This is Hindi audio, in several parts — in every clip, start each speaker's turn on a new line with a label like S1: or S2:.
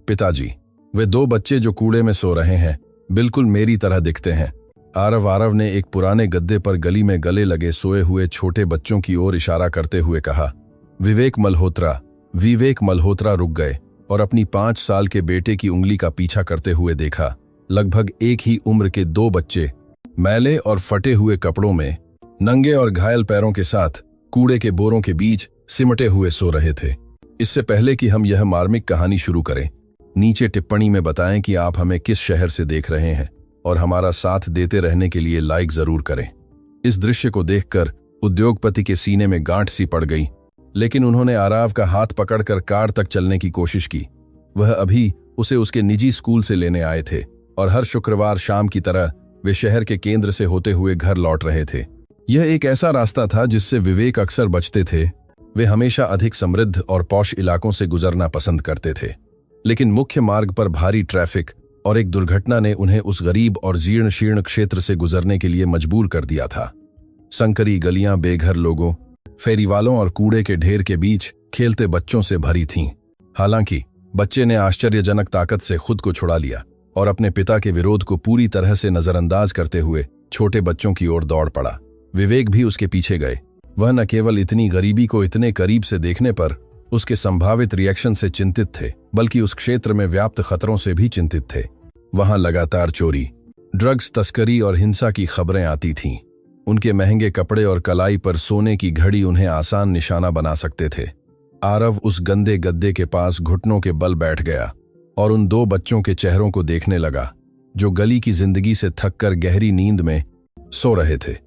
S1: पिताजी, वे दो बच्चे जो कूड़े में सो रहे हैं बिल्कुल मेरी तरह दिखते हैं। आरव ने एक पुराने गद्दे पर गली में गले लगे सोए हुए छोटे बच्चों की ओर इशारा करते हुए कहा। विवेक मल्होत्रा रुक गए और अपनी 5 साल के बेटे की उंगली का पीछा करते हुए देखा। लगभग एक ही उम्र के दो बच्चे मैले और फटे हुए कपड़ों में, नंगे और घायल पैरों के साथ कूड़े के बोरों के बीच सिमटे हुए सो रहे थे। इससे पहले कि हम यह मार्मिक कहानी शुरू करें, नीचे टिप्पणी में बताएं कि आप हमें किस शहर से देख रहे हैं और हमारा साथ देते रहने के लिए लाइक जरूर करें। इस दृश्य को देखकर उद्योगपति के सीने में गांठ सी पड़ गई, लेकिन उन्होंने आरव का हाथ पकड़कर कार तक चलने की कोशिश की। वह अभी उसे उसके निजी स्कूल से लेने आए थे और हर शुक्रवार शाम की तरह वे शहर के केंद्र से होते हुए घर लौट रहे थे। यह एक ऐसा रास्ता था जिससे विवेक अक्सर बचते थे। वे हमेशा अधिक समृद्ध और पौष इलाकों से गुजरना पसंद करते थे, लेकिन मुख्य मार्ग पर भारी ट्रैफिक और एक दुर्घटना ने उन्हें उस गरीब और जीर्ण शीर्ण क्षेत्र से गुजरने के लिए मजबूर कर दिया था। संकरी गलियां बेघर लोगों, फेरीवालों और कूड़े के ढेर के बीच खेलते बच्चों से भरी थीं। हालांकि बच्चे ने आश्चर्यजनक ताकत से खुद को छुड़ा लिया और अपने पिता के विरोध को पूरी तरह से नजरअंदाज करते हुए छोटे बच्चों की ओर दौड़ पड़ा। विवेक भी उसके पीछे गए। वह न केवल इतनी गरीबी को इतने करीब से देखने पर उसके संभावित रिएक्शन से चिंतित थे, बल्कि उस क्षेत्र में व्याप्त खतरों से भी चिंतित थे। वहां लगातार चोरी, ड्रग्स तस्करी और हिंसा की खबरें आती थीं। उनके महंगे कपड़े और कलाई पर सोने की घड़ी उन्हें आसान निशाना बना सकते थे। आरव उस गंदे गद्दे के पास घुटनों के बल बैठ गया और उन दो बच्चों के चेहरों को देखने लगा जो गली की जिंदगी से थककर गहरी नींद में सो रहे थे।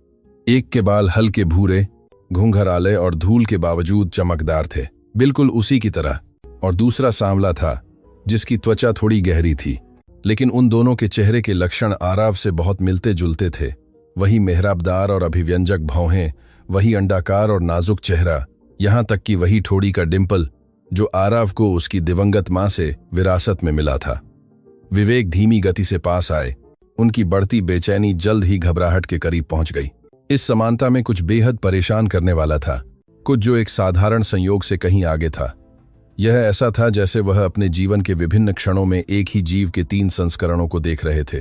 S1: एक के बाल हल्के भूरे, घुंघराले और धूल के बावजूद चमकदार थे, बिल्कुल उसी की तरह, और दूसरा सांवला था जिसकी त्वचा थोड़ी गहरी थी। लेकिन उन दोनों के चेहरे के लक्षण आरव से बहुत मिलते जुलते थे। वही मेहराबदार और अभिव्यंजक भौहें, वही अंडाकार और नाजुक चेहरा, यहां तक कि वही ठोड़ी का डिंपल जो आरव को उसकी दिवंगत मां से विरासत में मिला था। विवेक धीमी गति से पास आए। उनकी बढ़ती बेचैनी जल्द ही घबराहट के करीब पहुंच गई। इस समानता में कुछ बेहद परेशान करने वाला था, कुछ जो एक साधारण संयोग से कहीं आगे था। यह ऐसा था जैसे वह अपने जीवन के विभिन्न क्षणों में एक ही जीव के 3 संस्करणों को देख रहे थे।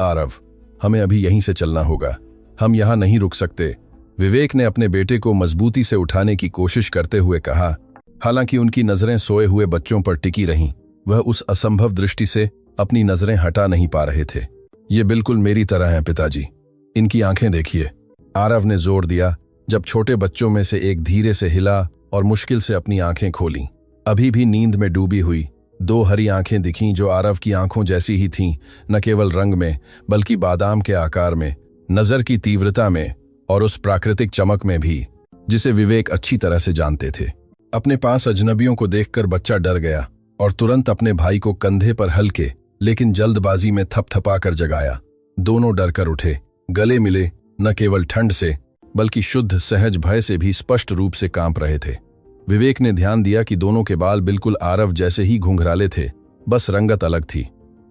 S1: आरव, हमें अभी यहीं से चलना होगा, हम यहां नहीं रुक सकते, विवेक ने अपने बेटे को मजबूती से उठाने की कोशिश करते हुए कहा। हालांकि उनकी नजरें सोए हुए बच्चों पर टिकी रहीं, वह उस असंभव दृष्टि से अपनी नजरें हटा नहीं पा रहे थे। ये बिल्कुल मेरी तरह हैं पिताजी, इनकी आंखें देखिए, आरव ने जोर दिया जब छोटे बच्चों में से एक धीरे से हिला और मुश्किल से अपनी आंखें खोलीं। अभी भी नींद में डूबी हुई 2 हरी आंखें दिखीं जो आरव की आंखों जैसी ही थीं, न केवल रंग में बल्कि बादाम के आकार में, नजर की तीव्रता में और उस प्राकृतिक चमक में भी जिसे विवेक अच्छी तरह से जानते थे। अपने पास अजनबियों को देखकर बच्चा डर गया और तुरंत अपने भाई को कंधे पर हल्के लेकिन जल्दबाजी में थपथपाकर जगाया। दोनों डरकर उठे, गले मिले, न केवल ठंड से बल्कि शुद्ध सहज भय से भी स्पष्ट रूप से कांप रहे थे। विवेक ने ध्यान दिया कि दोनों के बाल बिल्कुल आरव जैसे ही घुंघराले थे, बस रंगत अलग थी,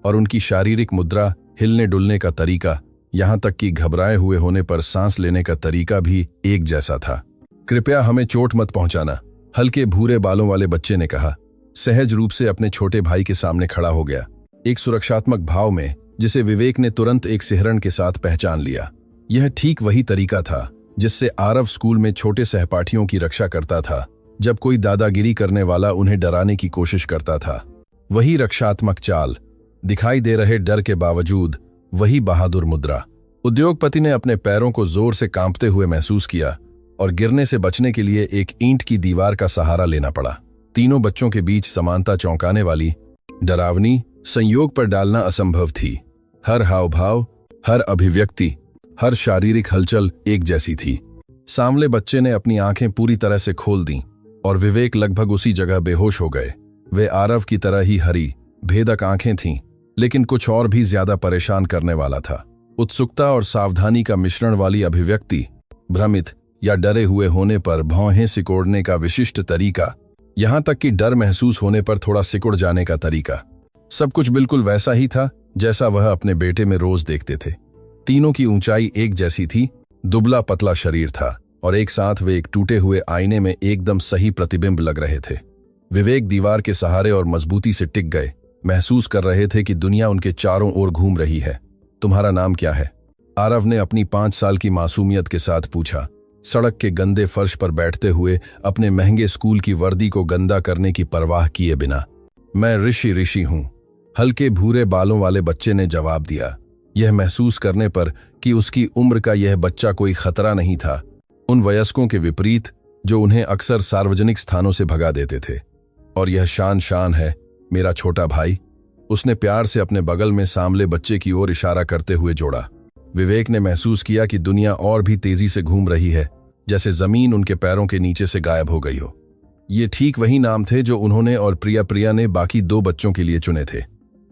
S1: और उनकी शारीरिक मुद्रा, हिलने डुलने का तरीका, यहां तक कि घबराए हुए होने पर सांस लेने का तरीका भी एक जैसा था। कृपया हमें चोट मत पहुंचाना, हल्के भूरे बालों वाले बच्चे ने कहा। सहज रूप से अपने छोटे भाई के सामने खड़ा हो गया, एक सुरक्षात्मक भाव में जिसे विवेक ने तुरंत एक सिहरन के साथ पहचान लिया। यह ठीक वही तरीका था जिससे आरव स्कूल में छोटे सहपाठियों की रक्षा करता था जब कोई दादागिरी करने वाला उन्हें डराने की कोशिश करता था। वही रक्षात्मक चाल, दिखाई दे रहे डर के बावजूद वही बहादुर मुद्रा। उद्योगपति ने अपने पैरों को जोर से कांपते हुए महसूस किया और गिरने से बचने के लिए एक ईंट की दीवार का सहारा लेना पड़ा। तीनों बच्चों के बीच समानता चौंकाने वाली, डरावनी, संयोग पर डालना असंभव थी। हर हाव भाव, हर अभिव्यक्ति, हर शारीरिक हलचल एक जैसी थी। सांवले बच्चे ने अपनी आंखें पूरी तरह से खोल दीं और विवेक लगभग उसी जगह बेहोश हो गए। वे आरव की तरह ही हरी, भेदक आंखें थीं, लेकिन कुछ और भी ज्यादा परेशान करने वाला था। उत्सुकता और सावधानी का मिश्रण वाली अभिव्यक्ति, भ्रमित या डरे हुए होने पर भौहें सिकोड़ने का विशिष्ट तरीका, यहां तक कि डर महसूस होने पर थोड़ा सिकुड़ जाने का तरीका, सब कुछ बिल्कुल वैसा ही था जैसा वह अपने बेटे में रोज देखते थे। तीनों की ऊंचाई एक जैसी थी, दुबला पतला शरीर था और एक साथ वे एक टूटे हुए आईने में एकदम सही प्रतिबिंब लग रहे थे। विवेक दीवार के सहारे और मजबूती से टिक गए, महसूस कर रहे थे कि दुनिया उनके चारों ओर घूम रही है। तुम्हारा नाम क्या है? आरव ने अपनी 5 साल की मासूमियत के साथ पूछा, सड़क के गंदे फर्श पर बैठते हुए अपने महंगे स्कूल की वर्दी को गंदा करने की परवाह किए बिना। मैं ऋषि हूं, हल्के भूरे बालों वाले बच्चे ने जवाब दिया, यह महसूस करने पर कि उसकी उम्र का यह बच्चा कोई खतरा नहीं था, उन वयस्कों के विपरीत जो उन्हें अक्सर सार्वजनिक स्थानों से भगा देते थे। और यह शान है मेरा छोटा भाई, उसने प्यार से अपने बगल में सांवले बच्चे की ओर इशारा करते हुए जोड़ा। विवेक ने महसूस किया कि दुनिया और भी तेजी से घूम रही है, जैसे जमीन उनके पैरों के नीचे से गायब हो गई हो। ये ठीक वही नाम थे जो उन्होंने और प्रिया ने बाकी 2 बच्चों के लिए चुने थे।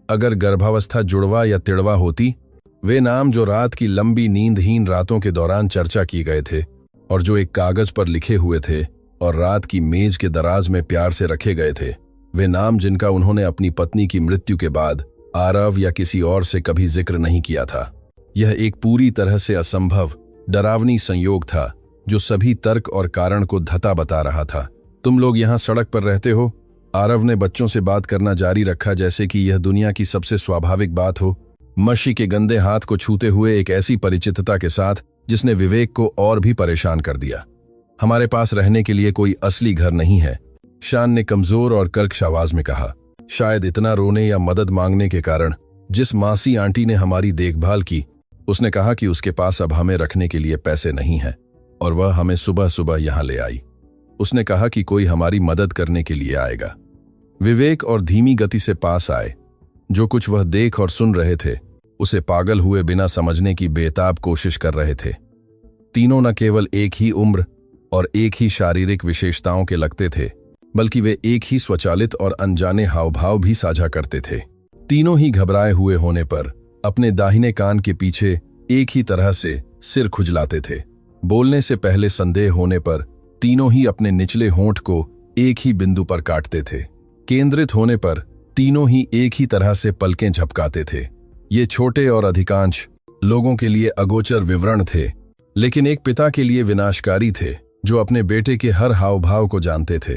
S1: अगर गर्भावस्था जुड़वा या तिड़वा होती, वे नाम जो रात की लंबी नींदहीन रातों के दौरान चर्चा किए गए थे और जो एक कागज पर लिखे हुए थे और रात की मेज के दराज में प्यार से रखे गए थे, वे नाम जिनका उन्होंने अपनी पत्नी की मृत्यु के बाद आरव या किसी और से कभी जिक्र नहीं किया था। यह एक पूरी तरह से असंभव, डरावनी संयोग था जो सभी तर्क और कारण को धता बता रहा था। तुम लोग यहाँ सड़क पर रहते हो? आरव ने बच्चों से बात करना जारी रखा जैसे कि यह दुनिया की सबसे स्वाभाविक बात हो, मशी के गंदे हाथ को छूते हुए एक ऐसी परिचितता के साथ जिसने विवेक को और भी परेशान कर दिया। हमारे पास रहने के लिए कोई असली घर नहीं है, शान ने कमजोर और कर्कश आवाज में कहा। शायद इतना रोने या मदद मांगने के कारण जिस मासी आंटी ने हमारी देखभाल की, उसने कहा कि उसके पास अब हमें रखने के लिए पैसे नहीं हैं और वह हमें सुबह सुबह यहां ले आई। उसने कहा कि कोई हमारी मदद करने के लिए आएगा। विवेक और धीमी गति से पास आए। जो कुछ वह देख और सुन रहे थे उसे पागल हुए बिना समझने की बेताब कोशिश कर रहे थे। तीनों न केवल एक ही उम्र और एक ही शारीरिक विशेषताओं के लगते थे, बल्कि वे एक ही स्वचालित और अनजाने हावभाव भी साझा करते थे। तीनों ही घबराए हुए होने पर अपने दाहिने कान के पीछे एक ही तरह से सिर खुजलाते थे। बोलने से पहले संदेह होने पर तीनों ही अपने निचले होंठ को एक ही बिंदु पर काटते थे। केंद्रित होने पर तीनों ही एक ही तरह से पलकें झपकाते थे। ये छोटे और अधिकांश लोगों के लिए अगोचर विवरण थे, लेकिन एक पिता के लिए विनाशकारी थे जो अपने बेटे के हर हाव भाव को जानते थे।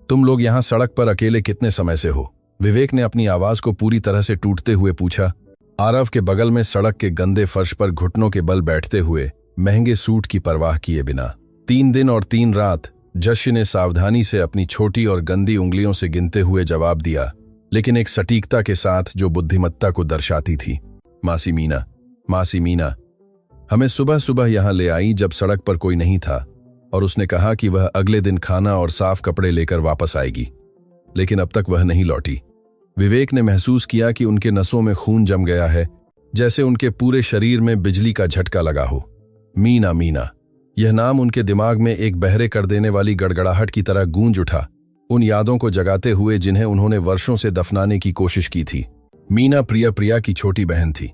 S1: तुम लोग यहाँ सड़क पर अकेले कितने समय से हो? विवेक ने अपनी आवाज को पूरी तरह से टूटते हुए पूछा। आरव के बगल में सड़क के गंदे फर्श पर घुटनों के बल बैठते हुए महंगे सूट की परवाह किए बिना 3 दिन और 3 रात जश ने सावधानी से अपनी छोटी और गंदी उंगलियों से गिनते हुए जवाब दिया, लेकिन एक सटीकता के साथ जो बुद्धिमत्ता को दर्शाती थी। मासी मीना हमें सुबह सुबह यहां ले आई जब सड़क पर कोई नहीं था, और उसने कहा कि वह अगले दिन खाना और साफ कपड़े लेकर वापस आएगी, लेकिन अब तक वह नहीं लौटी। विवेक ने महसूस किया कि उनके नसों में खून जम गया है, जैसे उनके पूरे शरीर में बिजली का झटका लगा हो। मीना, यह नाम उनके दिमाग में एक बहरे कर देने वाली गड़गड़ाहट की तरह गूंज उठा, उन यादों को जगाते हुए जिन्हें उन्होंने वर्षों से दफनाने की कोशिश की थी। मीना प्रिया की छोटी बहन थी,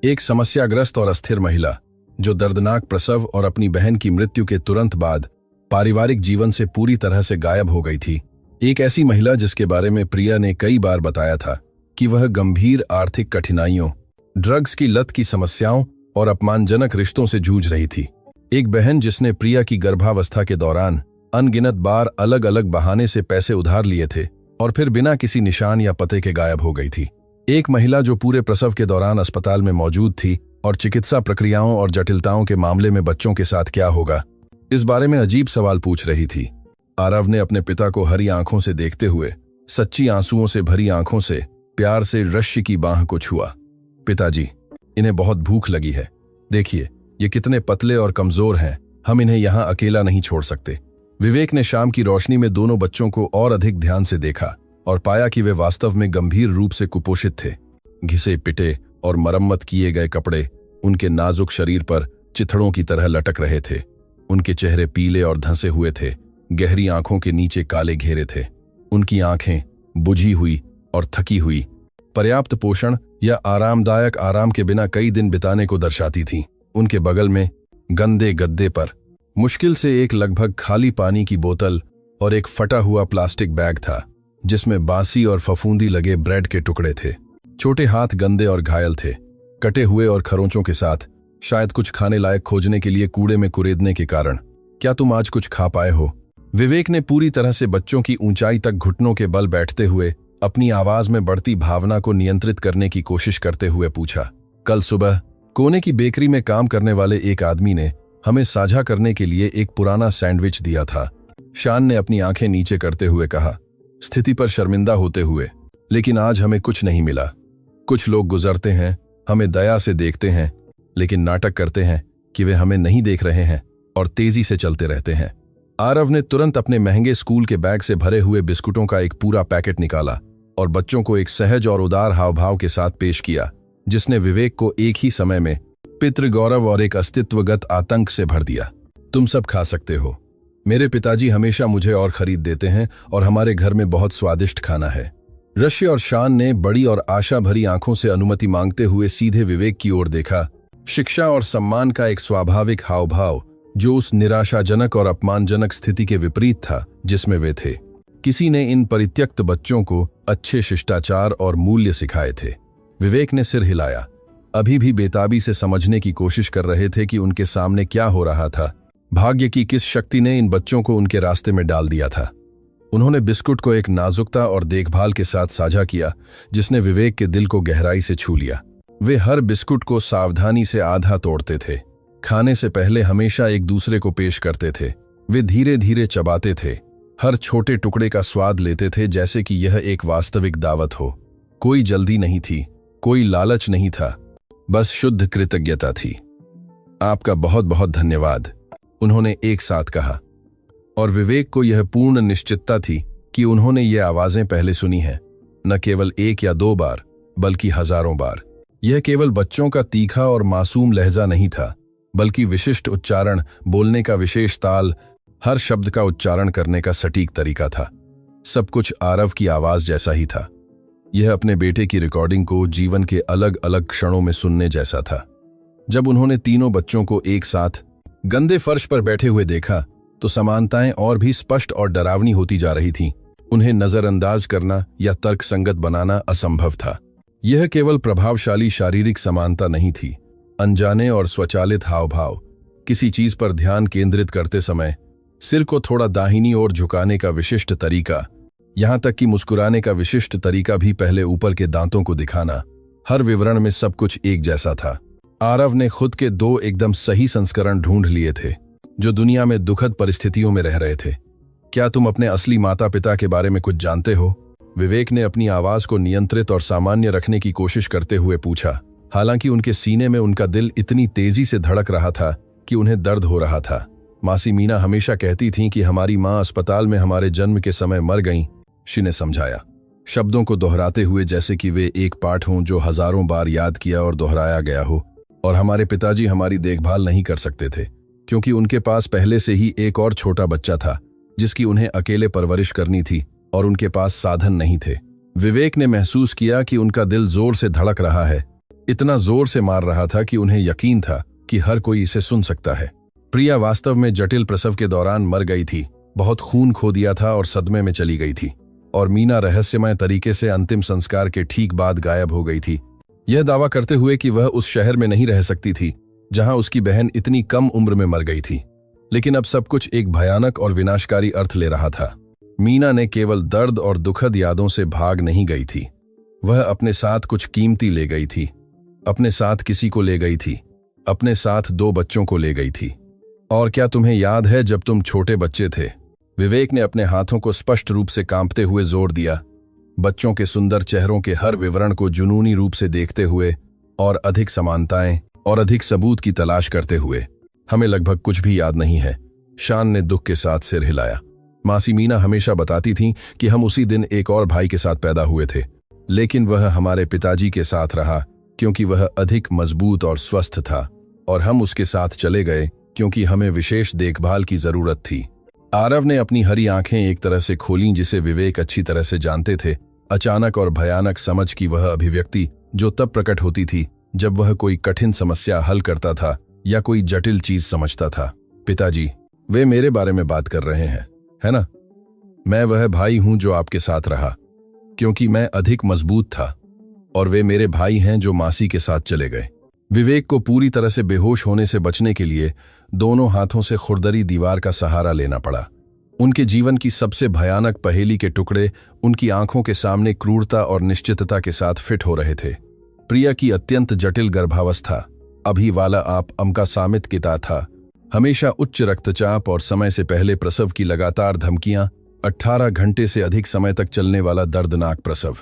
S1: एक समस्याग्रस्त और अस्थिर महिला जो दर्दनाक प्रसव और अपनी बहन की मृत्यु के तुरंत बाद पारिवारिक जीवन से पूरी तरह से गायब हो गई थी। एक ऐसी महिला जिसके बारे में प्रिया ने कई बार बताया था कि वह गंभीर आर्थिक कठिनाइयों, ड्रग्स की लत की समस्याओं और अपमानजनक रिश्तों से जूझ रही थी। एक बहन जिसने प्रिया की गर्भावस्था के दौरान अनगिनत बार अलग अलग बहाने से पैसे उधार लिए थे और फिर बिना किसी निशान या पते के गायब हो गई थी। एक महिला जो पूरे प्रसव के दौरान अस्पताल में मौजूद थी और चिकित्सा प्रक्रियाओं और जटिलताओं के मामले में बच्चों के साथ क्या होगा, इस बारे में अजीब सवाल पूछ रही थी। आरव ने अपने पिता को हरी आंखों से देखते हुए सच्ची आंसुओं से भरी आंखों से प्यार से ऋषि की बाह को छुआ। पिताजी, इन्हें बहुत भूख लगी है, देखिए ये कितने पतले और कमजोर हैं, हम इन्हें यहाँ अकेला नहीं छोड़ सकते। विवेक ने शाम की रोशनी में दोनों बच्चों को और अधिक ध्यान से देखा और पाया कि वे वास्तव में गंभीर रूप से कुपोषित थे। घिसे पिटे और मरम्मत किए गए कपड़े उनके नाजुक शरीर पर चिथड़ों की तरह लटक रहे थे। उनके चेहरे पीले और धंसे हुए थे, गहरी आंखों के नीचे काले घेरे थे। उनकी आंखें बुझी हुई और थकी हुई, पर्याप्त पोषण या आरामदायक आराम के बिना कई दिन बिताने को दर्शाती थीं। उनके बगल में गंदे गद्दे पर मुश्किल से एक लगभग खाली पानी की बोतल और एक फटा हुआ प्लास्टिक बैग था जिसमें बासी और फफूंदी लगे ब्रेड के टुकड़े थे। छोटे हाथ गंदे और घायल थे, कटे हुए और खरोंचों के साथ, शायद कुछ खाने लायक खोजने के लिए कूड़े में कुरेदने के कारण। क्या तुम आज कुछ खा पाए हो? विवेक ने पूरी तरह से बच्चों की ऊंचाई तक घुटनों के बल बैठते हुए अपनी आवाज में बढ़ती भावना को नियंत्रित करने की कोशिश करते हुए पूछा। कल सुबह कोने की बेकरी में काम करने वाले एक आदमी ने हमें साझा करने के लिए एक पुराना सैंडविच दिया था। शान ने अपनी आंखें नीचे करते हुए कहा, स्थिति पर शर्मिंदा होते हुए, लेकिन आज हमें कुछ नहीं मिला। कुछ लोग गुजरते हैं, हमें दया से देखते हैं, लेकिन नाटक करते हैं कि वे हमें नहीं देख रहे हैं और तेजी से चलते रहते हैं। आरव ने तुरंत अपने महंगे स्कूल के बैग से भरे हुए बिस्कुटों का एक पूरा पैकेट निकाला और बच्चों को एक सहज और उदार हावभाव के साथ पेश किया, जिसने विवेक को एक ही समय में पितृगौरव और एक अस्तित्वगत आतंक से भर दिया। तुम सब खा सकते हो। मेरे पिताजी हमेशा मुझे और खरीद देते हैं और हमारे घर में बहुत स्वादिष्ट खाना है। रश्य और शान ने बड़ी और आशा भरी आंखों से अनुमति मांगते हुए सीधे विवेक की ओर देखा। शिक्षा और सम्मान का एक स्वाभाविक हावभाव जो उस निराशाजनक और अपमानजनक स्थिति के विपरीत था जिसमें वे थे। किसी ने इन परित्यक्त बच्चों को अच्छे शिष्टाचार और मूल्य सिखाए थे। विवेक ने सिर हिलाया, अभी भी बेताबी से समझने की कोशिश कर रहे थे कि उनके सामने क्या हो रहा था। भाग्य की किस शक्ति ने इन बच्चों को उनके रास्ते में डाल दिया था। उन्होंने बिस्कुट को एक नाजुकता और देखभाल के साथ साझा किया, जिसने विवेक के दिल को गहराई से छू लिया। वे हर बिस्कुट को सावधानी से आधा तोड़ते थे, खाने से पहले हमेशा एक दूसरे को पेश करते थे। वे धीरे धीरे चबाते थे, हर छोटे टुकड़े का स्वाद लेते थे जैसे कि यह एक वास्तविक दावत हो। कोई जल्दी नहीं थी, कोई लालच नहीं था, बस शुद्ध कृतज्ञता थी। आपका बहुत बहुत धन्यवाद, उन्होंने एक साथ कहा। और विवेक को यह पूर्ण निश्चितता थी कि उन्होंने ये आवाजें पहले सुनी हैं, न केवल एक या दो बार, बल्कि हजारों बार। यह केवल बच्चों का तीखा और मासूम लहजा नहीं था, बल्कि विशिष्ट उच्चारण, बोलने का विशेष ताल, हर शब्द का उच्चारण करने का सटीक तरीका था। सब कुछ आरव की आवाज जैसा ही था। यह अपने बेटे की रिकॉर्डिंग को जीवन के अलग अलग क्षणों में सुनने जैसा था। जब उन्होंने तीनों बच्चों को एक साथ गंदे फर्श पर बैठे हुए देखा तो समानताएं और भी स्पष्ट और डरावनी होती जा रही थीं। उन्हें नजरअंदाज करना या तर्कसंगत बनाना असंभव था। यह केवल प्रभावशाली शारीरिक समानता नहीं थी, अनजाने और स्वचालित हावभाव, किसी चीज पर ध्यान केंद्रित करते समय सिर को थोड़ा दाहिनी ओर झुकाने का विशिष्ट तरीका, यहां तक कि मुस्कुराने का विशिष्ट तरीका भी पहले ऊपर के दांतों को दिखाना, हर विवरण में सब कुछ एक जैसा था। आरव ने खुद के दो एकदम सही संस्करण ढूंढ लिए थे जो दुनिया में दुखद परिस्थितियों में रह रहे थे। क्या तुम अपने असली माता पिता के बारे में कुछ जानते हो? विवेक ने अपनी आवाज को नियंत्रित और सामान्य रखने की कोशिश करते हुए पूछा, हालांकि उनके सीने में उनका दिल इतनी तेजी से धड़क रहा था कि उन्हें दर्द हो रहा था। मासी मीना हमेशा कहती थीं कि हमारी माँ अस्पताल में हमारे जन्म के समय मर गईं, शी ने समझाया, शब्दों को दोहराते हुए जैसे कि वे एक पाठ हों जो हजारों बार याद किया और दोहराया गया हो। और हमारे पिताजी हमारी देखभाल नहीं कर सकते थे क्योंकि उनके पास पहले से ही एक और छोटा बच्चा था जिसकी उन्हें अकेले परवरिश करनी थी और उनके पास साधन नहीं थे। विवेक ने महसूस किया कि उनका दिल जोर से धड़क रहा है, इतना जोर से मार रहा था कि उन्हें यकीन था कि हर कोई इसे सुन सकता है। प्रिया वास्तव में जटिल प्रसव के दौरान मर गई थी, बहुत खून खो दिया था और सदमे में चली गई थी। और मीना रहस्यमय तरीके से अंतिम संस्कार के ठीक बाद गायब हो गई थी, यह दावा करते हुए कि वह उस शहर में नहीं रह सकती थी जहां उसकी बहन इतनी कम उम्र में मर गई थी। लेकिन अब सब कुछ एक भयानक और विनाशकारी अर्थ ले रहा था। मीना ने केवल दर्द और दुखद यादों से भाग नहीं गई थी, वह अपने साथ कुछ कीमती ले गई थी। अपने साथ किसी को ले गई थी, अपने साथ दो बच्चों को ले गई थी। और क्या तुम्हें याद है जब तुम छोटे बच्चे थे? विवेक ने अपने हाथों को स्पष्ट रूप से कांपते हुए जोर दिया, बच्चों के सुंदर चेहरों के हर विवरण को जुनूनी रूप से देखते हुए और अधिक समानताएं और अधिक सबूत की तलाश करते हुए। हमें लगभग कुछ भी याद नहीं है, शान ने दुख के साथ सिर हिलाया। मासी मीना हमेशा बताती थीं कि हम उसी दिन एक और भाई के साथ पैदा हुए थे, लेकिन वह हमारे पिताजी के साथ रहा क्योंकि वह अधिक मजबूत और स्वस्थ था, और हम उसके साथ चले गए क्योंकि हमें विशेष देखभाल की जरूरत थी। आरव ने अपनी हरी आंखें एक तरह से खोलीं जिसे विवेक अच्छी तरह से जानते थे। अचानक और भयानक समझ की वह अभिव्यक्ति जो तब प्रकट होती थी जब वह कोई कठिन समस्या हल करता था या कोई जटिल चीज समझता था। पिताजी, वे मेरे बारे में बात कर रहे हैं, है ना? मैं वह भाई हूं जो आपके साथ रहा क्योंकि मैं अधिक मजबूत था, और वे मेरे भाई हैं जो मासी के साथ चले गए। विवेक को पूरी तरह से बेहोश होने से बचने के लिए दोनों हाथों से खुरदरी दीवार का सहारा लेना पड़ा। उनके जीवन की सबसे भयानक पहेली के टुकड़े उनकी आंखों के सामने क्रूरता और निश्चितता के साथ फिट हो रहे थे। प्रिया की अत्यंत जटिल गर्भावस्था, अभी वाला आप अमका सामित किता था, हमेशा उच्च रक्तचाप और समय से पहले प्रसव की लगातार धमकियां, 18 घंटे से अधिक समय तक चलने वाला दर्दनाक प्रसव,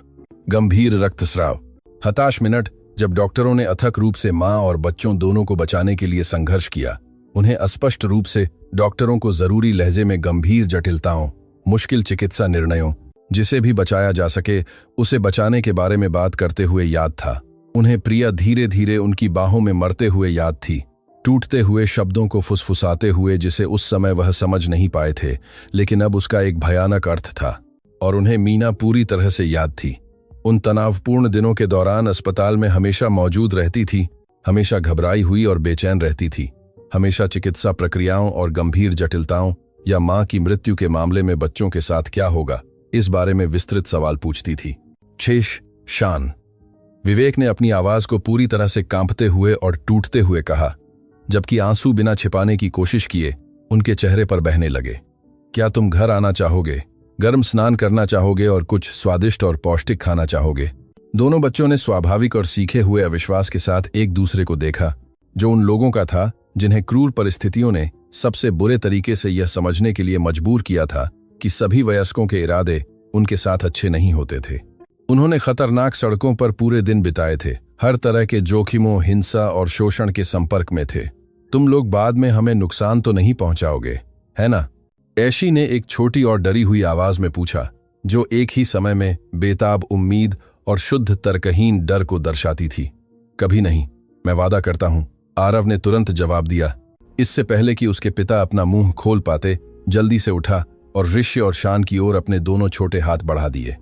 S1: गंभीर रक्तस्राव, हताश मिनट जब डॉक्टरों ने अथक रूप से मां और बच्चों दोनों को बचाने के लिए संघर्ष किया। उन्हें अस्पष्ट रूप से डॉक्टरों को जरूरी लहजे में गंभीर जटिलताओं, मुश्किल चिकित्सा निर्णयों, जिसे भी बचाया जा सके उसे बचाने के बारे में बात करते हुए याद था। उन्हें प्रिया धीरे धीरे उनकी बाहों में मरते हुए याद थी, टूटते हुए शब्दों को फुसफुसाते हुए जिसे उस समय वह समझ नहीं पाए थे, लेकिन अब उसका एक भयानक अर्थ था। और उन्हें मीना पूरी तरह से याद थी। उन तनावपूर्ण दिनों के दौरान अस्पताल में हमेशा मौजूद रहती थी, हमेशा घबराई हुई और बेचैन रहती थी, हमेशा चिकित्सा प्रक्रियाओं और गंभीर जटिलताओं या मां की मृत्यु के मामले में बच्चों के साथ क्या होगा इस बारे में विस्तृत सवाल पूछती थी। शेष शान, विवेक ने अपनी आवाज को पूरी तरह से कांपते हुए और टूटते हुए कहा, जबकि आंसू बिना छिपाने की कोशिश किए उनके चेहरे पर बहने लगे। क्या तुम घर आना चाहोगे, गर्म स्नान करना चाहोगे और कुछ स्वादिष्ट और पौष्टिक खाना चाहोगे? दोनों बच्चों ने स्वाभाविक और सीखे हुए अविश्वास के साथ एक दूसरे को देखा, जो उन लोगों का था जिन्हें क्रूर परिस्थितियों ने सबसे बुरे तरीके से यह समझने के लिए मजबूर किया था कि सभी वयस्कों के इरादे उनके साथ अच्छे नहीं होते थे। उन्होंने खतरनाक सड़कों पर पूरे दिन बिताए थे, हर तरह के जोखिमों, हिंसा और शोषण के संपर्क में थे। तुम लोग बाद में हमें नुकसान तो नहीं पहुंचाओगे, है ना? ऐशी ने एक छोटी और डरी हुई आवाज में पूछा, जो एक ही समय में बेताब उम्मीद और शुद्ध तर्कहीन डर को दर्शाती थी। कभी नहीं, मैं वादा करता हूं, आरव ने तुरंत जवाब दिया। इससे पहले कि उसके पिता अपना मुंह खोल पाते, जल्दी से उठा और ऋषि और शान की ओर अपने दोनों छोटे हाथ बढ़ा दिए।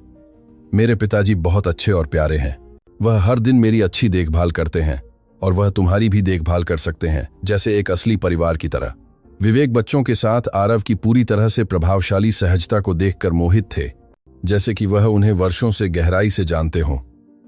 S1: मेरे पिताजी बहुत अच्छे और प्यारे हैं। वह हर दिन मेरी अच्छी देखभाल करते हैं और वह तुम्हारी भी देखभाल कर सकते हैं, जैसे एक असली परिवार की तरह। विवेक बच्चों के साथ आरव की पूरी तरह से प्रभावशाली सहजता को देखकर मोहित थे, जैसे कि वह उन्हें वर्षों से गहराई से जानते हों।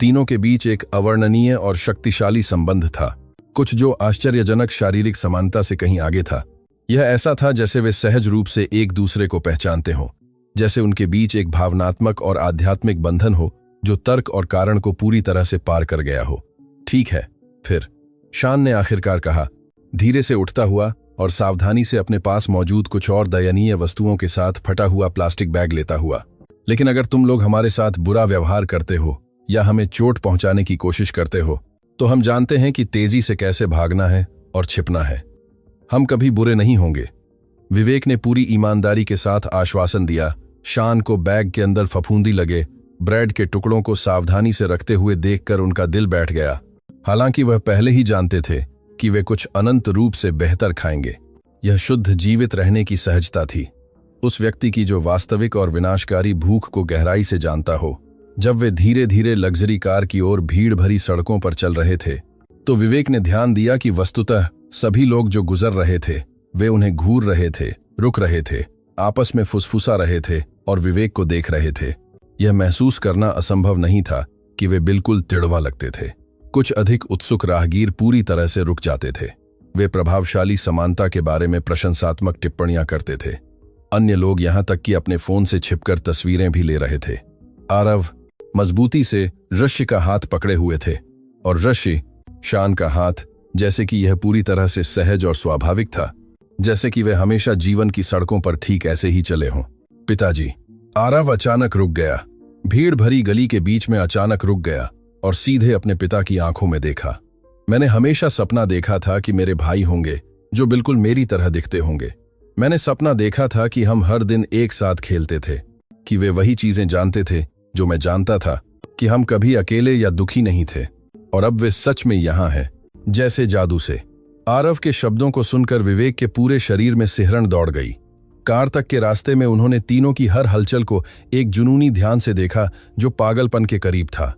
S1: तीनों के बीच एक अवर्णनीय और शक्तिशाली संबंध था, कुछ जो आश्चर्यजनक शारीरिक समानता से कहीं आगे था। यह ऐसा था जैसे वे सहज रूप से एक दूसरे को पहचानते हों, जैसे उनके बीच एक भावनात्मक और आध्यात्मिक बंधन हो जो तर्क और कारण को पूरी तरह से पार कर गया हो। ठीक है, फिर, शान ने आखिरकार कहा, धीरे से उठता हुआ और सावधानी से अपने पास मौजूद कुछ और दयनीय वस्तुओं के साथ फटा हुआ प्लास्टिक बैग लेता हुआ। लेकिन अगर तुम लोग हमारे साथ बुरा व्यवहार करते हो या हमें चोट पहुंचाने की कोशिश करते हो, तो हम जानते हैं कि तेजी से कैसे भागना है और छिपना है। हम कभी बुरे नहीं होंगे। विवेक ने पूरी ईमानदारी के साथ आश्वासन दिया। शान को बैग के अंदर फफूंदी लगे ब्रेड के टुकड़ों को सावधानी से रखते हुए देखकर उनका दिल बैठ गया। हालांकि वह पहले ही जानते थे कि वे कुछ अनंत रूप से बेहतर खाएंगे। यह शुद्ध जीवित रहने की सहजता थी, उस व्यक्ति की जो वास्तविक और विनाशकारी भूख को गहराई से जानता हो। जब वे धीरे धीरे लग्जरी कार की ओर भीड़ भरी सड़कों पर चल रहे थे, तो विवेक ने ध्यान दिया कि वस्तुतः सभी लोग जो गुजर रहे थे, वे उन्हें घूर रहे थे, रुक रहे थे, आपस में फुसफुसा रहे थे और विवेक को देख रहे थे। यह महसूस करना असंभव नहीं था कि वे बिल्कुल तिड़वा लगते थे। कुछ अधिक उत्सुक राहगीर पूरी तरह से रुक जाते थे। वे प्रभावशाली समानता के बारे में प्रशंसात्मक टिप्पणियां करते थे। अन्य लोग यहां तक कि अपने फोन से छिपकर तस्वीरें भी ले रहे थे। आरव मजबूती से ऋषि का हाथ पकड़े हुए थे और ऋषि शान का हाथ, जैसे कि यह पूरी तरह से सहज और स्वाभाविक था, जैसे कि वे हमेशा जीवन की सड़कों पर ठीक ऐसे ही चले हों। पिताजी, आरव अचानक रुक गया, भीड़ भरी गली के बीच में अचानक रुक गया और सीधे अपने पिता की आंखों में देखा। मैंने हमेशा सपना देखा था कि मेरे भाई होंगे जो बिल्कुल मेरी तरह दिखते होंगे। मैंने सपना देखा था कि हम हर दिन एक साथ खेलते थे, कि वे वही चीजें जानते थे जो मैं जानता था, कि हम कभी अकेले या दुखी नहीं थे। और अब वे सच में यहां हैं, जैसे जादू से। आरव के शब्दों को सुनकर विवेक के पूरे शरीर में सिहरन दौड़ गई। कार तक के रास्ते में उन्होंने तीनों की हर हलचल को एक जुनूनी ध्यान से देखा जो पागलपन के करीब था।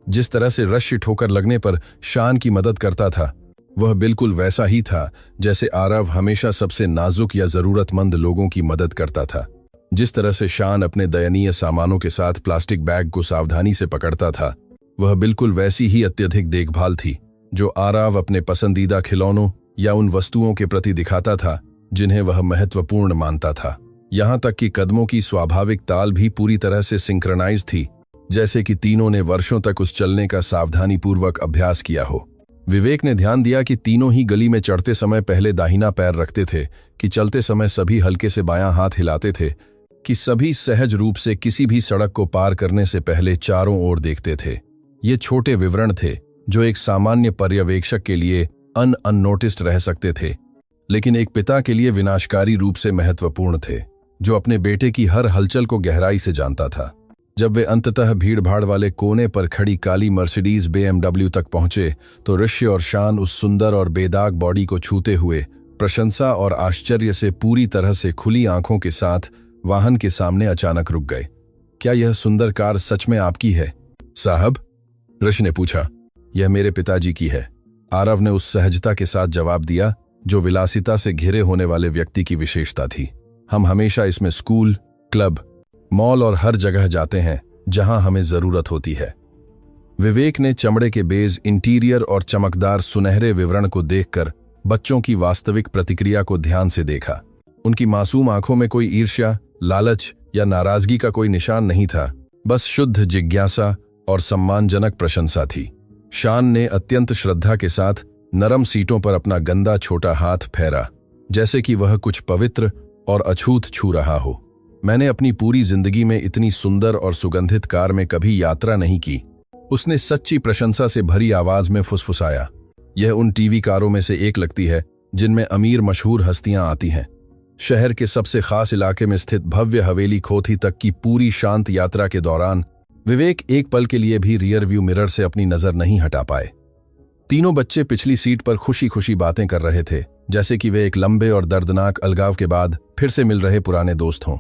S1: जिस तरह से रश्मि ठोकर लगने पर शान की मदद करता था, वह बिल्कुल वैसा ही था जैसे आरव हमेशा सबसे नाजुक या जरूरतमंद लोगों की मदद करता था। जिस तरह से शान अपने दयनीय सामानों के साथ प्लास्टिक बैग को सावधानी से पकड़ता था, वह बिल्कुल वैसी ही अत्यधिक देखभाल थी जो आरव अपने पसंदीदा खिलौनों या उन वस्तुओं के प्रति दिखाता था जिन्हें वह महत्वपूर्ण मानता था। यहाँ तक कि कदमों की स्वाभाविक ताल भी पूरी तरह से सिंक्रोनाइज थी, जैसे कि तीनों ने वर्षों तक उस चलने का सावधानीपूर्वक अभ्यास किया हो। विवेक ने ध्यान दिया कि तीनों ही गली में चढ़ते समय पहले दाहिना पैर रखते थे, कि चलते समय सभी हल्के से बायां हाथ हिलाते थे, कि सभी सहज रूप से किसी भी सड़क को पार करने से पहले चारों ओर देखते थे। ये छोटे विवरण थे जो एक सामान्य पर्यवेक्षक के लिए अननोटिस्ड रह सकते थे, लेकिन एक पिता के लिए विनाशकारी रूप से महत्वपूर्ण थे, जो अपने बेटे की हर हलचल को गहराई से जानता था। जब वे अंततः भीड़भाड़ वाले कोने पर खड़ी काली मर्सिडीज BMW तक पहुंचे, तो ऋषि और शान उस सुंदर और बेदाग बॉडी को छूते हुए प्रशंसा और आश्चर्य से पूरी तरह से खुली आंखों के साथ वाहन के सामने अचानक रुक गए। क्या यह सुंदर कार सच में आपकी है, साहब? ऋषि ने पूछा। यह मेरे पिताजी की है, आरव ने उस सहजता के साथ जवाब दिया जो विलासिता से घिरे होने वाले व्यक्ति की विशेषता थी। हम हमेशा इसमें स्कूल, क्लब, मॉल और हर जगह जाते हैं जहां हमें जरूरत होती है। विवेक ने चमड़े के बेज, इंटीरियर और चमकदार सुनहरे विवरण को देखकर बच्चों की वास्तविक प्रतिक्रिया को ध्यान से देखा। उनकी मासूम आंखों में कोई ईर्ष्या, लालच या नाराजगी का कोई निशान नहीं था, बस शुद्ध जिज्ञासा और सम्मानजनक प्रशंसा थी। शान ने अत्यंत श्रद्धा के साथ नरम सीटों पर अपना गंदा छोटा हाथ फेरा, जैसे कि वह कुछ पवित्र और अछूत छू रहा हो। मैंने अपनी पूरी जिंदगी में इतनी सुंदर और सुगंधित कार में कभी यात्रा नहीं की, उसने सच्ची प्रशंसा से भरी आवाज में फुसफुसाया। यह उन टीवी कारों में से एक लगती है जिनमें अमीर मशहूर हस्तियां आती हैं। शहर के सबसे खास इलाके में स्थित भव्य हवेली खोथी तक की पूरी शांत यात्रा के दौरान विवेक एक पल के लिए भी रियर व्यू मिरर से अपनी नजर नहीं हटा पाए। तीनों बच्चे पिछली सीट पर खुशी खुशी बातें कर रहे थे, जैसे कि वे एक लंबे और दर्दनाक अलगाव के बाद फिर से मिल रहे पुराने दोस्त हों।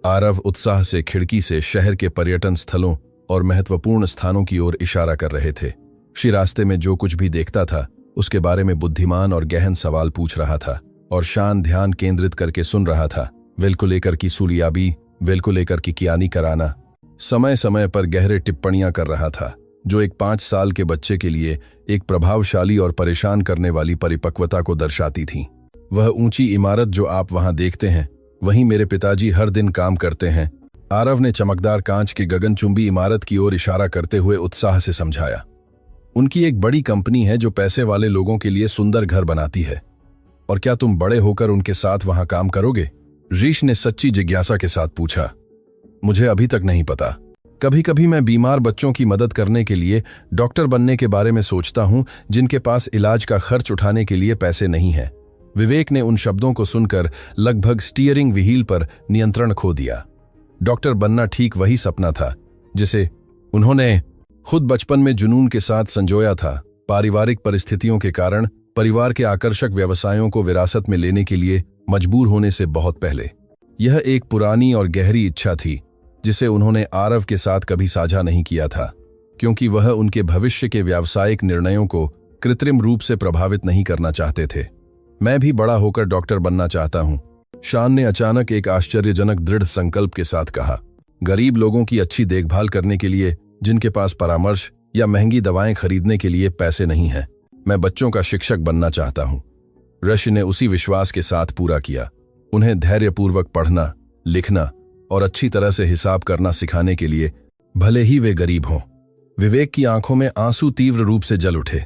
S1: आरव उत्साह से खिड़की से शहर के पर्यटन स्थलों और महत्वपूर्ण स्थानों की ओर इशारा कर रहे थे। शी रास्ते में जो कुछ भी देखता था उसके बारे में बुद्धिमान और गहन सवाल पूछ रहा था, और शान ध्यान केंद्रित करके सुन रहा था। वेल को लेकर की सूलियाबी, वेल को लेकर की कियानी कराना, समय समय पर गहरे टिप्पणियां कर रहा था, जो एक 5 साल के बच्चे के लिए एक प्रभावशाली और परेशान करने वाली परिपक्वता को दर्शाती थी। वह ऊंची इमारत जो आप वहां देखते हैं, वहीं मेरे पिताजी हर दिन काम करते हैं, आरव ने चमकदार कांच की गगनचुंबी इमारत की ओर इशारा करते हुए उत्साह से समझाया। उनकी एक बड़ी कंपनी है जो पैसे वाले लोगों के लिए सुंदर घर बनाती है। और क्या तुम बड़े होकर उनके साथ वहां काम करोगे? ऋषि ने सच्ची जिज्ञासा के साथ पूछा। मुझे अभी तक नहीं पता। कभी कभी मैं बीमार बच्चों की मदद करने के लिए डॉक्टर बनने के बारे में सोचता हूं जिनके पास इलाज का खर्च उठाने के लिए पैसे नहीं है। विवेक ने उन शब्दों को सुनकर लगभग स्टीयरिंग व्हील पर नियंत्रण खो दिया। डॉक्टर बनना ठीक वही सपना था जिसे उन्होंने खुद बचपन में जुनून के साथ संजोया था। पारिवारिक परिस्थितियों के कारण परिवार के आकर्षक व्यवसायों को विरासत में लेने के लिए मजबूर होने से बहुत पहले यह एक पुरानी और गहरी इच्छा थी जिसे उन्होंने आरव के साथ कभी साझा नहीं किया था, क्योंकि वह उनके भविष्य के व्यावसायिक निर्णयों को कृत्रिम रूप से प्रभावित नहीं करना चाहते थे। मैं भी बड़ा होकर डॉक्टर बनना चाहता हूं, शान ने अचानक एक आश्चर्यजनक दृढ़ संकल्प के साथ कहा। गरीब लोगों की अच्छी देखभाल करने के लिए जिनके पास परामर्श या महंगी दवाएं खरीदने के लिए पैसे नहीं हैं, मैं बच्चों का शिक्षक बनना चाहता हूं। ऋषि ने उसी विश्वास के साथ पूरा किया। उन्हें धैर्यपूर्वक पढ़ना, लिखना और अच्छी तरह से हिसाब करना सिखाने के लिए, भले ही वे गरीब हों। विवेक की आंखों में आंसू तीव्र रूप से जल उठे।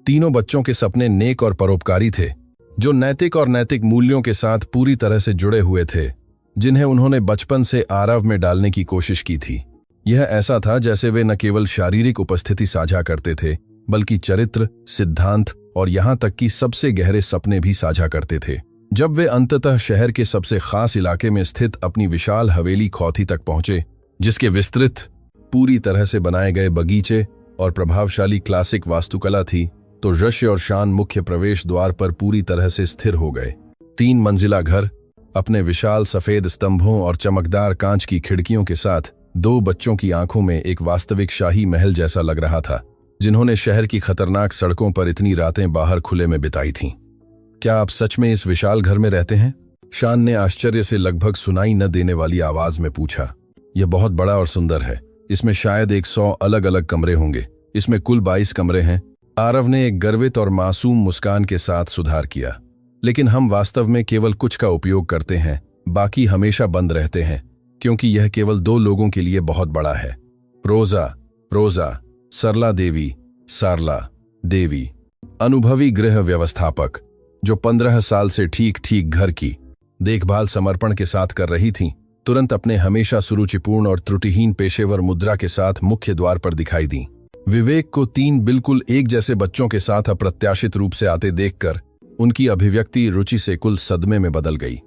S1: तीनों बच्चों के सपने नेक और परोपकारी थे, जो नैतिक और नैतिक मूल्यों के साथ पूरी तरह से जुड़े हुए थे, जिन्हें उन्होंने बचपन से आरव में डालने की कोशिश की थी। यह ऐसा था जैसे वे न केवल शारीरिक उपस्थिति साझा करते थे, बल्कि चरित्र, सिद्धांत और यहां तक कि सबसे गहरे सपने भी साझा करते थे। जब वे अंततः शहर के सबसे खास इलाके में स्थित अपनी विशाल हवेली खोथी तक पहुंचे, जिसके विस्तृत, पूरी तरह से बनाए गए बगीचे और प्रभावशाली क्लासिक वास्तुकला थी, तो ऋषि और शान मुख्य प्रवेश द्वार पर पूरी तरह से स्थिर हो गए। 3 मंजिला घर अपने विशाल सफेद स्तंभों और चमकदार कांच की खिड़कियों के साथ 2 बच्चों की आंखों में एक वास्तविक शाही महल जैसा लग रहा था, जिन्होंने शहर की खतरनाक सड़कों पर इतनी रातें बाहर खुले में बिताई थीं। क्या आप सच में इस विशाल घर में रहते हैं? शान ने आश्चर्य से लगभग सुनाई न देने वाली आवाज में पूछा। यह बहुत बड़ा और सुंदर है। इसमें शायद 100 अलग अलग कमरे होंगे। इसमें कुल 22 कमरे हैं। आरव ने एक गर्वित और मासूम मुस्कान के साथ सुधार किया। लेकिन हम वास्तव में केवल कुछ का उपयोग करते हैं, बाकी हमेशा बंद रहते हैं, क्योंकि यह केवल 2 लोगों के लिए बहुत बड़ा है। रोजा, सरला देवी, सारला देवी, अनुभवी गृह व्यवस्थापक, जो 15 साल से ठीक घर की देखभाल समर्पण के साथ कर रही थीं, तुरंत अपने हमेशा सुरुचिपूर्ण और त्रुटिहीन पेशेवर मुद्रा के साथ मुख्य द्वार पर दिखाई दी। विवेक को 3 बिल्कुल एक जैसे बच्चों के साथ अप्रत्याशित रूप से आते देखकर उनकी अभिव्यक्ति रुचि से कुल सदमे में बदल गई।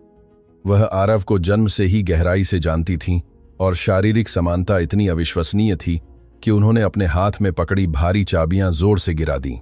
S1: वह आरव को जन्म से ही गहराई से जानती थीं और शारीरिक समानता इतनी अविश्वसनीय थी कि उन्होंने अपने हाथ में पकड़ी भारी चाबियां जोर से गिरा दी।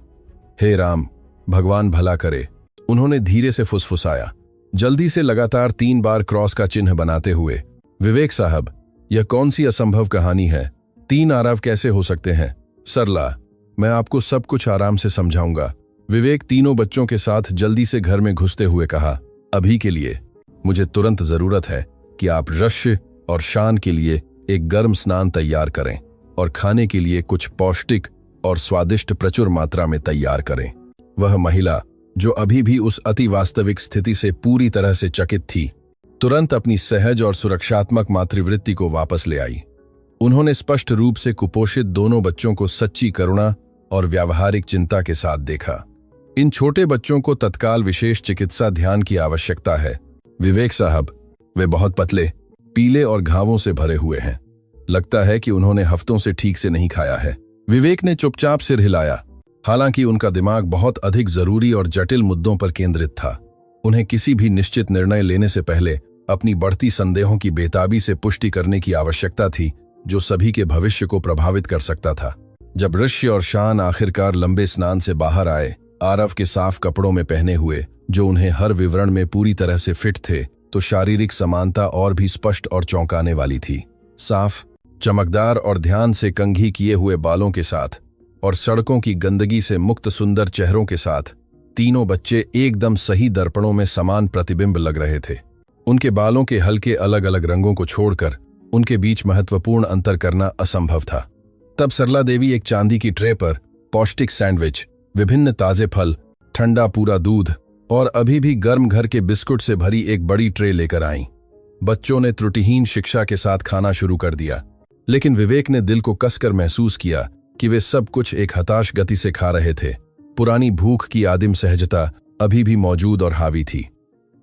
S1: हे राम, भगवान भला करे, उन्होंने धीरे से फुसफुसाया, जल्दी से लगातार 3 बार क्रॉस का चिन्ह बनाते हुए। विवेक साहब, यह कौन सी असंभव कहानी है? 3 आरव कैसे हो सकते हैं? सरला, मैं आपको सब कुछ आराम से समझाऊंगा। विवेक तीनों बच्चों के साथ जल्दी से घर में घुसते हुए कहा, अभी के लिए मुझे तुरंत जरूरत है कि आप रश्य और शान के लिए एक गर्म स्नान तैयार करें और खाने के लिए कुछ पौष्टिक और स्वादिष्ट प्रचुर मात्रा में तैयार करें। वह महिला, जो अभी भी उस अति वास्तविक स्थिति से पूरी तरह से चकित थी, तुरंत अपनी सहज और सुरक्षात्मक मातृवृत्ति को वापस ले आई। उन्होंने स्पष्ट रूप से कुपोषित दोनों बच्चों को सच्ची करुणा और व्यावहारिक चिंता के साथ देखा। इन छोटे बच्चों को तत्काल विशेष चिकित्सा ध्यान की आवश्यकता है। विवेक साहब, वे बहुत पतले, पीले और घावों से भरे हुए हैं। लगता है कि उन्होंने हफ्तों से ठीक से नहीं खाया है। विवेक ने चुपचाप सिर हिलाया। हालांकि उनका दिमाग बहुत अधिक जरूरी और जटिल मुद्दों पर केंद्रित था। उन्हें किसी भी निश्चित निर्णय लेने से पहले अपनी बढ़ती संदेहों की बेताबी से पुष्टि करने की आवश्यकता थी, जो सभी के भविष्य को प्रभावित कर सकता था। जब ऋष्य और शान आखिरकार लंबे स्नान से बाहर आए, आरव के साफ कपड़ों में पहने हुए, जो उन्हें हर विवरण में पूरी तरह से फिट थे, तो शारीरिक समानता और भी स्पष्ट और चौंकाने वाली थी। साफ, चमकदार और ध्यान से कंघी किए हुए बालों के साथ और सड़कों की गंदगी से मुक्त सुंदर चेहरों के साथ तीनों बच्चे एकदम सही दर्पणों में समान प्रतिबिंब लग रहे थे। उनके बालों के हल्के अलग अलग रंगों को छोड़कर उनके बीच महत्वपूर्ण अंतर करना असंभव था। तब सरला देवी एक चांदी की ट्रे पर पौष्टिक सैंडविच, विभिन्न ताजे फल, ठंडा पूरा दूध और अभी भी गर्म घर के बिस्कुट से भरी एक बड़ी ट्रे लेकर आईं। बच्चों ने त्रुटिहीन शिक्षा के साथ खाना शुरू कर दिया, लेकिन विवेक ने दिल को कसकर महसूस किया कि वे सब कुछ एक हताश गति से खा रहे थे। पुरानी भूख की आदिम सहजता अभी भी मौजूद और हावी थी।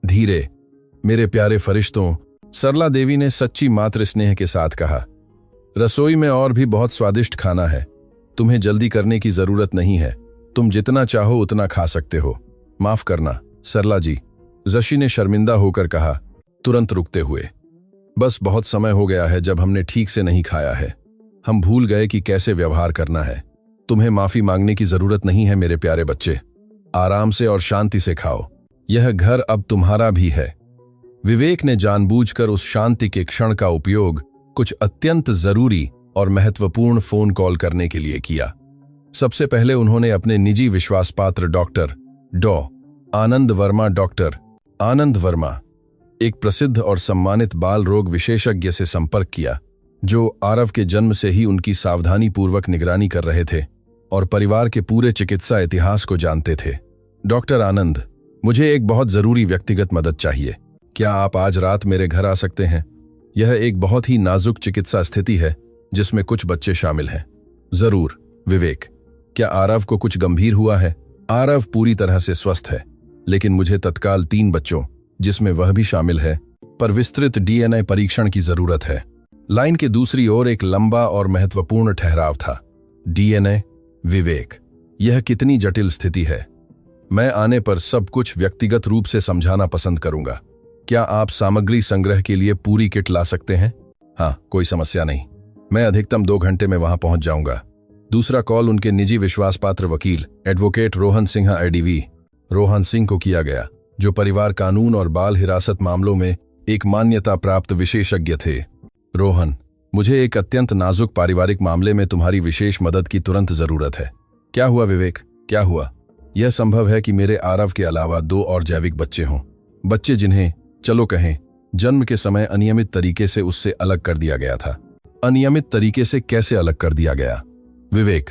S1: धीरे, मेरे प्यारे फरिश्तों, सरला देवी ने सच्ची मातृ स्नेह के साथ कहा, रसोई में और भी बहुत स्वादिष्ट खाना है। तुम्हें जल्दी करने की जरूरत नहीं है। तुम जितना चाहो उतना खा सकते हो। माफ करना सरला जी, जशी ने शर्मिंदा होकर कहा, तुरंत रुकते हुए। बस बहुत समय हो गया है जब हमने ठीक से नहीं खाया है। हम भूल गए कि कैसे व्यवहार करना है। तुम्हें माफी मांगने की जरूरत नहीं है मेरे प्यारे बच्चे। आराम से और शांति से खाओ। यह घर अब तुम्हारा भी है। विवेक ने जानबूझकर उस शांति के क्षण का उपयोग कुछ अत्यंत जरूरी और महत्वपूर्ण फोन कॉल करने के लिए किया। सबसे पहले उन्होंने अपने निजी विश्वासपात्र डॉक्टर डॉक्टर आनंद वर्मा, एक प्रसिद्ध और सम्मानित बाल रोग विशेषज्ञ से संपर्क किया, जो आरव के जन्म से ही उनकी सावधानीपूर्वक निगरानी कर रहे थे और परिवार के पूरे चिकित्सा इतिहास को जानते थे। डॉक्टर आनंद, मुझे एक बहुत जरूरी व्यक्तिगत मदद चाहिए। क्या आप आज रात मेरे घर आ सकते हैं? यह एक बहुत ही नाजुक चिकित्सा स्थिति है जिसमें कुछ बच्चे शामिल हैं। जरूर विवेक, क्या आरव को कुछ गंभीर हुआ है? आरव पूरी तरह से स्वस्थ है, लेकिन मुझे तत्काल 3 बच्चों, जिसमें वह भी शामिल है, पर विस्तृत डीएनए परीक्षण की जरूरत है। लाइन के दूसरी ओर एक लंबा और महत्वपूर्ण ठहराव था। डीएनए? विवेक, यह कितनी जटिल स्थिति है। मैं आने पर सब कुछ व्यक्तिगत रूप से समझाना पसंद करूंगा। क्या आप सामग्री संग्रह के लिए पूरी किट ला सकते हैं? हाँ, कोई समस्या नहीं। मैं अधिकतम 2 घंटे में वहां पहुंच जाऊंगा। दूसरा कॉल उनके निजी विश्वासपात्र वकील एडवोकेट रोहन सिंह एडीवी रोहन सिंह को किया गया, जो परिवार कानून और बाल हिरासत मामलों में एक मान्यता प्राप्त विशेषज्ञ थे। रोहन, मुझे एक अत्यंत नाजुक पारिवारिक मामले में तुम्हारी विशेष मदद की तुरंत जरूरत है। क्या हुआ विवेक, क्या हुआ? यह संभव है कि मेरे आरव के अलावा 2 और जैविक बच्चे हों, बच्चे जिन्हें, चलो कहें, जन्म के समय अनियमित तरीके से उससे अलग कर दिया गया था। अनियमित तरीके से कैसे अलग कर दिया गया? विवेक,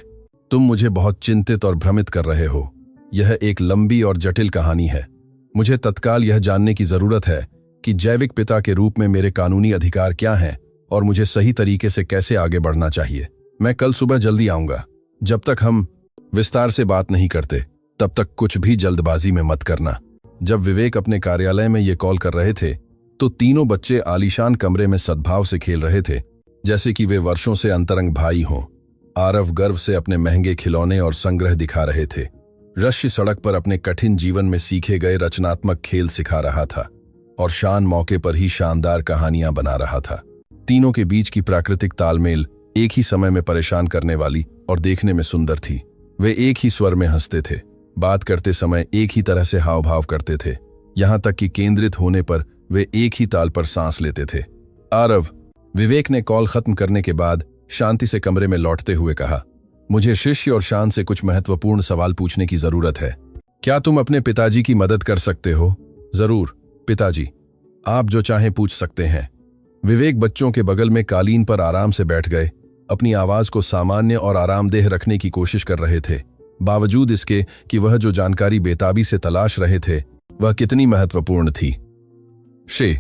S1: तुम मुझे बहुत चिंतित और भ्रमित कर रहे हो। यह एक लंबी और जटिल कहानी है। मुझे तत्काल यह जानने की जरूरत है कि जैविक पिता के रूप में मेरे कानूनी अधिकार क्या हैं और मुझे सही तरीके से कैसे आगे बढ़ना चाहिए। मैं कल सुबह जल्दी आऊंगा। जब तक हम विस्तार से बात नहीं करते तब तक कुछ भी जल्दबाजी में मत करना। जब विवेक अपने कार्यालय में ये कॉल कर रहे थे तो तीनों बच्चे आलीशान कमरे में सद्भाव से खेल रहे थे, जैसे कि वे वर्षों से अंतरंग भाई हों। आरव गर्व से अपने महंगे खिलौने और संग्रह दिखा रहे थे। रश्य सड़क पर अपने कठिन जीवन में सीखे गए रचनात्मक खेल सिखा रहा था और शान मौके पर ही शानदार कहानियां बना रहा था। तीनों के बीच की प्राकृतिक तालमेल एक ही समय में परेशान करने वाली और देखने में सुंदर थी। वे एक ही स्वर में हंसते थे, बात करते समय एक ही तरह से हाव भाव करते थे, यहां तक कि केंद्रित होने पर वे एक ही ताल पर सांस लेते थे। आरव, विवेक ने कॉल खत्म करने के बाद शांति से कमरे में लौटते हुए कहा, मुझे शिष्य और शान से कुछ महत्वपूर्ण सवाल पूछने की जरूरत है। क्या तुम अपने पिताजी की मदद कर सकते हो? जरूर पिताजी, आप जो चाहें पूछ सकते हैं। विवेक बच्चों के बगल में कालीन पर आराम से बैठ गए, अपनी आवाज को सामान्य और आरामदेह रखने की कोशिश कर रहे थे, बावजूद इसके कि वह जो जानकारी बेताबी से तलाश रहे थे वह कितनी महत्वपूर्ण थी। शे,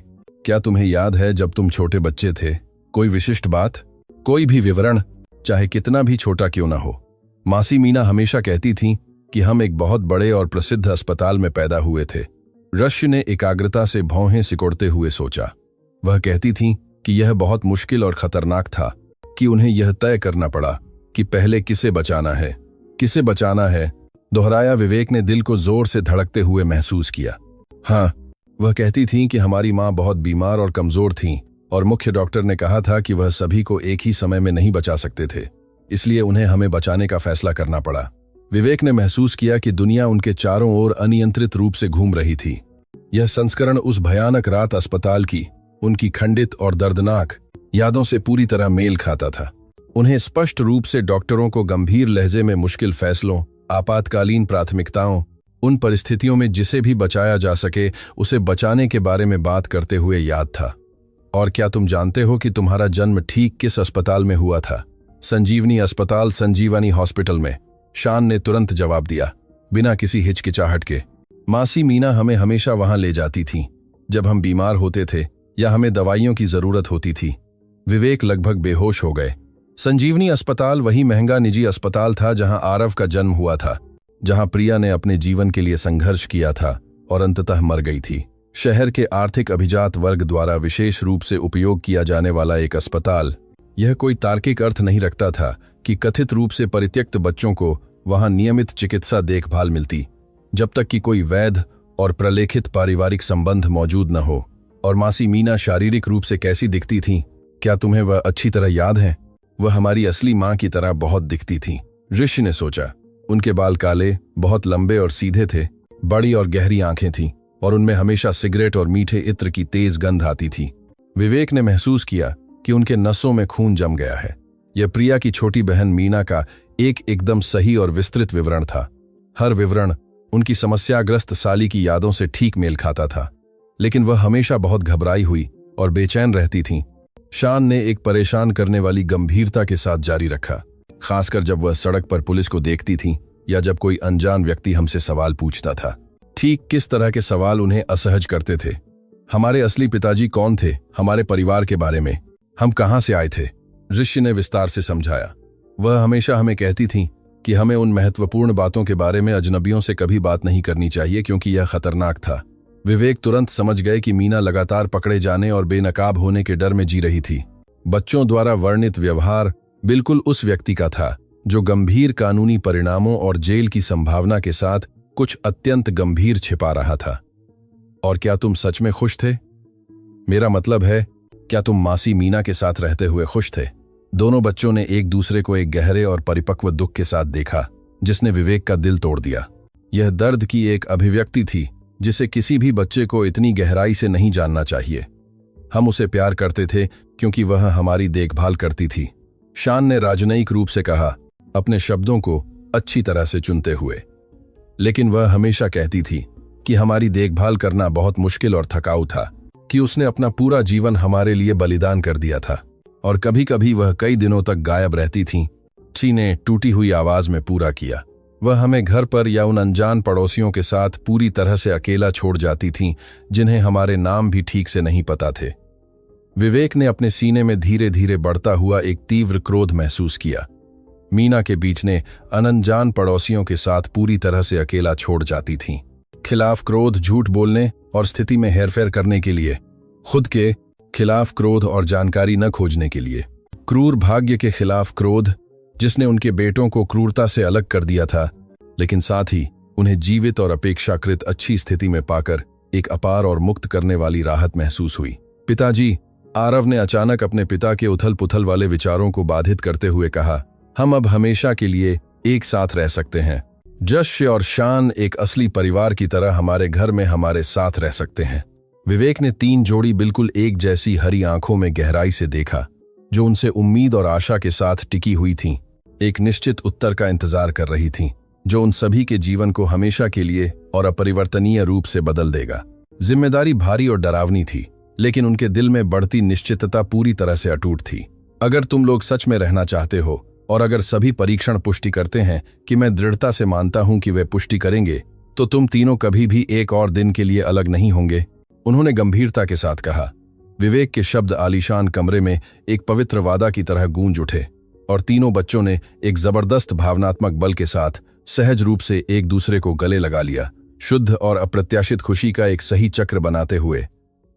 S1: क्या तुम्हें याद है जब तुम छोटे बच्चे थे, कोई विशिष्ट बात, कोई भी विवरण, चाहे कितना भी छोटा क्यों ना हो? मासी मीना हमेशा कहती थीं कि हम एक बहुत बड़े और प्रसिद्ध अस्पताल में पैदा हुए थे। रश्य ने एकाग्रता से भौहें सिकोड़ते हुए सोचा। वह कहती थीं कि यह बहुत मुश्किल और खतरनाक था कि उन्हें यह तय करना पड़ा कि पहले किसे बचाना है। किसे बचाना है, दोहराया विवेक ने दिल को जोर से धड़कते हुए महसूस किया। हाँ, वह कहती थीं कि हमारी माँ बहुत बीमार और कमजोर थीं और मुख्य डॉक्टर ने कहा था कि वह सभी को एक ही समय में नहीं बचा सकते थे, इसलिए उन्हें हमें बचाने का फैसला करना पड़ा। विवेक ने महसूस किया कि दुनिया उनके चारों ओर अनियंत्रित रूप से घूम रही थी। यह संस्करण उस भयानक रात अस्पताल की उनकी खंडित और दर्दनाक यादों से पूरी तरह मेल खाता था। उन्हें स्पष्ट रूप से डॉक्टरों को गंभीर लहजे में मुश्किल फैसलों, आपातकालीन प्राथमिकताओं, उन परिस्थितियों में जिसे भी बचाया जा सके उसे बचाने के बारे में बात करते हुए याद था। और क्या तुम जानते हो कि तुम्हारा जन्म ठीक किस अस्पताल में हुआ था? संजीवनी अस्पताल, संजीवनी हॉस्पिटल में, शान ने तुरंत जवाब दिया, बिना किसी हिचकिचाहट के। मासी मीना हमें हमेशा वहां ले जाती थीं जब हम बीमार होते थे या हमें दवाइयों की जरूरत होती थी। विवेक लगभग बेहोश हो गए। संजीवनी अस्पताल वही महंगा निजी अस्पताल था जहां आरव का जन्म हुआ था, जहां प्रिया ने अपने जीवन के लिए संघर्ष किया था और अंततः मर गई थी। शहर के आर्थिक अभिजात वर्ग द्वारा विशेष रूप से उपयोग किया जाने वाला एक अस्पताल। यह कोई तार्किक अर्थ नहीं रखता था कि कथित रूप से परित्यक्त बच्चों को वहां नियमित चिकित्सा देखभाल मिलती, जब तक कि कोई वैध और प्रलेखित पारिवारिक संबंध मौजूद न हो। और मासी मीना शारीरिक रूप से कैसी दिखती थीं, क्या तुम्हें वह अच्छी तरह याद है? वह हमारी असली मां की तरह बहुत दिखती थीं, ऋषि ने सोचा। उनके बाल काले, बहुत लंबे और सीधे थे, बड़ी और गहरी आंखें थीं और उनमें हमेशा सिगरेट और मीठे इत्र की तेज गंध आती थी। विवेक ने महसूस किया कि उनके नसों में खून जम गया है। यह प्रिया की छोटी बहन मीना का एक एकदम सही और विस्तृत विवरण था। हर विवरण उनकी समस्याग्रस्त साली की यादों से ठीक मेल खाता था, लेकिन वह हमेशा बहुत घबराई हुई और बेचैन रहती थीं। शान ने एक परेशान करने वाली गंभीरता के साथ जारी रखा, खासकर जब वह सड़क पर पुलिस को देखती थीं या जब कोई अनजान व्यक्ति हमसे सवाल पूछता था। ठीक किस तरह के सवाल उन्हें असहज करते थे? हमारे असली पिताजी कौन थे, हमारे परिवार के बारे में, हम कहां से आए थे? ऋषि ने विस्तार से समझाया। वह हमेशा हमें कहती थीं कि हमें उन महत्वपूर्ण बातों के बारे में अजनबियों से कभी बात नहीं करनी चाहिए क्योंकि यह खतरनाक था। विवेक तुरंत समझ गए कि मीना लगातार पकड़े जाने और बेनकाब होने के डर में जी रही थी। बच्चों द्वारा वर्णित व्यवहार बिल्कुल उस व्यक्ति का था जो गंभीर कानूनी परिणामों और जेल की संभावना के साथ कुछ अत्यंत गंभीर छिपा रहा था। और क्या तुम सच में खुश थे? मेरा मतलब है, क्या तुम मासी मीना के साथ रहते हुए खुश थे? दोनों बच्चों ने एक दूसरे को एक गहरे और परिपक्व दुख के साथ देखा, जिसने विवेक का दिल तोड़ दिया। यह दर्द की एक अभिव्यक्ति थी जिसे किसी भी बच्चे को इतनी गहराई से नहीं जानना चाहिए। हम उसे प्यार करते थे क्योंकि वह हमारी देखभाल करती थी, शान ने राजनयिक रूप से कहा, अपने शब्दों को अच्छी तरह से चुनते हुए। लेकिन वह हमेशा कहती थी कि हमारी देखभाल करना बहुत मुश्किल और थकाऊ था, कि उसने अपना पूरा जीवन हमारे लिए बलिदान कर दिया था। और कभी कभी वह कई दिनों तक गायब रहती थीं। ची ने टूटी हुई आवाज में पूरा किया। वह हमें घर पर या उन अनजान पड़ोसियों के साथ पूरी तरह से अकेला छोड़ जाती थीं, जिन्हें हमारे नाम भी ठीक से नहीं पता थे। विवेक ने अपने सीने में धीरे धीरे बढ़ता हुआ एक तीव्र क्रोध महसूस किया। मीना के बीच ने अनजान पड़ोसियों के साथ पूरी तरह से अकेला छोड़ जाती थीं। खिलाफ क्रोध, झूठ बोलने और स्थिति में हेरफेर करने के लिए, खुद के खिलाफ क्रोध और जानकारी न खोजने के लिए, क्रूर भाग्य के खिलाफ क्रोध जिसने उनके बेटों को क्रूरता से अलग कर दिया था, लेकिन साथ ही उन्हें जीवित और अपेक्षाकृत अच्छी स्थिति में पाकर एक अपार और मुक्त करने वाली राहत महसूस हुई। पिताजी, आरव ने अचानक अपने पिता के उथल पुथल वाले विचारों को बाधित करते हुए कहा, हम अब हमेशा के लिए एक साथ रह सकते हैं। जश और शान एक असली परिवार की तरह हमारे घर में हमारे साथ रह सकते हैं। विवेक ने 3 जोड़ी बिल्कुल एक जैसी हरी आंखों में गहराई से देखा, जो उनसे उम्मीद और आशा के साथ टिकी हुई थीं, एक निश्चित उत्तर का इंतजार कर रही थीं, जो उन सभी के जीवन को हमेशा के लिए और अपरिवर्तनीय रूप से बदल देगा। जिम्मेदारी भारी और डरावनी थी, लेकिन उनके दिल में बढ़ती निश्चितता पूरी तरह से अटूट थी। अगर तुम लोग सच में रहना चाहते हो, और अगर सभी परीक्षण पुष्टि करते हैं कि मैं दृढ़ता से मानता हूं कि वे पुष्टि करेंगे, तो तुम तीनों कभी भी एक और दिन के लिए अलग नहीं होंगे, उन्होंने गंभीरता के साथ कहा। विवेक के शब्द आलीशान कमरे में एक पवित्र वादा की तरह गूंज उठे, और तीनों बच्चों ने एक जबरदस्त भावनात्मक बल के साथ सहज रूप से एक दूसरे को गले लगा लिया, शुद्ध और अप्रत्याशित खुशी का एक सही चक्र बनाते हुए।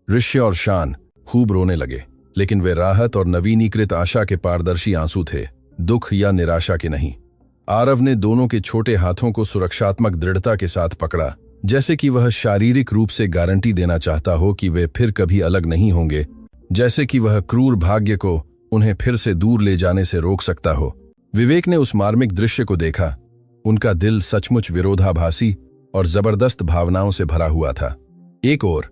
S1: ऋष्य और शान खूब रोने लगे, लेकिन वे राहत और नवीनीकृत आशा के पारदर्शी आंसू थे, दुख या निराशा के नहीं। आरव ने दोनों के छोटे हाथों को सुरक्षात्मक दृढ़ता के साथ पकड़ा, जैसे कि वह शारीरिक रूप से गारंटी देना चाहता हो कि वे फिर कभी अलग नहीं होंगे, जैसे कि वह क्रूर भाग्य को उन्हें फिर से दूर ले जाने से रोक सकता हो। विवेक ने उस मार्मिक दृश्य को देखा। उनका दिल सचमुच विरोधाभासी और जबरदस्त भावनाओं से भरा हुआ था। एक ओर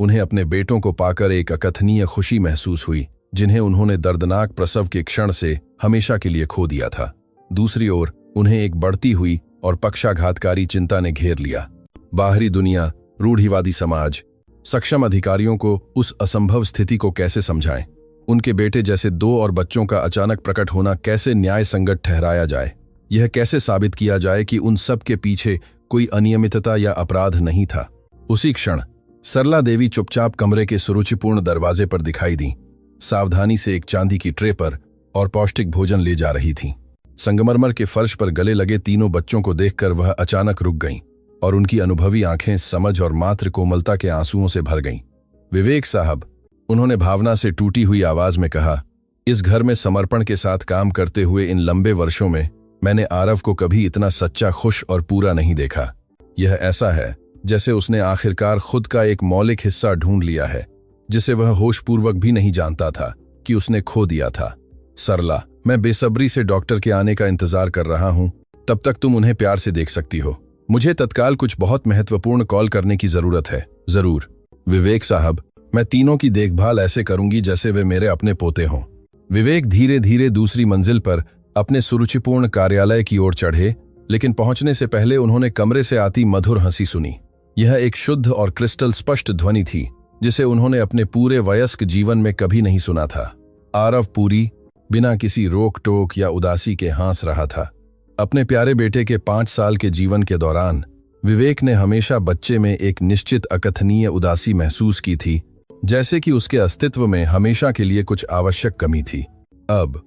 S1: उन्हें अपने बेटों को पाकर एक अकथनीय खुशी महसूस हुई, जिन्हें उन्होंने दर्दनाक प्रसव के क्षण से हमेशा के लिए खो दिया था। दूसरी ओर उन्हें एक बढ़ती हुई और पक्षाघातकारी चिंता ने घेर लिया। बाहरी दुनिया, रूढ़िवादी समाज, सक्षम अधिकारियों को उस असंभव स्थिति को कैसे समझाएं? उनके बेटे जैसे 2 और बच्चों का अचानक प्रकट होना कैसे न्याय संगत ठहराया जाए? यह कैसे साबित किया जाए कि उन सब के पीछे कोई अनियमितता या अपराध नहीं था? उसी क्षण सरला देवी चुपचाप कमरे के सुरुचिपूर्ण दरवाजे पर दिखाई दी, सावधानी से एक चांदी की ट्रे पर और पौष्टिक भोजन ले जा रही थीं। संगमरमर के फर्श पर गले लगे तीनों बच्चों को देखकर वह अचानक रुक गईं, और उनकी अनुभवी आंखें समझ और मातृ कोमलता के आंसुओं से भर गईं। विवेक साहब, उन्होंने भावना से टूटी हुई आवाज में कहा, इस घर में समर्पण के साथ काम करते हुए इन लंबे वर्षों में मैंने आरव को कभी इतना सच्चा, खुश और पूरा नहीं देखा। यह ऐसा है जैसे उसने आखिरकार खुद का एक मौलिक हिस्सा ढूंढ लिया है, जिसे वह होशपूर्वक भी नहीं जानता था कि उसने खो दिया था। सरला, मैं बेसब्री से डॉक्टर के आने का इंतजार कर रहा हूं, तब तक तुम उन्हें प्यार से देख सकती हो। मुझे तत्काल कुछ बहुत महत्वपूर्ण कॉल करने की जरूरत है। जरूर विवेक साहब, मैं तीनों की देखभाल ऐसे करूंगी जैसे वे मेरे अपने पोते हों। विवेक धीरे धीरे दूसरी मंजिल पर अपने सुरुचिपूर्ण कार्यालय की ओर चढ़े, लेकिन पहुंचने से पहले उन्होंने कमरे से आती मधुर हंसी सुनी। यह एक शुद्ध और क्रिस्टल स्पष्ट ध्वनि थी, जिसे उन्होंने अपने पूरे वयस्क जीवन में कभी नहीं सुना था। आरव पूरी बिना किसी रोक टोक या उदासी के हंस रहा था। अपने प्यारे बेटे के 5 साल के जीवन के दौरान विवेक ने हमेशा बच्चे में एक निश्चित अकथनीय उदासी महसूस की थी, जैसे कि उसके अस्तित्व में हमेशा के लिए कुछ आवश्यक कमी थी। अब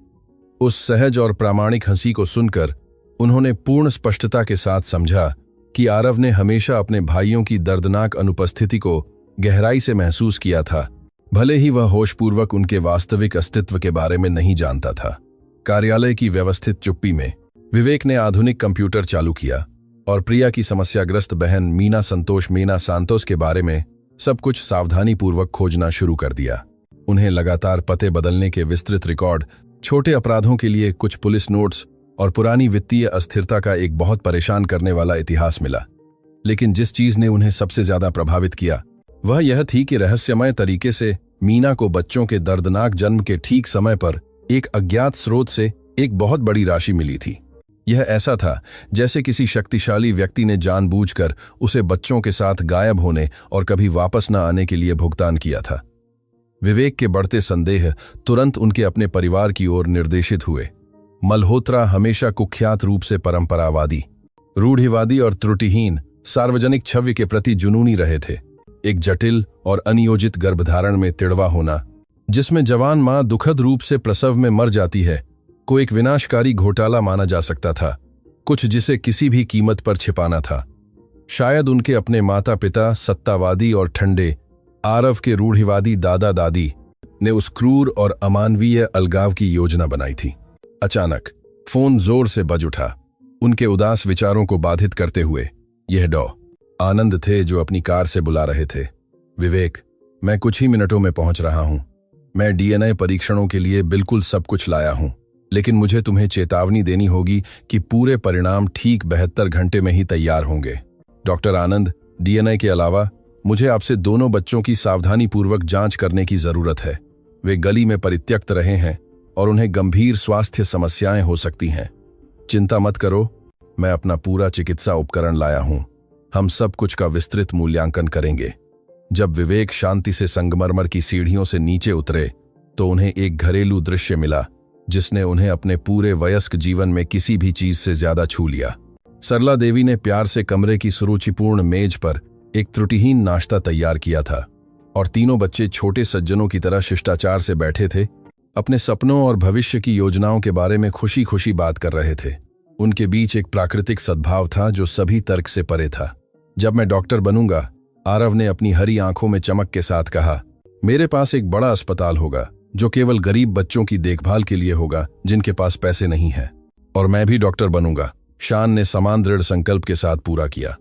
S1: उस सहज और प्रामाणिक हंसी को सुनकर उन्होंने पूर्ण स्पष्टता के साथ समझा कि आरव ने हमेशा अपने भाइयों की दर्दनाक अनुपस्थिति को गहराई से महसूस किया था, भले ही वह होशपूर्वक उनके वास्तविक अस्तित्व के बारे में नहीं जानता था। कार्यालय की व्यवस्थित चुप्पी में विवेक ने आधुनिक कंप्यूटर चालू किया और प्रिया की समस्याग्रस्त बहन मीना सांतोस के बारे में सब कुछ सावधानीपूर्वक खोजना शुरू कर दिया। उन्हें लगातार पते बदलने के विस्तृत रिकॉर्ड, छोटे अपराधों के लिए कुछ पुलिस नोट्स और पुरानी वित्तीय अस्थिरता का एक बहुत परेशान करने वाला इतिहास मिला। लेकिन जिस चीज ने उन्हें सबसे ज्यादा प्रभावित किया वह यह थी कि रहस्यमय तरीके से मीना को बच्चों के दर्दनाक जन्म के ठीक समय पर एक अज्ञात स्रोत से एक बहुत बड़ी राशि मिली थी। यह ऐसा था जैसे किसी शक्तिशाली व्यक्ति ने जानबूझकर उसे बच्चों के साथ गायब होने और कभी वापस न आने के लिए भुगतान किया था। विवेक के बढ़ते संदेह तुरंत उनके अपने परिवार की ओर निर्देशित हुए। मल्होत्रा हमेशा कुख्यात रूप से परंपरावादी, रूढ़िवादी और त्रुटिहीन, सार्वजनिक छवि के प्रति जुनूनी रहे थे। एक जटिल और अनियोजित गर्भधारण में तिड़वा होना, जिसमें जवान मां दुखद रूप से प्रसव में मर जाती है, को एक विनाशकारी घोटाला माना जा सकता था, कुछ जिसे किसी भी कीमत पर छिपाना था। शायद उनके अपने माता पिता, सत्तावादी और ठंडे आरव के रूढ़िवादी दादा दादी ने उस क्रूर और अमानवीय अलगाव की योजना बनाई थी। अचानक फोन जोर से बज उठा, उनके उदास विचारों को बाधित करते हुए। यह डॉ आनंद थे जो अपनी कार से बुला रहे थे। विवेक, मैं कुछ ही मिनटों में पहुंच रहा हूं। मैं डीएनए परीक्षणों के लिए बिल्कुल सब कुछ लाया हूं, लेकिन मुझे तुम्हें चेतावनी देनी होगी कि पूरे परिणाम ठीक 72 घंटे में ही तैयार होंगे। डॉक्टर आनंद, डीएनए के अलावा मुझे आपसे दोनों बच्चों की सावधानीपूर्वक जांच करने की जरूरत है। वे गली में परित्यक्त रहे हैं और उन्हें गंभीर स्वास्थ्य समस्याएं हो सकती हैं। चिंता मत करो, मैं अपना पूरा चिकित्सा उपकरण लाया हूं। हम सब कुछ का विस्तृत मूल्यांकन करेंगे। जब विवेक शांति से संगमरमर की सीढ़ियों से नीचे उतरे तो उन्हें एक घरेलू दृश्य मिला जिसने उन्हें अपने पूरे वयस्क जीवन में किसी भी चीज से ज्यादा छू लिया। सरला देवी ने प्यार से कमरे की सुरुचिपूर्ण मेज पर एक त्रुटिहीन नाश्ता तैयार किया था और तीनों बच्चे छोटे सज्जनों की तरह शिष्टाचार से बैठे थे, अपने सपनों और भविष्य की योजनाओं के बारे में खुशी खुशी बात कर रहे थे। उनके बीच एक प्राकृतिक सद्भाव था जो सभी तर्क से परे था। जब मैं डॉक्टर बनूंगा, आरव ने अपनी हरी आंखों में चमक के साथ कहा, मेरे पास एक बड़ा अस्पताल होगा जो केवल गरीब बच्चों की देखभाल के लिए होगा जिनके पास पैसे नहीं है। और मैं भी डॉक्टर बनूंगा, शान ने समान दृढ़ संकल्प के साथ पूरा किया।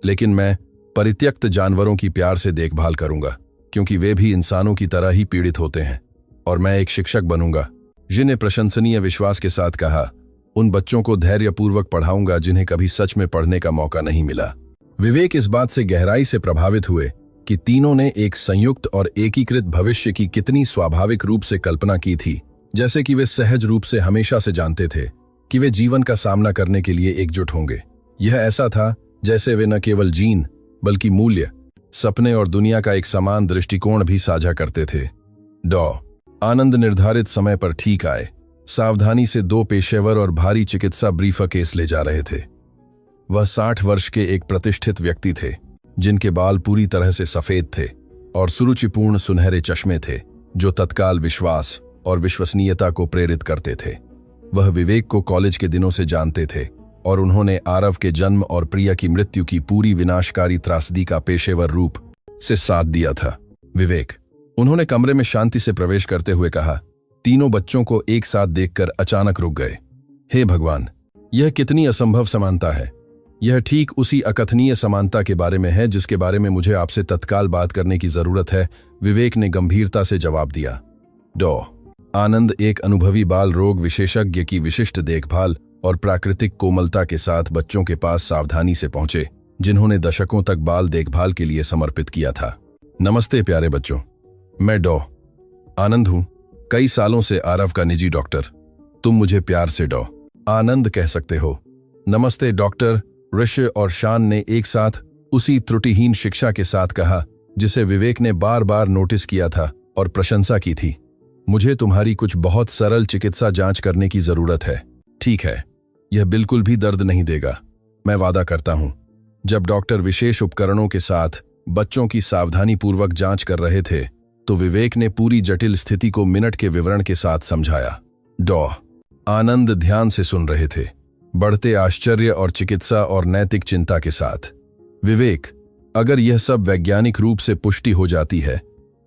S1: लेकिन मैं परित्यक्त जानवरों की प्यार से देखभाल करूंगा, क्योंकि वे भी इंसानों की तरह ही पीड़ित होते हैं। और मैं एक शिक्षक बनूंगा, जिन ने प्रशंसनीय विश्वास के साथ कहा, उन बच्चों को धैर्यपूर्वक पढ़ाऊंगा जिन्हें कभी सच में पढ़ने का मौका नहीं मिला। विवेक इस बात से गहराई से प्रभावित हुए कि तीनों ने एक संयुक्त और एकीकृत भविष्य की कितनी स्वाभाविक रूप से कल्पना की थी, जैसे कि वे सहज रूप से हमेशा से जानते थे कि वे जीवन का सामना करने के लिए एकजुट होंगे। यह ऐसा था जैसे वे न केवल जीन बल्कि मूल्य, सपने और दुनिया का एक समान दृष्टिकोण भी साझा करते थे। डॉ आनंद निर्धारित समय पर ठीक आए, सावधानी से 2 पेशेवर और भारी चिकित्सा ब्रीफकेस ले जा रहे थे। वह 60 वर्ष के एक प्रतिष्ठित व्यक्ति थे, जिनके बाल पूरी तरह से सफेद थे और सुरुचिपूर्ण सुनहरे चश्मे थे जो तत्काल विश्वास और विश्वसनीयता को प्रेरित करते थे। वह विवेक को कॉलेज के दिनों से जानते थे और उन्होंने आरव के जन्म और प्रिया की मृत्यु की पूरी विनाशकारी त्रासदी का पेशेवर रूप से साथ दिया था। विवेक, उन्होंने कमरे में शांति से प्रवेश करते हुए कहा। तीनों बच्चों को एक साथ देखकर अचानक रुक गए। हे भगवान, यह कितनी असंभव समानता है। यह ठीक उसी अकथनीय समानता के बारे में है जिसके बारे में मुझे आपसे तत्काल बात करने की जरूरत है, विवेक ने गंभीरता से जवाब दिया। डॉ आनंद एक अनुभवी बाल रोग विशेषज्ञ की विशिष्ट देखभाल और प्राकृतिक कोमलता के साथ बच्चों के पास सावधानी से पहुंचे, जिन्होंने दशकों तक बाल देखभाल के लिए समर्पित किया था। नमस्ते प्यारे बच्चों, मैं डॉ आनंद हूं, कई सालों से आरव का निजी डॉक्टर। तुम मुझे प्यार से डॉ आनंद कह सकते हो। नमस्ते डॉक्टर, ऋषि और शान ने एक साथ उसी त्रुटिहीन शिक्षा के साथ कहा जिसे विवेक ने बार बार नोटिस किया था और प्रशंसा की थी। मुझे तुम्हारी कुछ बहुत सरल चिकित्सा जांच करने की जरूरत है। ठीक है, यह बिल्कुल भी दर्द नहीं देगा, मैं वादा करता हूं। जब डॉक्टर विशेष उपकरणों के साथ बच्चों की सावधानीपूर्वक जांच कर रहे थे तो विवेक ने पूरी जटिल स्थिति को मिनट के विवरण के साथ समझाया। डॉ आनंद ध्यान से सुन रहे थे, बढ़ते आश्चर्य और चिकित्सा और नैतिक चिंता के साथ। विवेक, अगर यह सब वैज्ञानिक रूप से पुष्टि हो जाती है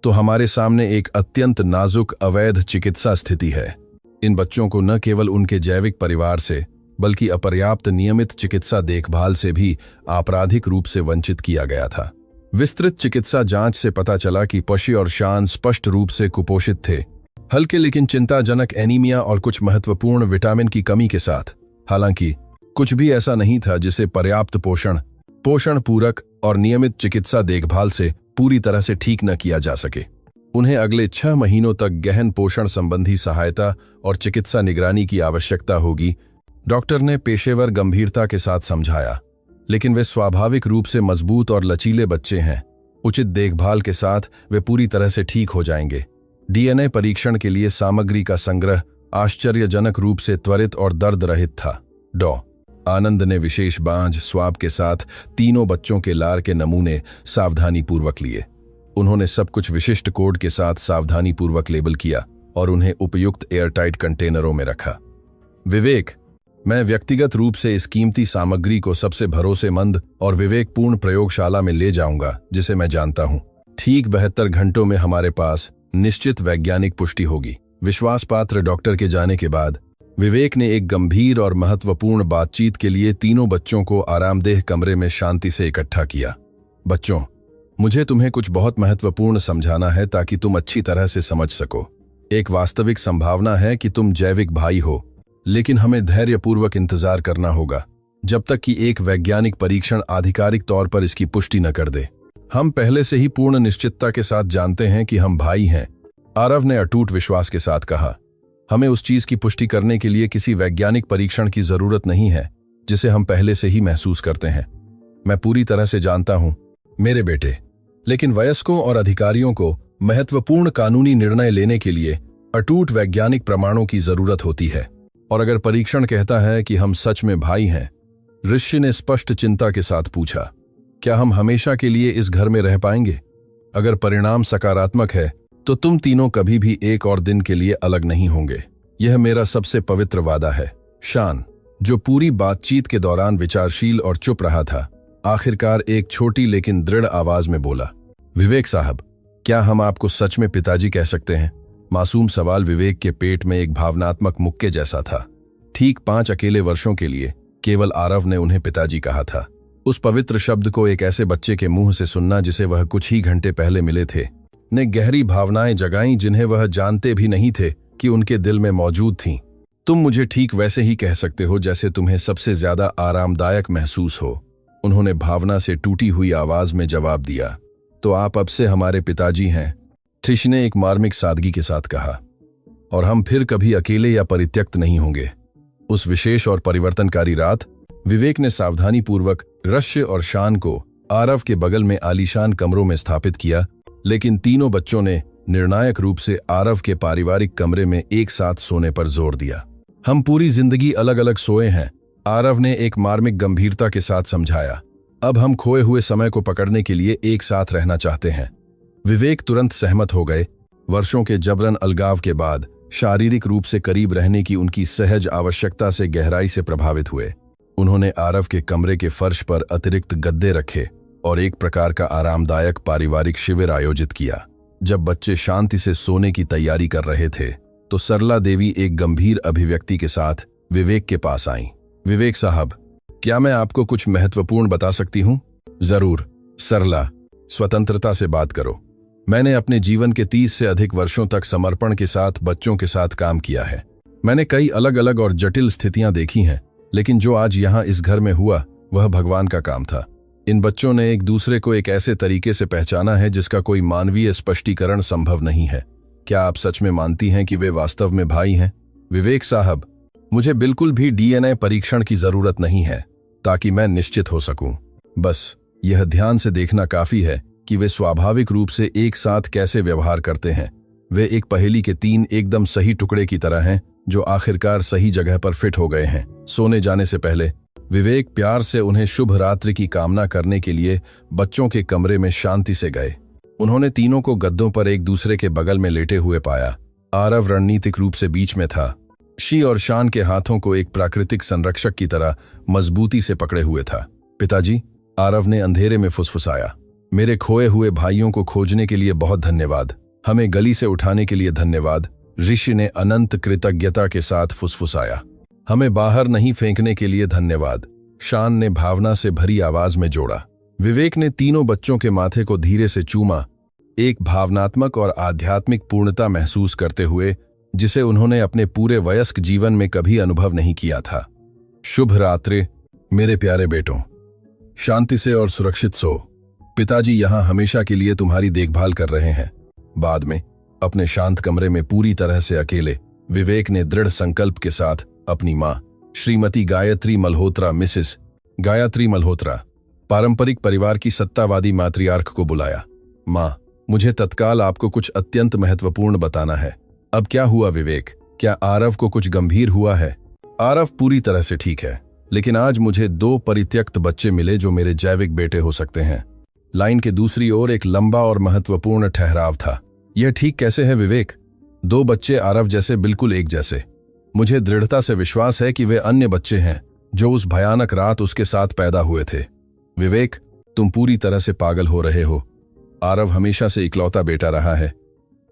S1: तो हमारे सामने एक अत्यंत नाजुक अवैध चिकित्सा स्थिति है। इन बच्चों को न केवल उनके जैविक परिवार से बल्कि अपर्याप्त नियमित चिकित्सा देखभाल से भी आपराधिक रूप से वंचित किया गया था। विस्तृत चिकित्सा जांच से पता चला कि पशी और शान स्पष्ट रूप से कुपोषित थे, हल्के लेकिन चिंताजनक एनीमिया और कुछ महत्वपूर्ण विटामिन की कमी के साथ। हालांकि कुछ भी ऐसा नहीं था जिसे पर्याप्त पोषण पूरक और नियमित चिकित्सा देखभाल से पूरी तरह से ठीक न किया जा सके। उन्हें अगले 6 महीनों तक गहन पोषण संबंधी सहायता और चिकित्सा निगरानी की आवश्यकता होगी, डॉक्टर ने पेशेवर गंभीरता के साथ समझाया। लेकिन वे स्वाभाविक रूप से मजबूत और लचीले बच्चे हैं। उचित देखभाल के साथ वे पूरी तरह से ठीक हो जाएंगे। डीएनए परीक्षण के लिए सामग्री का संग्रह आश्चर्यजनक रूप से त्वरित और दर्द रहित था। डॉ आनंद ने विशेष बांझ स्वाब के साथ तीनों बच्चों के लार के नमूने सावधानीपूर्वक लिए। उन्होंने सब कुछ विशिष्ट कोड के साथ सावधानीपूर्वक लेबल किया और उन्हें उपयुक्त एयरटाइट कंटेनरों में रखा। विवेक, मैं व्यक्तिगत रूप से इस कीमती सामग्री को सबसे भरोसेमंद और विवेकपूर्ण प्रयोगशाला में ले जाऊंगा जिसे मैं जानता हूं। ठीक 72 घंटों में हमारे पास निश्चित वैज्ञानिक पुष्टि होगी। विश्वासपात्र डॉक्टर के जाने के बाद विवेक ने एक गंभीर और महत्वपूर्ण बातचीत के लिए तीनों बच्चों को आरामदेह कमरे में शांति से इकट्ठा किया। बच्चों, मुझे तुम्हें कुछ बहुत महत्वपूर्ण समझाना है ताकि तुम अच्छी तरह से समझ सको। एक वास्तविक संभावना है कि तुम जैविक भाई हो, लेकिन हमें धैर्यपूर्वक इंतजार करना होगा जब तक कि एक वैज्ञानिक परीक्षण आधिकारिक तौर पर इसकी पुष्टि न कर दे। हम पहले से ही पूर्ण निश्चितता के साथ जानते हैं कि हम भाई हैं, आरव ने अटूट विश्वास के साथ कहा। हमें उस चीज की पुष्टि करने के लिए किसी वैज्ञानिक परीक्षण की जरूरत नहीं है जिसे हम पहले से ही महसूस करते हैं। मैं पूरी तरह से जानता हूं मेरे बेटे, लेकिन वयस्कों और अधिकारियों को महत्वपूर्ण कानूनी निर्णय लेने के लिए अटूट वैज्ञानिक प्रमाणों की जरूरत होती है। और अगर परीक्षण कहता है कि हम सच में भाई हैं, ऋषि ने स्पष्ट चिंता के साथ पूछा, क्या हम हमेशा के लिए इस घर में रह पाएंगे? अगर परिणाम सकारात्मक है तो तुम तीनों कभी भी एक और दिन के लिए अलग नहीं होंगे। यह मेरा सबसे पवित्र वादा है। शान, जो पूरी बातचीत के दौरान विचारशील और चुप रहा था, आखिरकार एक छोटी लेकिन दृढ़ आवाज में बोला, विवेक साहब, क्या हम आपको सच में पिताजी कह सकते हैं? मासूम सवाल विवेक के पेट में एक भावनात्मक मुक्के जैसा था। ठीक 5 अकेले वर्षों के लिए केवल आरव ने उन्हें पिताजी कहा था। उस पवित्र शब्द को एक ऐसे बच्चे के मुंह से सुनना जिसे वह कुछ ही घंटे पहले मिले थे, ने गहरी भावनाएं जगाईं जिन्हें वह जानते भी नहीं थे कि उनके दिल में मौजूद थीं। तुम मुझे ठीक वैसे ही कह सकते हो जैसे तुम्हें सबसे ज्यादा आरामदायक महसूस हो, उन्होंने भावना से टूटी हुई आवाज में जवाब दिया। तो आप अब से हमारे पिताजी हैं, ट्रिश ने एक मार्मिक सादगी के साथ कहा, और हम फिर कभी अकेले या परित्यक्त नहीं होंगे। उस विशेष और परिवर्तनकारी रात विवेक ने सावधानीपूर्वक ऋषि और शान को आरव के बगल में आलीशान कमरों में स्थापित किया, लेकिन तीनों बच्चों ने निर्णायक रूप से आरव के पारिवारिक कमरे में एक साथ सोने पर जोर दिया। हम पूरी जिंदगी अलग अलग सोए हैं, आरव ने एक मार्मिक गंभीरता के साथ समझाया। अब हम खोए हुए समय को पकड़ने के लिए एक साथ रहना चाहते हैं। विवेक तुरंत सहमत हो गए। वर्षों के जबरन अलगाव के बाद शारीरिक रूप से करीब रहने की उनकी सहज आवश्यकता से गहराई से प्रभावित हुए। उन्होंने आरव के कमरे के फर्श पर अतिरिक्त गद्दे रखे और एक प्रकार का आरामदायक पारिवारिक शिविर आयोजित किया। जब बच्चे शांति से सोने की तैयारी कर रहे थे तो सरला देवी एक गंभीर अभिव्यक्ति के साथ विवेक के पास आईं। विवेक साहब, क्या मैं आपको कुछ महत्वपूर्ण बता सकती हूँ? जरूर सरला, स्वतंत्रता से बात करो। मैंने अपने जीवन के 30 से अधिक वर्षों तक समर्पण के साथ बच्चों के साथ काम किया है। मैंने कई अलग अलग और जटिल स्थितियां देखी हैं, लेकिन जो आज यहाँ इस घर में हुआ वह भगवान का काम था। इन बच्चों ने एक दूसरे को एक ऐसे तरीके से पहचाना है जिसका कोई मानवीय स्पष्टीकरण संभव नहीं है। क्या आप सच में मानती हैं कि वे वास्तव में भाई हैं? विवेक साहब, मुझे बिल्कुल भी डीएनए परीक्षण की जरूरत नहीं है ताकि मैं निश्चित हो सकूं। बस यह ध्यान से देखना काफी है कि वे स्वाभाविक रूप से एक साथ कैसे व्यवहार करते हैं। वे एक पहेली के 3 एकदम सही टुकड़े की तरह हैं जो आखिरकार सही जगह पर फिट हो गए हैं। सोने जाने से पहले विवेक प्यार से उन्हें शुभ रात्रि की कामना करने के लिए बच्चों के कमरे में शांति से गए। उन्होंने तीनों को गद्दों पर एक दूसरे के बगल में लेटे हुए पाया। आरव रणनीतिक रूप से बीच में था। शी और शान के हाथों को एक प्राकृतिक संरक्षक की तरह मजबूती से पकड़े हुए था। पिताजी, आरव ने अंधेरे में फुसफुसाया, मेरे खोए हुए भाइयों को खोजने के लिए बहुत धन्यवाद। हमें गली से उठाने के लिए धन्यवाद। ऋषि ने अनंत कृतज्ञता के साथ फुसफुसाया, हमें बाहर नहीं फेंकने के लिए धन्यवाद। शान ने भावना से भरी आवाज में जोड़ा। विवेक ने तीनों बच्चों के माथे को धीरे से चूमा, एक भावनात्मक और आध्यात्मिक पूर्णता महसूस करते हुए जिसे उन्होंने अपने पूरे वयस्क जीवन में कभी अनुभव नहीं किया था। शुभ रात्रि मेरे प्यारे बेटों, शांति से और सुरक्षित सो। पिताजी यहाँ हमेशा के लिए तुम्हारी देखभाल कर रहे हैं। बाद में अपने शांत कमरे में पूरी तरह से अकेले विवेक ने दृढ़ संकल्प के साथ अपनी माँ श्रीमती गायत्री मल्होत्रा, मिसेस गायत्री मल्होत्रा, पारंपरिक परिवार की सत्तावादी मातृयार्क को बुलाया। माँ, मुझे तत्काल आपको कुछ अत्यंत महत्वपूर्ण बताना है। अब क्या हुआ विवेक? क्या आरव को कुछ गंभीर हुआ है? आरव पूरी तरह से ठीक है, लेकिन आज मुझे 2 परित्यक्त बच्चे मिले जो मेरे जैविक बेटे हो सकते हैं। लाइन के दूसरी ओर एक लंबा और महत्वपूर्ण ठहराव था। यह ठीक कैसे है विवेक? 2 बच्चे आरव जैसे, बिल्कुल एक जैसे। मुझे दृढ़ता से विश्वास है कि वे अन्य बच्चे हैं जो उस भयानक रात उसके साथ पैदा हुए थे। विवेक, तुम पूरी तरह से पागल हो रहे हो। आरव हमेशा से इकलौता बेटा रहा है।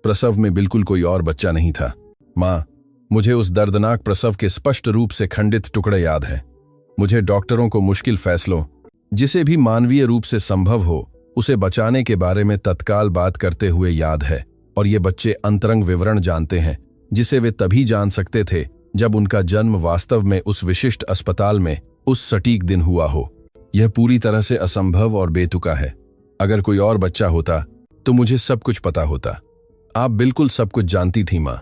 S1: प्रसव में बिल्कुल कोई और बच्चा नहीं था। माँ, मुझे उस दर्दनाक प्रसव के स्पष्ट रूप से खंडित टुकड़े याद हैं। मुझे डॉक्टरों को मुश्किल फैसलों, जिसे भी मानवीय रूप से संभव हो, उसे बचाने के बारे में तत्काल बात करते हुए याद है। और ये बच्चे अंतरंग विवरण जानते हैं जिसे वे तभी जान सकते थे जब उनका जन्म वास्तव में उस विशिष्ट अस्पताल में उस सटीक दिन हुआ हो। यह पूरी तरह से असंभव और बेतुका है। अगर कोई और बच्चा होता तो मुझे सब कुछ पता होता। आप बिल्कुल सब कुछ जानती थी माँ।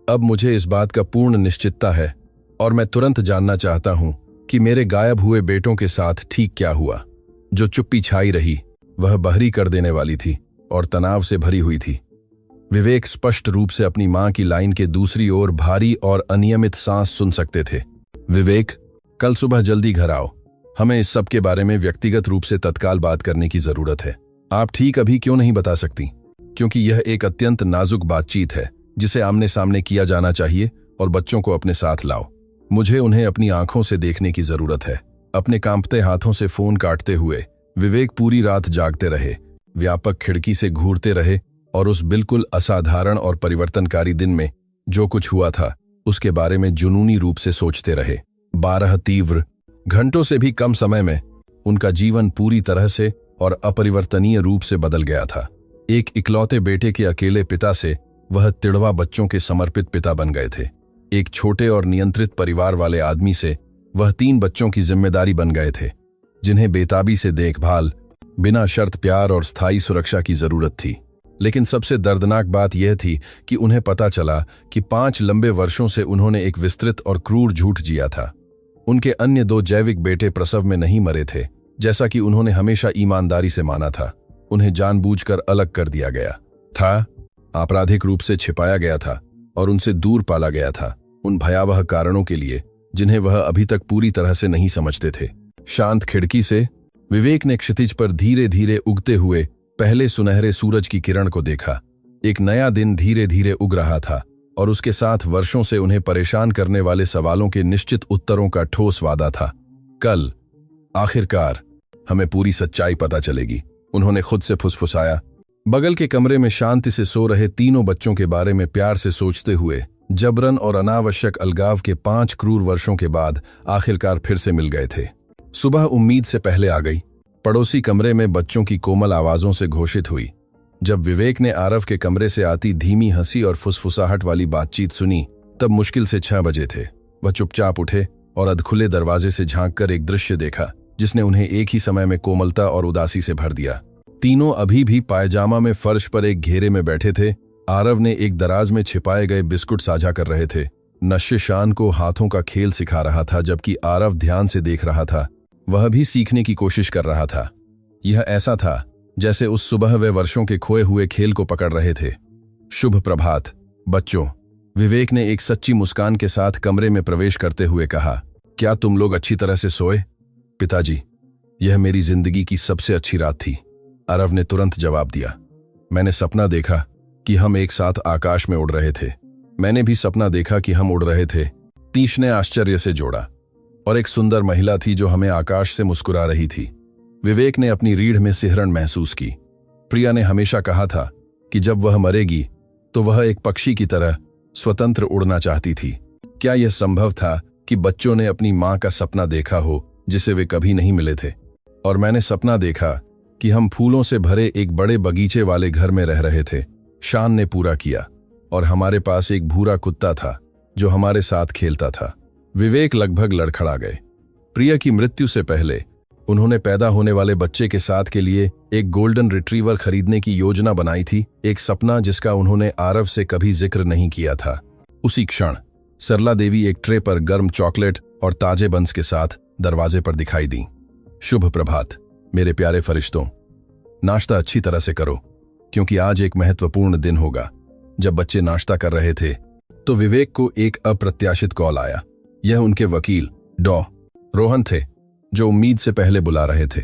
S1: अब मुझे इस बात का पूर्ण निश्चितता है और मैं तुरंत जानना चाहता हूं कि मेरे गायब हुए बेटों के साथ ठीक क्या हुआ। जो चुप्पी छाई रही वह बहरी कर देने वाली थी और तनाव से भरी हुई थी। विवेक स्पष्ट रूप से अपनी मां की लाइन के दूसरी ओर भारी और अनियमित सांस सुन सकते थे। विवेक, कल सुबह जल्दी घर आओ। हमें इस सब के बारे में व्यक्तिगत रूप से तत्काल बात करने की जरूरत है। आप ठीक अभी क्यों नहीं बता सकती? क्योंकि यह एक अत्यंत नाजुक बातचीत है जिसे आमने सामने किया जाना चाहिए और बच्चों को अपने साथ लाओ। मुझे उन्हें अपनी आंखों से देखने की जरूरत है। अपने कांपते हाथों से फोन काटते हुए विवेक पूरी रात जागते रहे, व्यापक खिड़की से घूरते रहे और उस बिल्कुल असाधारण और परिवर्तनकारी दिन में जो कुछ हुआ था उसके बारे में जुनूनी रूप से सोचते रहे। 12 तीव्र घंटों से भी कम समय में उनका जीवन पूरी तरह से और अपरिवर्तनीय रूप से बदल गया था। एक इकलौते बेटे के अकेले पिता से वह तिड़वा बच्चों के समर्पित पिता बन गए थे। एक छोटे और नियंत्रित परिवार वाले आदमी से वह 3 बच्चों की जिम्मेदारी बन गए थे जिन्हें बेताबी से देखभाल, बिना शर्त प्यार और स्थायी सुरक्षा की जरूरत थी। लेकिन सबसे दर्दनाक बात यह थी कि उन्हें पता चला कि 5 लंबे वर्षों से उन्होंने एक विस्तृत और क्रूर झूठ जिया था। उनके अन्य 2 जैविक बेटे प्रसव में नहीं मरे थे, जैसा कि उन्होंने हमेशा ईमानदारी से माना था। उन्हें जानबूझकर अलग कर दिया गया था, आपराधिक रूप से छिपाया गया था और उनसे दूर पाला गया था, उन भयावह कारणों के लिए जिन्हें वह अभी तक पूरी तरह से नहीं समझते थे। शांत खिड़की से विवेक ने क्षितिज पर धीरे धीरे उगते हुए पहले सुनहरे सूरज की किरण को देखा। एक नया दिन धीरे धीरे उग रहा था और उसके साथ वर्षों से उन्हें परेशान करने वाले सवालों के निश्चित उत्तरों का ठोस वादा था। कल आखिरकार हमें पूरी सच्चाई पता चलेगी, उन्होंने खुद से फुसफुसाया। बगल के कमरे में शांति से सो रहे तीनों बच्चों के बारे में प्यार से सोचते हुए जबरन और अनावश्यक अलगाव के 5 क्रूर वर्षों के बाद आखिरकार फिर से मिल गए थे। सुबह उम्मीद से पहले आ गई। पड़ोसी कमरे में बच्चों की कोमल आवाजों से घोषित हुई। जब विवेक ने आरव के कमरे से आती धीमी हंसी और फुसफुसाहट वाली बातचीत सुनी तब मुश्किल से 6 बजे थे। वह चुपचाप उठे और अधखुले दरवाजे से झांककर एक दृश्य देखा जिसने उन्हें एक ही समय में कोमलता और उदासी से भर दिया। तीनों अभी भी पायजामा में फर्श पर एक घेरे में बैठे थे। आरव ने एक दराज में छिपाए गए बिस्कुट साझा कर रहे थे। नश्य शान को हाथों का खेल सिखा रहा था जबकि आरव ध्यान से देख रहा था। वह भी सीखने की कोशिश कर रहा था। यह ऐसा था जैसे उस सुबह वे वर्षों के खोए हुए खेल को पकड़ रहे थे। शुभ प्रभात बच्चों, विवेक ने एक सच्ची मुस्कान के साथ कमरे में प्रवेश करते हुए कहा। क्या तुम लोग अच्छी तरह से सोए? पिताजी, यह मेरी जिंदगी की सबसे अच्छी रात थी, आरव ने तुरंत जवाब दिया। मैंने सपना देखा कि हम एक साथ आकाश में उड़ रहे थे। मैंने भी सपना देखा कि हम उड़ रहे थे, तीश ने आश्चर्य से जोड़ा। और एक सुंदर महिला थी जो हमें आकाश से मुस्कुरा रही थी। विवेक ने अपनी रीढ़ में सिहरन महसूस की। प्रिया ने हमेशा कहा था कि जब वह मरेगी तो वह एक पक्षी की तरह स्वतंत्र उड़ना चाहती थी। क्या यह संभव था कि बच्चों ने अपनी मां का सपना देखा हो जिसे वे कभी नहीं मिले थे? और मैंने सपना देखा कि हम फूलों से भरे एक बड़े बगीचे वाले घर में रह रहे थे। शान ने पूरा किया। और हमारे पास एक भूरा कुत्ता था जो हमारे साथ खेलता था। विवेक लगभग लड़खड़ा गए। प्रिया की मृत्यु से पहले उन्होंने पैदा होने वाले बच्चे के साथ के लिए एक गोल्डन रिट्रीवर खरीदने की योजना बनाई थी, एक सपना जिसका उन्होंने आरव से कभी जिक्र नहीं किया था। उसी क्षण सरला देवी एक ट्रे पर गर्म चॉकलेट और ताजे बंस के साथ दरवाजे पर दिखाई दी। शुभ प्रभात मेरे प्यारे फरिश्तों, नाश्ता अच्छी तरह से करो क्योंकि आज एक महत्वपूर्ण दिन होगा। जब बच्चे नाश्ता कर रहे थे तो विवेक को एक अप्रत्याशित कॉल आया। यह उनके वकील डॉ रोहन थे, जो उम्मीद से पहले बुला रहे थे।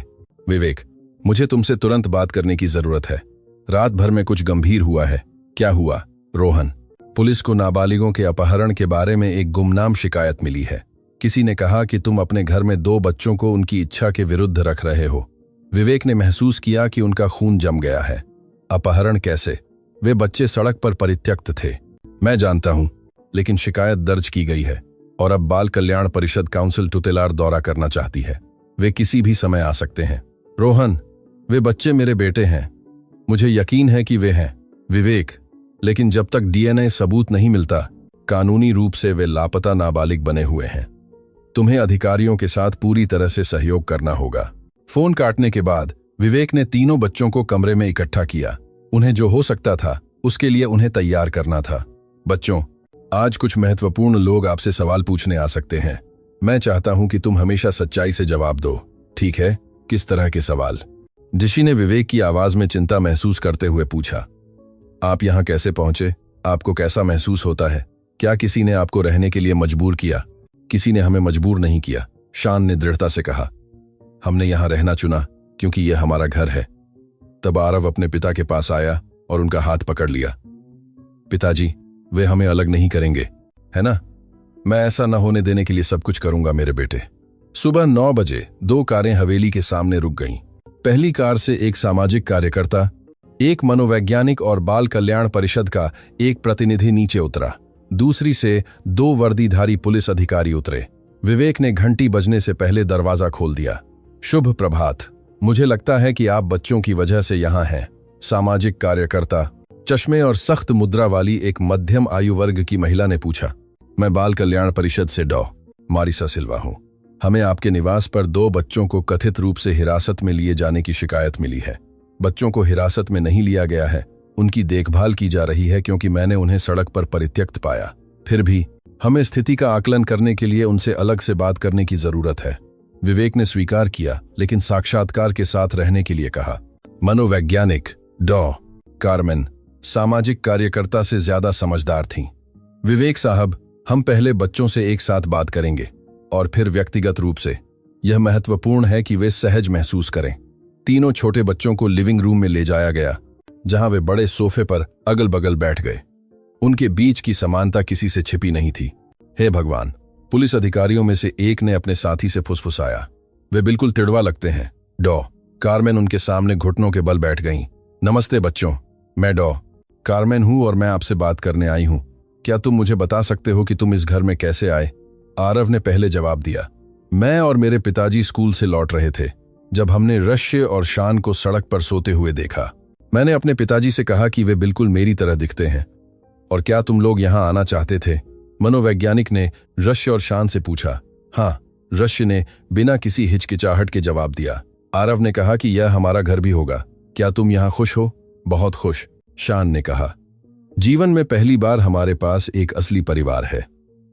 S1: विवेक, मुझे तुमसे तुरंत बात करने की जरूरत है। रात भर में कुछ गंभीर हुआ है। क्या हुआ? रोहन, पुलिस को नाबालिगों के अपहरण के बारे में एक गुमनाम शिकायत मिली है। किसी ने कहा कि तुम अपने घर में 2 बच्चों को उनकी इच्छा के विरुद्ध रख रहे हो। विवेक ने महसूस किया कि उनका खून जम गया है। अपहरण कैसे? वे बच्चे सड़क पर परित्यक्त थे। मैं जानता हूं, लेकिन शिकायत दर्ज की गई है और अब बाल कल्याण परिषद काउंसिल तुतेलार दौरा करना चाहती है। वे किसी भी समय आ सकते हैं। रोहन, वे बच्चे मेरे बेटे हैं। मुझे यकीन है कि वे हैं। विवेक, लेकिन जब तक डीएनए सबूत नहीं मिलता, कानूनी रूप से वे लापता नाबालिग बने हुए हैं। तुम्हें अधिकारियों के साथ पूरी तरह से सहयोग करना होगा। फोन काटने के बाद विवेक ने तीनों बच्चों को कमरे में इकट्ठा किया। उन्हें जो हो सकता था उसके लिए उन्हें तैयार करना था। बच्चों, आज कुछ महत्वपूर्ण लोग आपसे सवाल पूछने आ सकते हैं। मैं चाहता हूं कि तुम हमेशा सच्चाई से जवाब दो, ठीक है? किस तरह के सवाल? ऋषि ने विवेक की आवाज में चिंता महसूस करते हुए पूछा। आप यहां कैसे पहुंचे? आपको कैसा महसूस होता है? क्या किसी ने आपको रहने के लिए मजबूर किया? किसी ने हमें मजबूर नहीं किया, शान ने दृढ़ता से कहा। हमने यहां रहना चुना क्योंकि यह हमारा घर है। तब आरव अपने पिता के पास आया और उनका हाथ पकड़ लिया। पिताजी, वे हमें अलग नहीं करेंगे, है ना? मैं ऐसा न होने देने के लिए सब कुछ करूंगा मेरे बेटे। सुबह 9 बजे 2 कारें हवेली के सामने रुक गईं। पहली कार से एक सामाजिक कार्यकर्ता, एक मनोवैज्ञानिक और बाल कल्याण परिषद का एक प्रतिनिधि नीचे उतरा। दूसरी से 2 वर्दीधारी पुलिस अधिकारी उतरे। विवेक ने घंटी बजने से पहले दरवाजा खोल दिया। शुभ प्रभात। मुझे लगता है कि आप बच्चों की वजह से यहाँ हैं। सामाजिक कार्यकर्ता, चश्मे और सख्त मुद्रा वाली एक मध्यम आयु वर्ग की महिला ने पूछा। मैं बाल कल्याण परिषद से डॉ. मारिसा सिल्वा हूँ। हमें आपके निवास पर 2 बच्चों को कथित रूप से हिरासत में लिए जाने की शिकायत मिली है। बच्चों को हिरासत में नहीं लिया गया है, उनकी देखभाल की जा रही है क्योंकि मैंने उन्हें सड़क पर परित्यक्त पाया। फिर भी हमें स्थिति का आकलन करने के लिए उनसे अलग से बात करने की जरूरत है। विवेक ने स्वीकार किया, लेकिन साक्षात्कार के साथ रहने के लिए कहा। मनोवैज्ञानिक डॉ. कार्मेन सामाजिक कार्यकर्ता से ज्यादा समझदार थीं। विवेक साहब, हम पहले बच्चों से एक साथ बात करेंगे और फिर व्यक्तिगत रूप से। यह महत्वपूर्ण है कि वे सहज महसूस करें। तीनों छोटे बच्चों को लिविंग रूम में ले जाया गया, जहां वे बड़े सोफे पर अगल बगल बैठ गए। उनके बीच की समानता किसी से छिपी नहीं थी। हे भगवान! पुलिस अधिकारियों में से एक ने अपने साथी से फुसफुसाया। वे बिल्कुल तिड़वा लगते हैं। डॉ. कार्मेन उनके सामने घुटनों के बल बैठ गईं। नमस्ते बच्चों, मैं डॉ. कार्मेन हूं और मैं आपसे बात करने आई हूं। क्या तुम मुझे बता सकते हो कि तुम इस घर में कैसे आए? आरव ने पहले जवाब दिया। मैं और मेरे पिताजी स्कूल से लौट रहे थे जब हमने रश्य और शान को सड़क पर सोते हुए देखा। मैंने अपने पिताजी से कहा कि वे बिल्कुल मेरी तरह दिखते हैं। और क्या तुम लोग यहां आना चाहते थे? मनोवैज्ञानिक ने रश्य और शान से पूछा। हाँ, रश्य ने बिना किसी हिचकिचाहट के जवाब दिया। आरव ने कहा कि यह हमारा घर भी होगा। क्या तुम यहां खुश हो? बहुत खुश, शान ने कहा। जीवन में पहली बार हमारे पास एक असली परिवार है,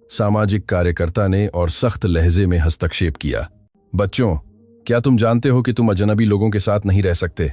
S1: सामाजिक कार्यकर्ता ने और सख्त लहजे में हस्तक्षेप किया। बच्चों, क्या तुम जानते हो कि तुम अजनबी लोगों के साथ नहीं रह सकते?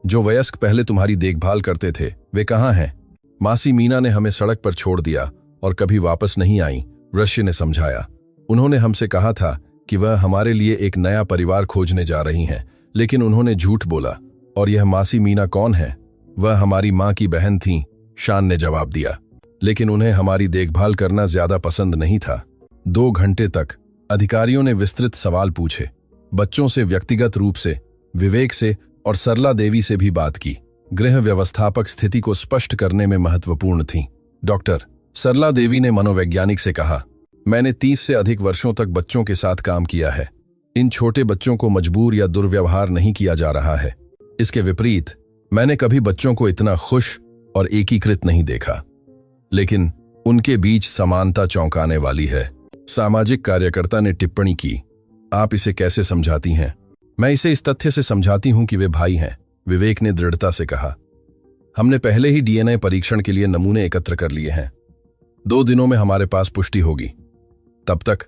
S1: जो वयस्क पहले तुम्हारी देखभाल करते थे, वे कहाँ हैं? मासी मीना ने हमें सड़क पर छोड़ दिया और कभी वापस नहीं आई, रश्य ने समझाया। उन्होंने हमसे कहा था कि वह हमारे लिए एक नया परिवार खोजने जा रही हैं, लेकिन उन्होंने झूठ बोला। और यह मासी मीना कौन है? वह हमारी माँ की बहन थीं, शान ने जवाब दिया। लेकिन उन्हें हमारी देखभाल करना ज्यादा पसंद नहीं था। 2 घंटे तक अधिकारियों ने विस्तृत सवाल पूछे। बच्चों से व्यक्तिगत रूप से, विवेक से और सरला देवी से भी बात की। गृह व्यवस्थापक स्थिति को स्पष्ट करने में महत्वपूर्ण थीं। डॉक्टर सरला देवी ने मनोवैज्ञानिक से कहा, मैंने 30 से अधिक वर्षों तक बच्चों के साथ काम किया है। इन छोटे बच्चों को मजबूर या दुर्व्यवहार नहीं किया जा रहा है। इसके विपरीत, मैंने कभी बच्चों को इतना खुश और एकीकृत नहीं देखा। लेकिन उनके बीच समानता चौंकाने वाली है। सामाजिक कार्यकर्ता ने टिप्पणी की। आप इसे कैसे समझाती हैं? मैं इसे इस तथ्य से समझाती हूं कि वे भाई हैं, विवेक ने दृढ़ता से कहा। हमने पहले ही डीएनए परीक्षण के लिए नमूने एकत्र कर लिए हैं। 2 दिनों में हमारे पास पुष्टि होगी। तब तक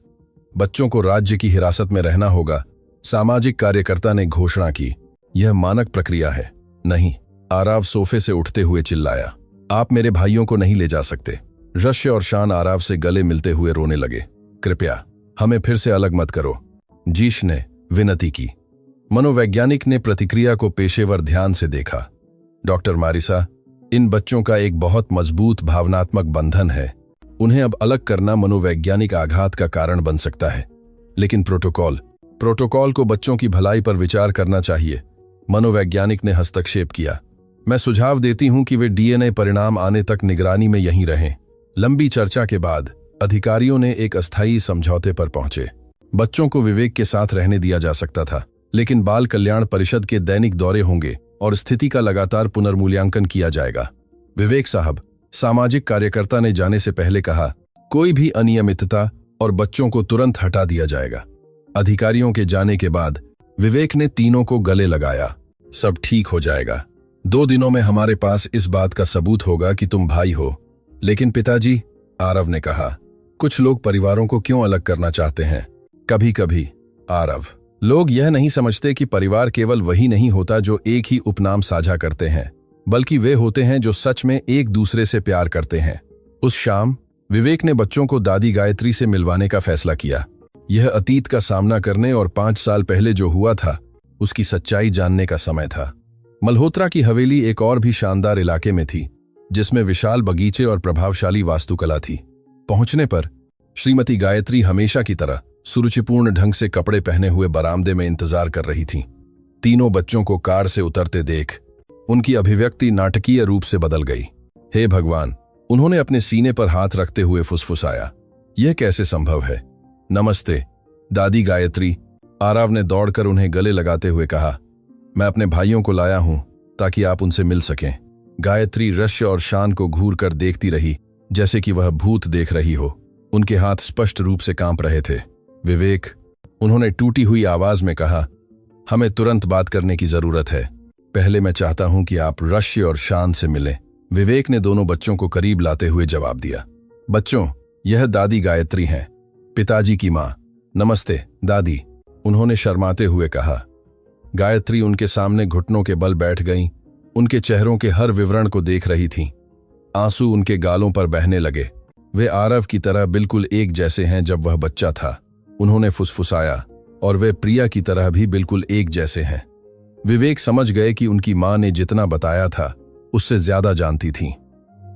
S1: बच्चों को राज्य की हिरासत में रहना होगा, सामाजिक कार्यकर्ता ने घोषणा की। यह मानक प्रक्रिया है। नहीं, आराव सोफे से उठते हुए चिल्लाया। आप मेरे भाइयों को नहीं ले जा सकते। रश्य और शान आराव से गले मिलते हुए रोने लगे। कृपया हमें फिर से अलग मत करो। जीश ने विनती की। मनोवैज्ञानिक ने प्रतिक्रिया को पेशेवर ध्यान से देखा। डॉक्टर मारिसा, इन बच्चों का एक बहुत मजबूत भावनात्मक बंधन है। उन्हें अब अलग करना मनोवैज्ञानिक आघात का कारण बन सकता है। लेकिन प्रोटोकॉल को बच्चों की भलाई पर विचार करना चाहिए। मनोवैज्ञानिक ने हस्तक्षेप किया। मैं सुझाव देती हूं कि वे डीएनए परिणाम आने तक निगरानी में यहीं रहें। लंबी चर्चा के बाद अधिकारियों ने एक अस्थायी समझौते पर पहुंचे। बच्चों को विवेक के साथ रहने दिया जा सकता था, लेकिन बाल कल्याण परिषद के दैनिक दौरे होंगे और स्थिति का लगातार पुनर्मूल्यांकन किया जाएगा। विवेक साहब, सामाजिक कार्यकर्ता ने जाने से पहले कहा, कोई भी अनियमितता और बच्चों को तुरंत हटा दिया जाएगा। अधिकारियों के जाने के बाद विवेक ने तीनों को गले लगाया। सब ठीक हो जाएगा। 2 दिनों में हमारे पास इस बात का सबूत होगा कि तुम भाई हो। लेकिन पिताजी, आरव ने कहा, कुछ लोग परिवारों को क्यों अलग करना चाहते हैं? कभी कभी आरव, लोग यह नहीं समझते कि परिवार केवल वही नहीं होता जो एक ही उपनाम साझा करते हैं, बल्कि वे होते हैं जो सच में एक दूसरे से प्यार करते हैं। उस शाम विवेक ने बच्चों को दादी गायत्री से मिलवाने का फैसला किया। यह अतीत का सामना करने और 5 साल पहले जो हुआ था उसकी सच्चाई जानने का समय था। मल्होत्रा की हवेली एक और भी शानदार इलाके में थी, जिसमें विशाल बगीचे और प्रभावशाली वास्तुकला थी। पहुंचने पर श्रीमती गायत्री हमेशा की तरह सुरुचिपूर्ण ढंग से कपड़े पहने हुए बरामदे में इंतजार कर रही थीं। तीनों बच्चों को कार से उतरते देख उनकी अभिव्यक्ति नाटकीय रूप से बदल गई। हे भगवान, उन्होंने अपने सीने पर हाथ रखते हुए फुसफुसाया, यह कैसे संभव है? नमस्ते दादी गायत्री, आरव ने दौड़कर उन्हें गले लगाते हुए कहा। मैं अपने भाइयों को लाया हूं ताकि आप उनसे मिल सकें। गायत्री रश्य और शान को घूर कर देखती रही, जैसे कि वह भूत देख रही हो। उनके हाथ स्पष्ट रूप से कांप रहे थे। विवेक, उन्होंने टूटी हुई आवाज में कहा, हमें तुरंत बात करने की जरूरत है। पहले मैं चाहता हूं कि आप रश्य और शान से मिलें। विवेक ने दोनों बच्चों को करीब लाते हुए जवाब दिया। बच्चों, यह दादी गायत्री हैं, पिताजी की मां। नमस्ते दादी, उन्होंने शर्माते हुए कहा। गायत्री उनके सामने घुटनों के बल बैठ गईं। उनके चेहरों के हर विवरण को देख रही थीं। आंसू उनके गालों पर बहने लगे। वे आरव की तरह बिल्कुल एक जैसे हैं जब वह बच्चा था, उन्होंने फुसफुसाया, और वे प्रिया की तरह भी बिल्कुल एक जैसे हैं। विवेक समझ गए कि उनकी मां ने जितना बताया था उससे ज्यादा जानती थीं।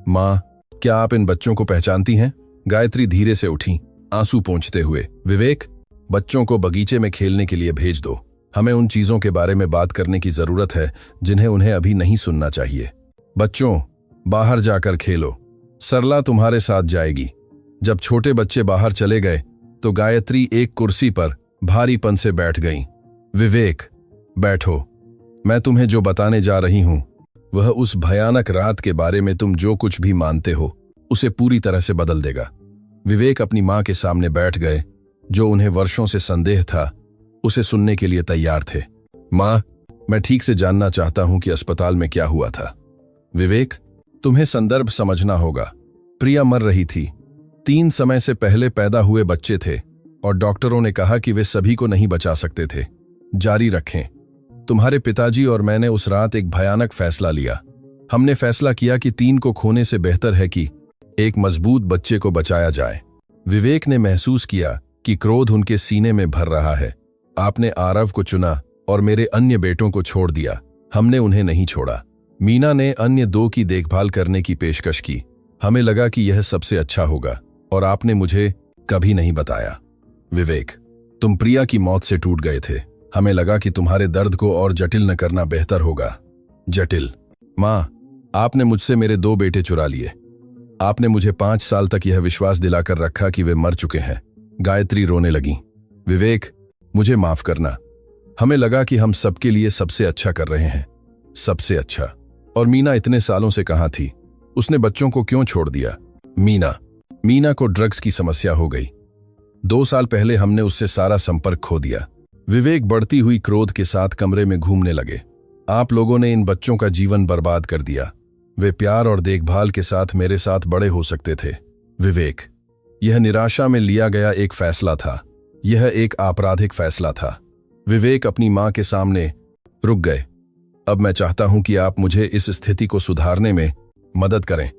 S1: मां, क्या आप इन बच्चों को पहचानती हैं? गायत्री धीरे से उठी, आंसू पोंछते हुए। विवेक, बच्चों को बगीचे में खेलने के लिए भेज दो। हमें उन चीजों के बारे में बात करने की जरूरत है जिन्हें उन्हें अभी नहीं सुनना चाहिए। बच्चों, बाहर जाकर खेलो। सरला तुम्हारे साथ जाएगी। जब छोटे बच्चे बाहर चले गए तो गायत्री एक कुर्सी पर भारीपन से बैठ गईं। विवेक, बैठो। मैं तुम्हें जो बताने जा रही हूं वह उस भयानक रात के बारे में तुम जो कुछ भी मानते हो उसे पूरी तरह से बदल देगा। विवेक अपनी मां के सामने बैठ गए, जो उन्हें वर्षों से संदेह था, उसे सुनने के लिए तैयार थे। मां, मैं ठीक से जानना चाहता हूं कि अस्पताल में क्या हुआ था। विवेक, तुम्हें संदर्भ समझना होगा। प्रिया मर रही थी। 3 समय से पहले पैदा हुए बच्चे थे और डॉक्टरों ने कहा कि वे सभी को नहीं बचा सकते थे। जारी रखें। तुम्हारे पिताजी और मैंने उस रात एक भयानक फैसला लिया। हमने फैसला किया कि 3 को खोने से बेहतर है कि एक मजबूत बच्चे को बचाया जाए। विवेक ने महसूस किया कि क्रोध उनके सीने में भर रहा है। आपने आरव को चुना और मेरे अन्य बेटों को छोड़ दिया। हमने उन्हें नहीं छोड़ा। मीना ने अन्य 2 की देखभाल करने की पेशकश की। हमें लगा कि यह सबसे अच्छा होगा और आपने मुझे कभी नहीं बताया। विवेक, तुम प्रिया की मौत से टूट गए थे। हमें लगा कि तुम्हारे दर्द को और जटिल न करना बेहतर होगा। जटिल? मां, आपने मुझसे मेरे 2 बेटे चुरा लिए। आपने मुझे 5 साल तक यह विश्वास दिलाकर रखा कि वे मर चुके हैं। गायत्री रोने लगी। विवेक, मुझे माफ करना। हमें लगा कि हम सबके लिए सबसे अच्छा कर रहे हैं। सबसे अच्छा? और मीना इतने सालों से कहां थी? उसने बच्चों को क्यों छोड़ दिया? मीना को ड्रग्स की समस्या हो गई। 2 साल पहले हमने उससे सारा संपर्क खो दिया। विवेक बढ़ती हुई क्रोध के साथ कमरे में घूमने लगे। आप लोगों ने इन बच्चों का जीवन बर्बाद कर दिया। वे प्यार और देखभाल के साथ मेरे साथ बड़े हो सकते थे। विवेक, यह निराशा में लिया गया एक फैसला था। यह एक आपराधिक फैसला था। विवेक अपनी मां के सामने रुक गए। अब मैं चाहता हूं कि आप मुझे इस स्थिति को सुधारने में मदद करें।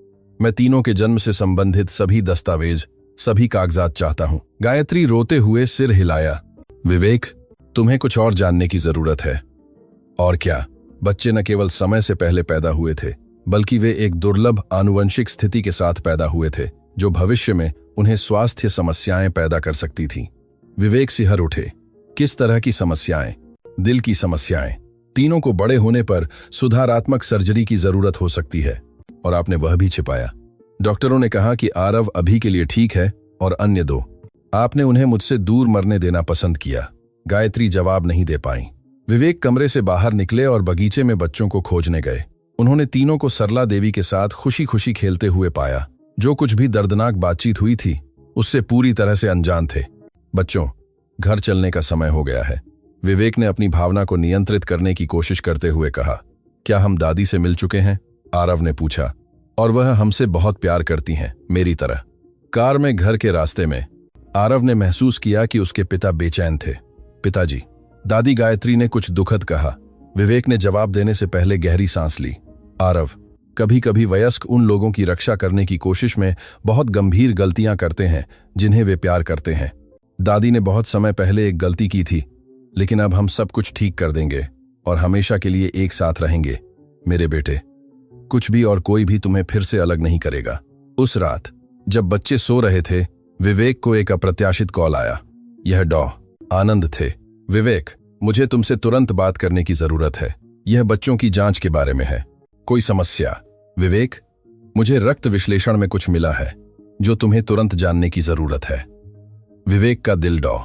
S1: मैं तीनों के जन्म से संबंधित सभी दस्तावेज, सभी कागजात चाहता हूं। गायत्री रोते हुए सिर हिलाया। विवेक, तुम्हें कुछ और जानने की जरूरत है। और क्या? बच्चे न केवल समय से पहले पैदा हुए थे, बल्कि वे एक दुर्लभ आनुवंशिक स्थिति के साथ पैदा हुए थे जो भविष्य में उन्हें स्वास्थ्य समस्याएं पैदा कर सकती थीं। विवेक सिहर उठे। किस तरह की समस्याएं? दिल की समस्याएं। तीनों को बड़े होने पर सुधारात्मक सर्जरी की जरूरत हो सकती है, और आपने वह भी छिपाया। डॉक्टरों ने कहा कि आरव अभी के लिए ठीक है और अन्य दो। आपने उन्हें मुझसे दूर मरने देना पसंद किया। गायत्री जवाब नहीं दे पाई। विवेक कमरे से बाहर निकले और बगीचे में बच्चों को खोजने गए। उन्होंने तीनों को सरला देवी के साथ खुशी खुशी खेलते हुए पाया। जो कुछ भी दर्दनाक बातचीत हुई थी उससे पूरी तरह से अनजान थे। बच्चों, घर चलने का समय हो गया है, विवेक ने अपनी भावना को नियंत्रित करने की कोशिश करते हुए कहा। क्या हम दादी से मिल चुके हैं? आरव ने पूछा। और वह हमसे बहुत प्यार करती हैं, मेरी तरह। कार में घर के रास्ते में आरव ने महसूस किया कि उसके पिता बेचैन थे। पिताजी, दादी गायत्री ने कुछ दुखद कहा। विवेक ने जवाब देने से पहले गहरी सांस ली। आरव, कभी कभी वयस्क उन लोगों की रक्षा करने की कोशिश में बहुत गंभीर गलतियां करते हैं जिन्हें वे प्यार करते हैं। दादी ने बहुत समय पहले एक गलती की थी, लेकिन अब हम सब कुछ ठीक कर देंगे और हमेशा के लिए एक साथ रहेंगे। मेरे बेटे, कुछ भी और कोई भी तुम्हें फिर से अलग नहीं करेगा। उस रात जब बच्चे सो रहे थे, विवेक को एक अप्रत्याशित कॉल आया। यह डॉ. आनंद थे। विवेक, मुझे तुमसे तुरंत बात करने की जरूरत है। यह बच्चों की जांच के बारे में है। कोई समस्या? विवेक, मुझे रक्त विश्लेषण में कुछ मिला है जो तुम्हें तुरंत जानने की जरूरत है। विवेक का दिल डॉ.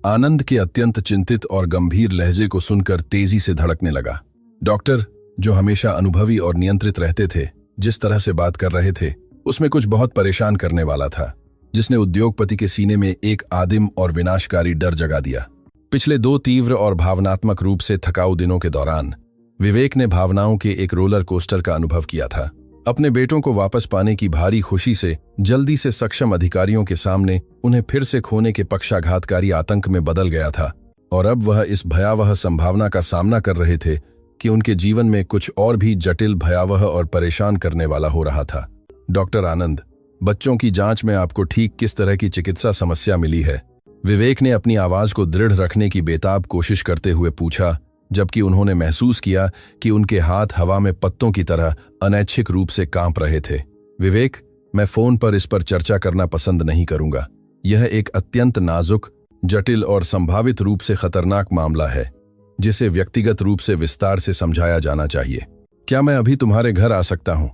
S1: आनंद के अत्यंत चिंतित और गंभीर लहजे को सुनकर तेजी से धड़कने लगा। डॉक्टर, जो हमेशा अनुभवी और नियंत्रित रहते थे, जिस तरह से बात कर रहे थे उसमें कुछ बहुत परेशान करने वाला था, जिसने उद्योगपति के सीने में एक आदिम और विनाशकारी डर जगा दिया। पिछले 2 तीव्र और भावनात्मक रूप से थकाऊ दिनों के दौरान विवेक ने भावनाओं के एक रोलर कोस्टर का अनुभव किया था। अपने बेटों को वापस पाने की भारी खुशी से जल्दी से सक्षम अधिकारियों के सामने उन्हें फिर से खोने के पक्षाघातकारी आतंक में बदल गया था, और अब वह इस भयावह संभावना का सामना कर रहे थे कि उनके जीवन में कुछ और भी जटिल, भयावह और परेशान करने वाला हो रहा था। डॉक्टर आनंद, बच्चों की जांच में आपको ठीक किस तरह की चिकित्सा समस्या मिली है? विवेक ने अपनी आवाज को दृढ़ रखने की बेताब कोशिश करते हुए पूछा, जबकि उन्होंने महसूस किया कि उनके हाथ हवा में पत्तों की तरह अनैच्छिक रूप से कांप रहे थे। विवेक, मैं फोन पर इस पर चर्चा करना पसंद नहीं करूंगा। यह एक अत्यंत नाजुक, जटिल और संभावित रूप से खतरनाक मामला है जिसे व्यक्तिगत रूप से विस्तार से समझाया जाना चाहिए। क्या मैं अभी तुम्हारे घर आ सकता हूं?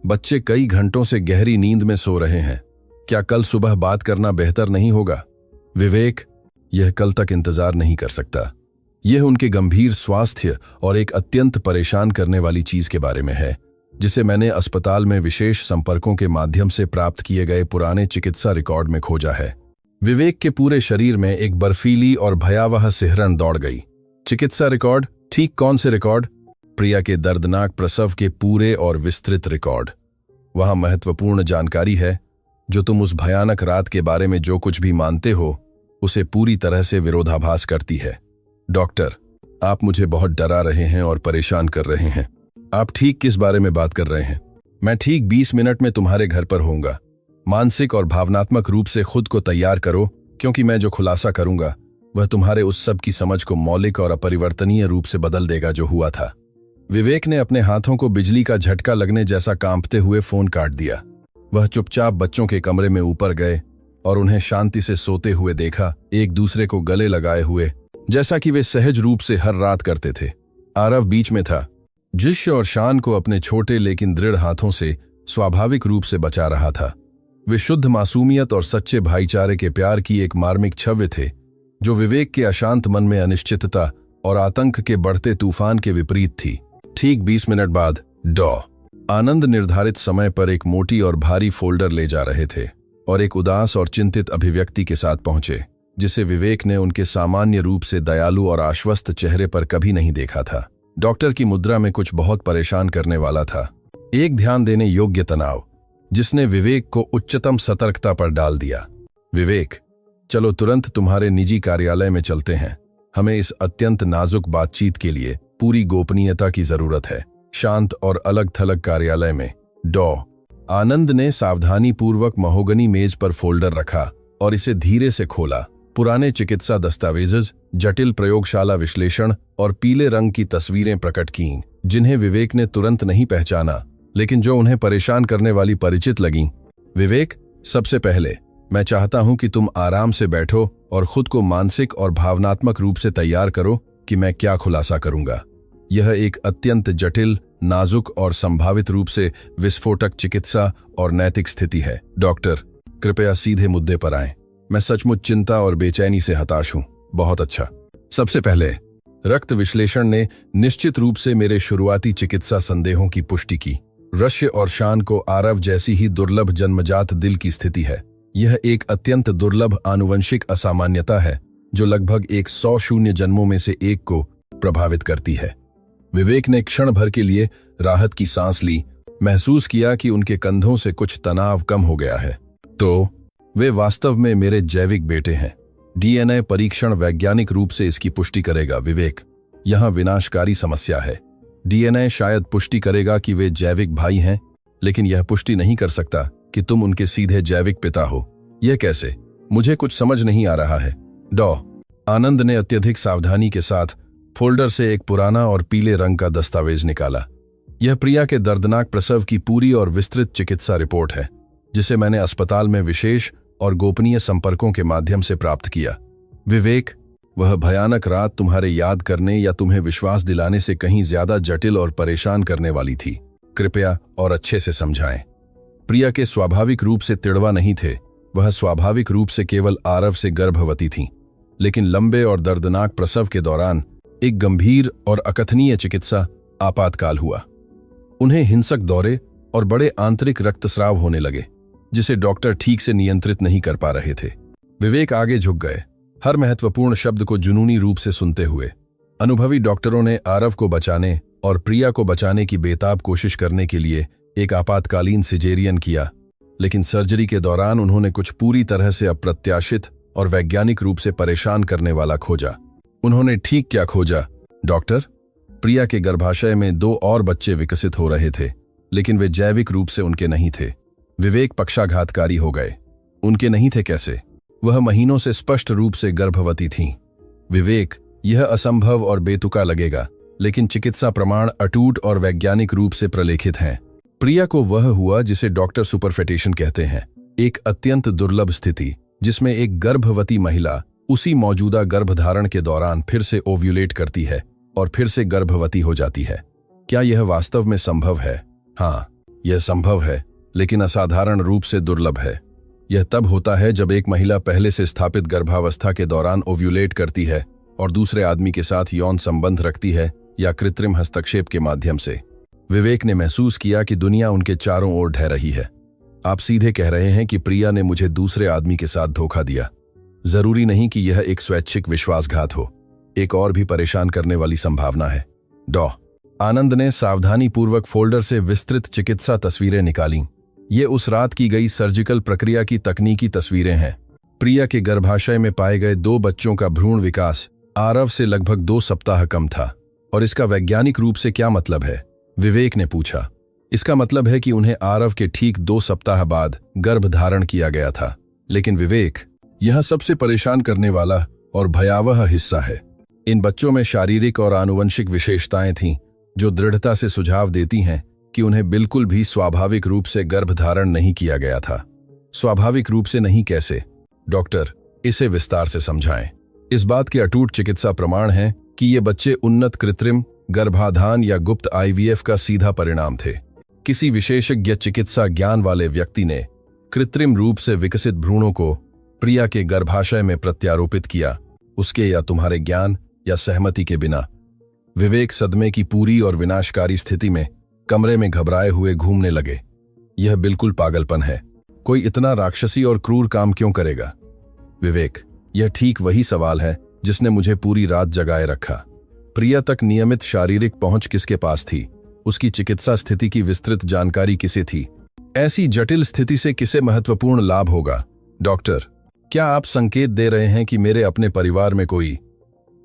S1: बच्चे कई घंटों से गहरी नींद में सो रहे हैं। क्या कल सुबह बात करना बेहतर नहीं होगा? विवेक, यह कल तक इंतजार नहीं कर सकता। यह उनके गंभीर स्वास्थ्य और एक अत्यंत परेशान करने वाली चीज के बारे में है जिसे मैंने अस्पताल में विशेष संपर्कों के माध्यम से प्राप्त किए गए पुराने चिकित्सा रिकॉर्ड में खोजा है। विवेक के पूरे शरीर में एक बर्फीली और भयावह सिहरन दौड़ गई। चिकित्सा रिकॉर्ड? ठीक कौन से रिकॉर्ड? प्रिया के दर्दनाक प्रसव के पूरे और विस्तृत रिकॉर्ड। वहां महत्वपूर्ण जानकारी है जो तुम उस भयानक रात के बारे में जो कुछ भी मानते हो उसे पूरी तरह से विरोधाभास करती है। डॉक्टर, आप मुझे बहुत डरा रहे हैं और परेशान कर रहे हैं। आप ठीक किस बारे में बात कर रहे हैं? मैं ठीक 20 मिनट में तुम्हारे घर पर होऊंगा। मानसिक और भावनात्मक रूप से खुद को तैयार करो, क्योंकि मैं जो खुलासा करूंगा वह तुम्हारे उस सब की समझ को मौलिक और अपरिवर्तनीय रूप से बदल देगा जो हुआ था। विवेक ने अपने हाथों को बिजली का झटका लगने जैसा कांपते हुए फोन काट दिया। वह चुपचाप बच्चों के कमरे में ऊपर गए और उन्हें शांति से सोते हुए देखा, एक दूसरे को गले लगाए हुए, जैसा कि वे सहज रूप से हर रात करते थे। आरव बीच में था, जिश और शान को अपने छोटे लेकिन दृढ़ हाथों से स्वाभाविक रूप से बचा रहा था। वे शुद्ध मासूमियत और सच्चे भाईचारे के प्यार की एक मार्मिक छवि थे जो विवेक के अशांत मन में अनिश्चितता और आतंक के बढ़ते तूफान के विपरीत थी। ठीक 20 मिनट बाद डॉ. आनंद निर्धारित समय पर एक मोटी और भारी फोल्डर ले जा रहे थे और एक उदास और चिंतित अभिव्यक्ति के साथ पहुंचे जिसे विवेक ने उनके सामान्य रूप से दयालु और आश्वस्त चेहरे पर कभी नहीं देखा था। डॉक्टर की मुद्रा में कुछ बहुत परेशान करने वाला था, एक ध्यान देने योग्य तनाव जिसने विवेक को उच्चतम सतर्कता पर डाल दिया। विवेक, चलो तुरंत तुम्हारे निजी कार्यालय में चलते हैं। हमें इस अत्यंत नाजुक बातचीत के लिए पूरी गोपनीयता की जरूरत है। शांत और अलग थलग कार्यालय में डॉ. आनंद ने सावधानीपूर्वक महोगनी मेज पर फोल्डर रखा और इसे धीरे से खोला। पुराने चिकित्सा दस्तावेज, जटिल प्रयोगशाला विश्लेषण और पीले रंग की तस्वीरें प्रकट कीं, जिन्हें विवेक ने तुरंत नहीं पहचाना, लेकिन जो उन्हें परेशान करने वाली परिचित लगीं। विवेक, सबसे पहले मैं चाहता हूं कि तुम आराम से बैठो और खुद को मानसिक और भावनात्मक रूप से तैयार करो कि मैं क्या खुलासा करूंगा। यह एक अत्यंत जटिल, नाजुक और संभावित रूप से विस्फोटक चिकित्सा और नैतिक स्थिति है। डॉक्टर, कृपया सीधे मुद्दे पर आएं। मैं सचमुच चिंता और बेचैनी से हताश हूं। बहुत अच्छा। सबसे पहले, रक्त विश्लेषण ने निश्चित रूप से मेरे शुरुआती चिकित्सा संदेहों की पुष्टि की। रश्य और शान को आरव जैसी ही दुर्लभ जन्मजात दिल की स्थिति है। यह एक अत्यंत दुर्लभ आनुवंशिक असामान्यता है जो लगभग 100 जन्मों में से एक को प्रभावित करती है। विवेक ने क्षण भर के लिए राहत की सांस ली, महसूस किया कि उनके कंधों से कुछ तनाव कम हो गया है। तो वे वास्तव में मेरे जैविक बेटे हैं। डीएनए परीक्षण वैज्ञानिक रूप से इसकी पुष्टि करेगा। विवेक, यहां विनाशकारी समस्या है। डीएनए शायद पुष्टि करेगा कि वे जैविक भाई हैं, लेकिन यह पुष्टि नहीं कर सकता कि तुम उनके सीधे जैविक पिता हो। यह कैसे? मुझे कुछ समझ नहीं आ रहा है। डॉ. आनंद ने अत्यधिक सावधानी के साथ फोल्डर से एक पुराना और पीले रंग का दस्तावेज निकाला। यह प्रिया के दर्दनाक प्रसव की पूरी और विस्तृत चिकित्सा रिपोर्ट है, जिसे मैंने अस्पताल में विशेष और गोपनीय संपर्कों के माध्यम से प्राप्त किया। विवेक, वह भयानक रात तुम्हारे याद करने या तुम्हें विश्वास दिलाने से कहीं ज्यादा जटिल और परेशान करने वाली थी। कृपया और अच्छे से समझाएं। प्रिया के स्वाभाविक रूप से तिड़वा नहीं थे। वह स्वाभाविक रूप से केवल आरव से गर्भवती थीं, लेकिन लंबे और दर्दनाक प्रसव के दौरान एक गंभीर और अकथनीय चिकित्सा आपातकाल हुआ। उन्हें हिंसक दौरे और बड़े आंतरिक रक्तस्राव होने लगे, जिसे डॉक्टर ठीक से नियंत्रित नहीं कर पा रहे थे। विवेक आगे झुक गए, हर महत्वपूर्ण शब्द को जुनूनी रूप से सुनते हुए। अनुभवी डॉक्टरों ने आरव को बचाने और प्रिया को बचाने की बेताब कोशिश करने के लिए एक आपातकालीन सिजेरियन किया, लेकिन सर्जरी के दौरान उन्होंने कुछ पूरी तरह से अप्रत्याशित और वैज्ञानिक रूप से परेशान करने वाला खोजा। उन्होंने ठीक क्या खोजा, डॉक्टर? प्रिया के गर्भाशय में 2 और बच्चे विकसित हो रहे थे, लेकिन वे जैविक रूप से उनके नहीं थे। विवेक पक्षाघातकारी हो गए। उनके नहीं थे कैसे? वह महीनों से स्पष्ट रूप से गर्भवती थीं। विवेक, यह असंभव और बेतुका लगेगा, लेकिन चिकित्सा प्रमाण अटूट और वैज्ञानिक रूप से प्रलेखित हैं। प्रिया को वह हुआ जिसे डॉक्टर सुपरफेटेशन कहते हैं, एक अत्यंत दुर्लभ स्थिति जिसमें एक गर्भवती महिला उसी मौजूदा गर्भधारण के दौरान फिर से ओव्यूलेट करती है और फिर से गर्भवती हो जाती है। क्या यह वास्तव में संभव है? हाँ, यह संभव है, लेकिन असाधारण रूप से दुर्लभ है। यह तब होता है जब एक महिला पहले से स्थापित गर्भावस्था के दौरान ओव्यूलेट करती है और दूसरे आदमी के साथ यौन संबंध रखती है या कृत्रिम हस्तक्षेप के माध्यम से। विवेक ने महसूस किया कि दुनिया उनके चारों ओर ढह रही है। आप सीधे कह रहे हैं कि प्रिया ने मुझे दूसरे आदमी के साथ धोखा दिया। जरूरी नहीं कि यह एक स्वैच्छिक विश्वासघात हो। एक और भी परेशान करने वाली संभावना है। डॉ. आनंद ने सावधानीपूर्वक फोल्डर से विस्तृत चिकित्सा तस्वीरें निकालीं। ये उस रात की गई सर्जिकल प्रक्रिया की तकनीकी तस्वीरें हैं। प्रिया के गर्भाशय में पाए गए 2 बच्चों का भ्रूण विकास आरव से लगभग 2 सप्ताह कम था। और इसका वैज्ञानिक रूप से क्या मतलब है? विवेक ने पूछा। इसका मतलब है कि उन्हें आरव के ठीक 2 सप्ताह बाद गर्भधारण किया गया था। लेकिन विवेक, यह सबसे परेशान करने वाला और भयावह हिस्सा है। इन बच्चों में शारीरिक और आनुवंशिक विशेषताएं थीं जो दृढ़ता से सुझाव देती हैं कि उन्हें बिल्कुल भी स्वाभाविक रूप से गर्भधारण नहीं किया गया था। स्वाभाविक रूप से नहीं कैसे? डॉक्टर, इसे विस्तार से समझाएं। इस बात के अटूट चिकित्सा प्रमाण हैं कि ये बच्चे उन्नत कृत्रिम गर्भाधान या गुप्त आईवीएफ का सीधा परिणाम थे। किसी विशेषज्ञ चिकित्सा ज्ञान वाले व्यक्ति ने कृत्रिम रूप से विकसित भ्रूणों को प्रिया के गर्भाशय में प्रत्यारोपित किया, उसके या तुम्हारे ज्ञान या सहमति के बिना। विवेक सदमे की पूरी और विनाशकारी स्थिति में कमरे में घबराए हुए घूमने लगे। यह बिल्कुल पागलपन है। कोई इतना राक्षसी और क्रूर काम क्यों करेगा? विवेक, यह ठीक वही सवाल है जिसने मुझे पूरी रात जगाए रखा। प्रिया तक नियमित शारीरिक पहुंच किसके पास थी? उसकी चिकित्सा स्थिति की विस्तृत जानकारी किसे थी? ऐसी जटिल स्थिति से किसे महत्वपूर्ण लाभ होगा? डॉक्टर, क्या आप संकेत दे रहे हैं कि मेरे अपने परिवार में कोई?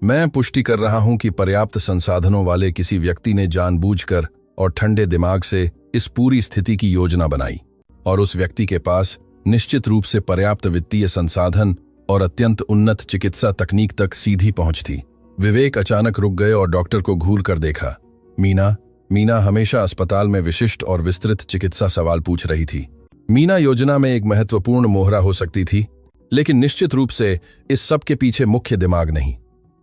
S1: मैं पुष्टि कर रहा हूं कि पर्याप्त संसाधनों वाले किसी व्यक्ति ने जानबूझकर और ठंडे दिमाग से इस पूरी स्थिति की योजना बनाई, और उस व्यक्ति के पास निश्चित रूप से पर्याप्त वित्तीय संसाधन और अत्यंत उन्नत चिकित्सा तकनीक तक सीधी पहुंच थी। विवेक अचानक रुक गए और डॉक्टर को घूर कर देखा। मीना हमेशा अस्पताल में विशिष्ट और विस्तृत चिकित्सा सवाल पूछ रही थी। मीना योजना में एक महत्वपूर्ण मोहरा हो सकती थी, लेकिन निश्चित रूप से इस सब के पीछे मुख्य दिमाग नहीं।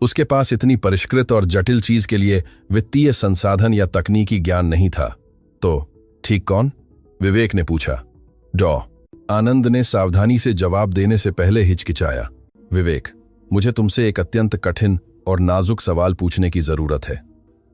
S1: उसके पास इतनी परिष्कृत और जटिल चीज के लिए वित्तीय संसाधन या तकनीकी ज्ञान नहीं था। तो ठीक कौन? विवेक ने पूछा। डॉ आनंद ने सावधानी से जवाब देने से पहले हिचकिचाया। विवेक, मुझे तुमसे एक अत्यंत कठिन और नाजुक सवाल पूछने की जरूरत है।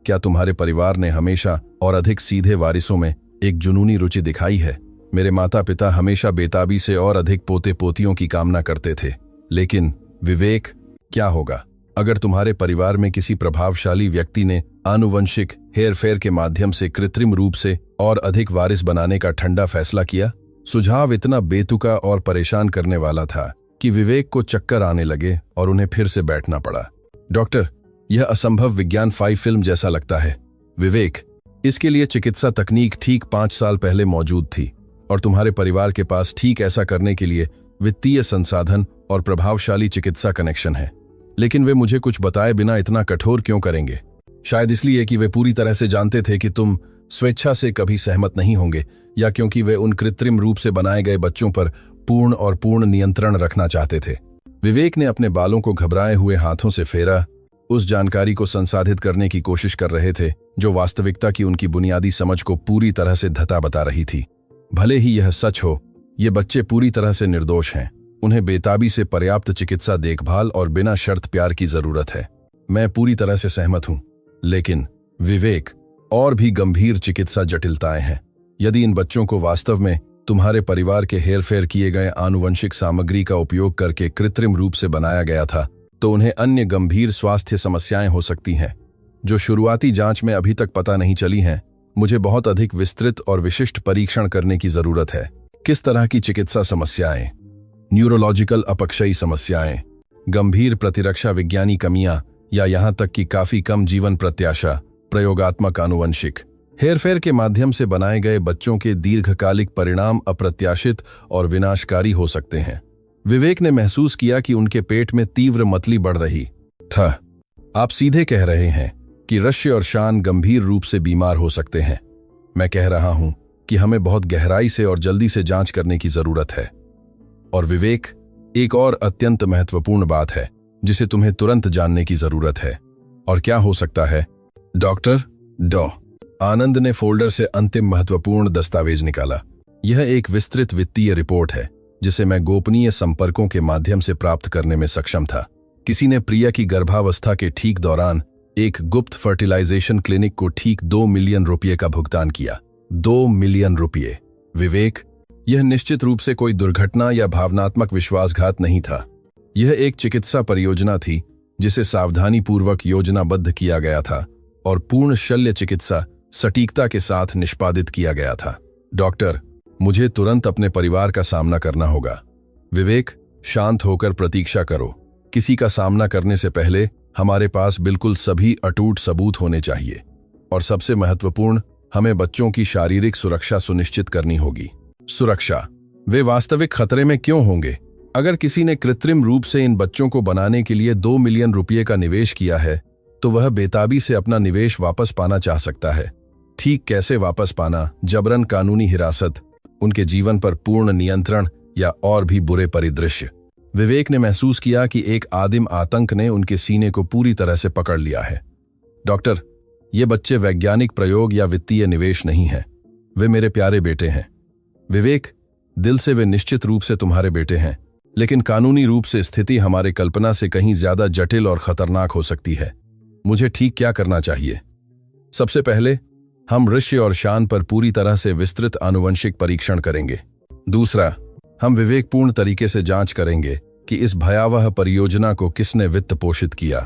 S1: क्या तुम्हारे परिवार ने हमेशा और अधिक सीधे वारिसों में एक जुनूनी रुचि दिखाई है? मेरे माता पिता हमेशा बेताबी से और अधिक पोते पोतियों की कामना करते थे। लेकिन विवेक, क्या होगा अगर तुम्हारे परिवार में किसी प्रभावशाली व्यक्ति ने आनुवंशिक हेरफेर के माध्यम से कृत्रिम रूप से और अधिक वारिस बनाने का ठंडा फैसला किया? सुझाव इतना बेतुका और परेशान करने वाला था कि विवेक को चक्कर आने लगे और उन्हें फिर से बैठना पड़ा। डॉक्टर, यह असंभव विज्ञान फिल्म जैसा लगता है। विवेक, इसके लिए चिकित्सा तकनीक ठीक 5 साल पहले मौजूद थी और तुम्हारे परिवार के पास ठीक ऐसा करने के लिए वित्तीय संसाधन और प्रभावशाली चिकित्सा कनेक्शन है। लेकिन वे मुझे कुछ बताए बिना इतना कठोर क्यों करेंगे? शायद इसलिए कि वे पूरी तरह से जानते थे कि तुम स्वेच्छा से कभी सहमत नहीं होंगे, या क्योंकि वे उन कृत्रिम रूप से बनाए गए बच्चों पर पूर्ण नियंत्रण रखना चाहते थे। विवेक ने अपने बालों को घबराए हुए हाथों से फेरा, उस जानकारी को संसाधित करने की कोशिश कर रहे थे जो वास्तविकता की उनकी बुनियादी समझ को पूरी तरह से धता बता रही थी। भले ही यह सच हो, ये बच्चे पूरी तरह से निर्दोष हैं। उन्हें बेताबी से पर्याप्त चिकित्सा देखभाल और बिना शर्त प्यार की जरूरत है। मैं पूरी तरह से सहमत हूं। लेकिन विवेक, और भी गंभीर चिकित्सा जटिलताएं हैं। यदि इन बच्चों को वास्तव में तुम्हारे परिवार के हेरफेर किए गए आनुवंशिक सामग्री का उपयोग करके कृत्रिम रूप से बनाया गया था, तो उन्हें अन्य गंभीर स्वास्थ्य समस्याएं हो सकती हैं, जो शुरुआती जांच में अभी तक पता नहीं चली हैं। मुझे बहुत अधिक विस्तृत और विशिष्ट परीक्षण करने की जरूरत है। किस तरह की चिकित्सा समस्याएं? न्यूरोलॉजिकल अपक्षयी समस्याएं, गंभीर प्रतिरक्षा विज्ञानी कमियां, या यहां तक कि काफी कम जीवन प्रत्याशा? प्रयोगात्मक आनुवंशिक हेरफेर के माध्यम से बनाए गए बच्चों के दीर्घकालिक परिणाम अप्रत्याशित और विनाशकारी हो सकते हैं। विवेक ने महसूस किया कि उनके पेट में तीव्र मतली बढ़ रही था। आप सीधे कह रहे हैं कि रश्य और शान गंभीर रूप से बीमार हो सकते हैं। मैं कह रहा हूं कि हमें बहुत गहराई से और जल्दी से जांच करने की जरूरत है। और विवेक, एक और अत्यंत महत्वपूर्ण बात है जिसे तुम्हें तुरंत जानने की जरूरत है। और क्या हो सकता है? डॉक्टर, डॉ आनंद ने फोल्डर से अंतिम महत्वपूर्ण दस्तावेज निकाला। यह एक विस्तृत वित्तीय रिपोर्ट है जिसे मैं गोपनीय संपर्कों के माध्यम से प्राप्त करने में सक्षम था। किसी ने प्रिया की गर्भावस्था के ठीक दौरान एक गुप्त फर्टिलाइजेशन क्लिनिक को ठीक 2 मिलियन रुपये का भुगतान किया। 2 मिलियन रुपये। विवेक, यह निश्चित रूप से कोई दुर्घटना या भावनात्मक विश्वासघात नहीं था। यह एक चिकित्सा परियोजना थी जिसे सावधानीपूर्वक योजनाबद्ध किया गया था और पूर्ण शल्य चिकित्सा सटीकता के साथ निष्पादित किया गया था। डॉक्टर, मुझे तुरंत अपने परिवार का सामना करना होगा। विवेक, शांत होकर प्रतीक्षा करो। किसी का सामना करने से पहले हमारे पास बिल्कुल सभी अटूट सबूत होने चाहिए। और सबसे महत्वपूर्ण, हमें बच्चों की शारीरिक सुरक्षा सुनिश्चित करनी होगी। सुरक्षा? वे वास्तविक खतरे में क्यों होंगे? अगर किसी ने कृत्रिम रूप से इन बच्चों को बनाने के लिए 2 मिलियन रुपये का निवेश किया है, तो वह बेताबी से अपना निवेश वापस पाना चाह सकता है। ठीक कैसे वापस पाना? जबरन कानूनी हिरासत, उनके जीवन पर पूर्ण नियंत्रण, या और भी बुरे परिदृश्य? विवेक ने महसूस किया कि एक आदिम आतंक ने उनके सीने को पूरी तरह से पकड़ लिया है। डॉक्टर, ये बच्चे वैज्ञानिक प्रयोग या वित्तीय निवेश नहीं हैं। वे मेरे प्यारे बेटे हैं। विवेक, दिल से वे निश्चित रूप से तुम्हारे बेटे हैं, लेकिन कानूनी रूप से स्थिति हमारे कल्पना से कहीं ज्यादा जटिल और खतरनाक हो सकती है। मुझे ठीक क्या करना चाहिए? सबसे पहले हम ऋष्य और शान पर पूरी तरह से विस्तृत आनुवंशिक परीक्षण करेंगे। दूसरा, हम विवेकपूर्ण तरीके से जांच करेंगे कि इस भयावह परियोजना को किसने वित्त पोषित किया।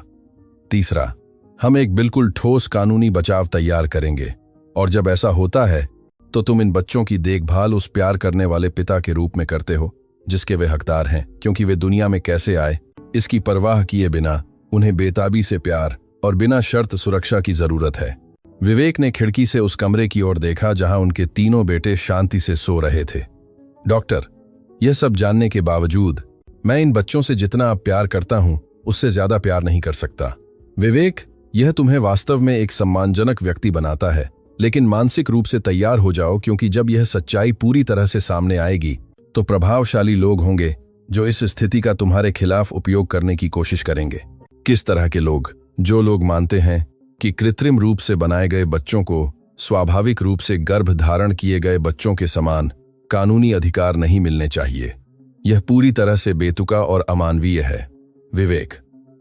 S1: तीसरा, हम एक बिल्कुल ठोस कानूनी बचाव तैयार करेंगे। और जब ऐसा होता है तो तुम इन बच्चों की देखभाल उस प्यार करने वाले पिता के रूप में करते हो जिसके वे हकदार हैं, क्योंकि वे दुनिया में कैसे आए इसकी परवाह किए बिना उन्हें बेताबी से प्यार और बिना शर्त सुरक्षा की जरूरत है। विवेक ने खिड़की से उस कमरे की ओर देखा जहां उनके तीनों बेटे शांति से सो रहे थे। डॉक्टर, यह सब जानने के बावजूद मैं इन बच्चों से जितना अब प्यार करता हूं उससे ज्यादा प्यार नहीं कर सकता। विवेक, यह तुम्हें वास्तव में एक सम्मानजनक व्यक्ति बनाता है, लेकिन मानसिक रूप से तैयार हो जाओ, क्योंकि जब यह सच्चाई पूरी तरह से सामने आएगी तो प्रभावशाली लोग होंगे जो इस स्थिति का तुम्हारे खिलाफ उपयोग करने की कोशिश करेंगे। किस तरह के लोग? जो लोग मानते हैं कि कृत्रिम रूप से बनाए गए बच्चों को स्वाभाविक रूप से गर्भ धारण किए गए बच्चों के समान कानूनी अधिकार नहीं मिलने चाहिए। यह पूरी तरह से बेतुका और अमानवीय है। विवेक,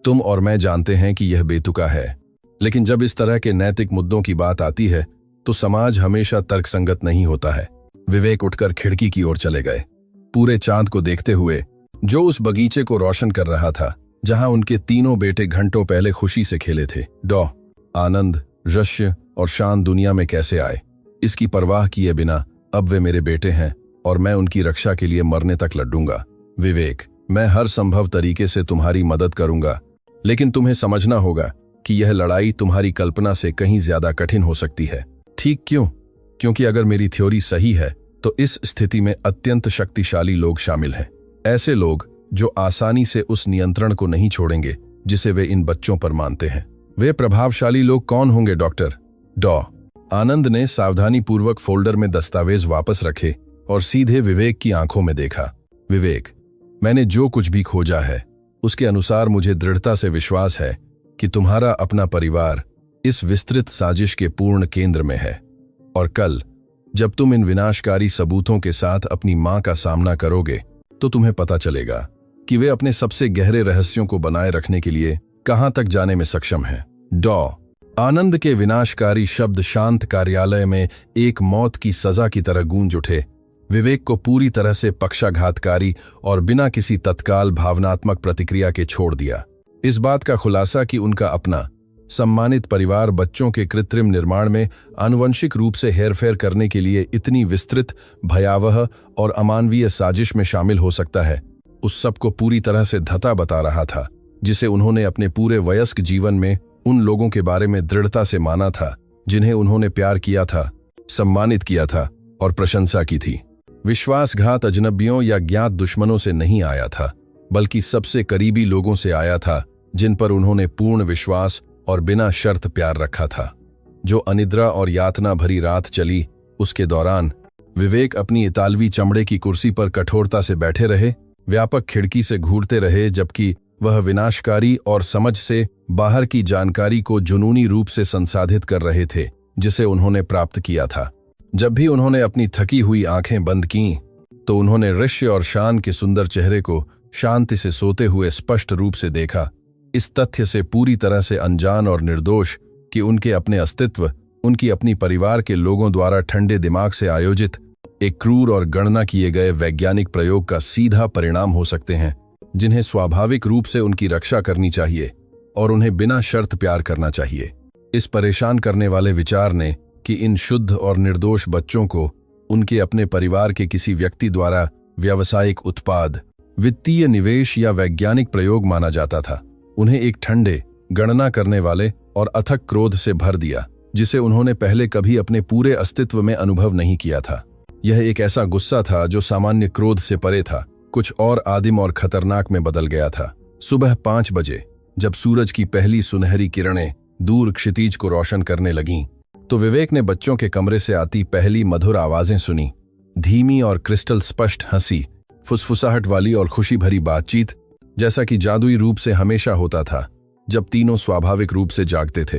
S1: तुम और मैं जानते हैं कि यह बेतुका है, लेकिन जब इस तरह के नैतिक मुद्दों की बात आती है तो समाज हमेशा तर्कसंगत नहीं होता है। विवेक उठकर खिड़की की ओर चले गए, पूरे चांद को देखते हुए जो उस बगीचे को रोशन कर रहा था जहां उनके तीनों बेटे घंटों पहले खुशी से खेले थे। आनंद, रश्य और शान दुनिया में कैसे आए, इसकी परवाह किए बिना अब वे मेरे बेटे हैं और मैं उनकी रक्षा के लिए मरने तक लड़ूंगा। विवेक, मैं हर संभव तरीके से तुम्हारी मदद करूंगा, लेकिन तुम्हें समझना होगा कि यह लड़ाई तुम्हारी कल्पना से कहीं ज्यादा कठिन हो सकती है। ठीक क्यों? क्योंकि अगर मेरी थ्योरी सही है तो इस स्थिति में अत्यंत शक्तिशाली लोग शामिल हैं। ऐसे लोग जो आसानी से उस नियंत्रण को नहीं छोड़ेंगे जिसे वे इन बच्चों पर मानते हैं। वे प्रभावशाली लोग कौन होंगे डॉक्टर? आनंद ने सावधानीपूर्वक फोल्डर में दस्तावेज वापस रखे और सीधे विवेक की आंखों में देखा। विवेक, मैंने जो कुछ भी खोजा है उसके अनुसार मुझे दृढ़ता से विश्वास है कि तुम्हारा अपना परिवार इस विस्तृत साजिश के पूर्ण केंद्र में है, और कल जब तुम इन विनाशकारी सबूतों के साथ अपनी मां का सामना करोगे तो तुम्हें पता चलेगा कि वे अपने सबसे गहरे रहस्यों को बनाए रखने के लिए कहां तक जाने में सक्षम हैं। आनंद के विनाशकारी शब्द शांत कार्यालय में एक मौत की सजा की तरह गूंज उठे। विवेक को पूरी तरह से पक्षाघातकारी और बिना किसी तत्काल भावनात्मक प्रतिक्रिया के छोड़ दिया। इस बात का खुलासा कि उनका अपना सम्मानित परिवार बच्चों के कृत्रिम निर्माण में आनुवंशिक रूप से हेरफेर करने के लिए इतनी विस्तृत, भयावह और अमानवीय साजिश में शामिल हो सकता है, उस सब को पूरी तरह से धता बता रहा था जिसे उन्होंने अपने पूरे वयस्क जीवन में उन लोगों के बारे में दृढ़ता से माना था जिन्हें उन्होंने प्यार किया था, सम्मानित किया था और प्रशंसा की थी। विश्वासघात अजनबियों या ज्ञात दुश्मनों से नहीं आया था, बल्कि सबसे करीबी लोगों से आया था जिन पर उन्होंने पूर्ण विश्वास और बिना शर्त प्यार रखा था। जो अनिद्रा और यातना भरी रात चली, उसके दौरान विवेक अपनी इतालवी चमड़े की कुर्सी पर कठोरता से बैठे रहे, व्यापक खिड़की से घूरते रहे, जबकि वह विनाशकारी और समझ से बाहर की जानकारी को जुनूनी रूप से संसाधित कर रहे थे जिसे उन्होंने प्राप्त किया था। जब भी उन्होंने अपनी थकी हुई आंखें बंद कीं, तो उन्होंने ऋष्य और शान के सुंदर चेहरे को शांति से सोते हुए स्पष्ट रूप से देखा, इस तथ्य से पूरी तरह से अनजान और निर्दोष कि उनके अपने अस्तित्व उनकी अपनी परिवार के लोगों द्वारा ठंडे दिमाग से आयोजित एक क्रूर और गणना किए गए वैज्ञानिक प्रयोग का सीधा परिणाम हो सकते हैं, जिन्हें स्वाभाविक रूप से उनकी रक्षा करनी चाहिए और उन्हें बिना शर्त प्यार करना चाहिए। इस परेशान करने वाले विचार ने कि इन शुद्ध और निर्दोष बच्चों को उनके अपने परिवार के किसी व्यक्ति द्वारा व्यावसायिक उत्पाद, वित्तीय निवेश या वैज्ञानिक प्रयोग माना जाता था, उन्हें एक ठंडे, गणना करने वाले और अथक क्रोध से भर दिया जिसे उन्होंने पहले कभी अपने पूरे अस्तित्व में अनुभव नहीं किया था। यह एक ऐसा गुस्सा था जो सामान्य क्रोध से परे था, कुछ और आदिम और खतरनाक में बदल गया था। सुबह 5 बजे जब सूरज की पहली सुनहरी किरणें दूर क्षितिज को रोशन करने लगीं, तो विवेक ने बच्चों के कमरे से आती पहली मधुर आवाजें सुनी। धीमी और क्रिस्टल स्पष्ट हंसी, फुसफुसाहट वाली और खुशी भरी बातचीत, जैसा कि जादुई रूप से हमेशा होता था जब तीनों स्वाभाविक रूप से जागते थे।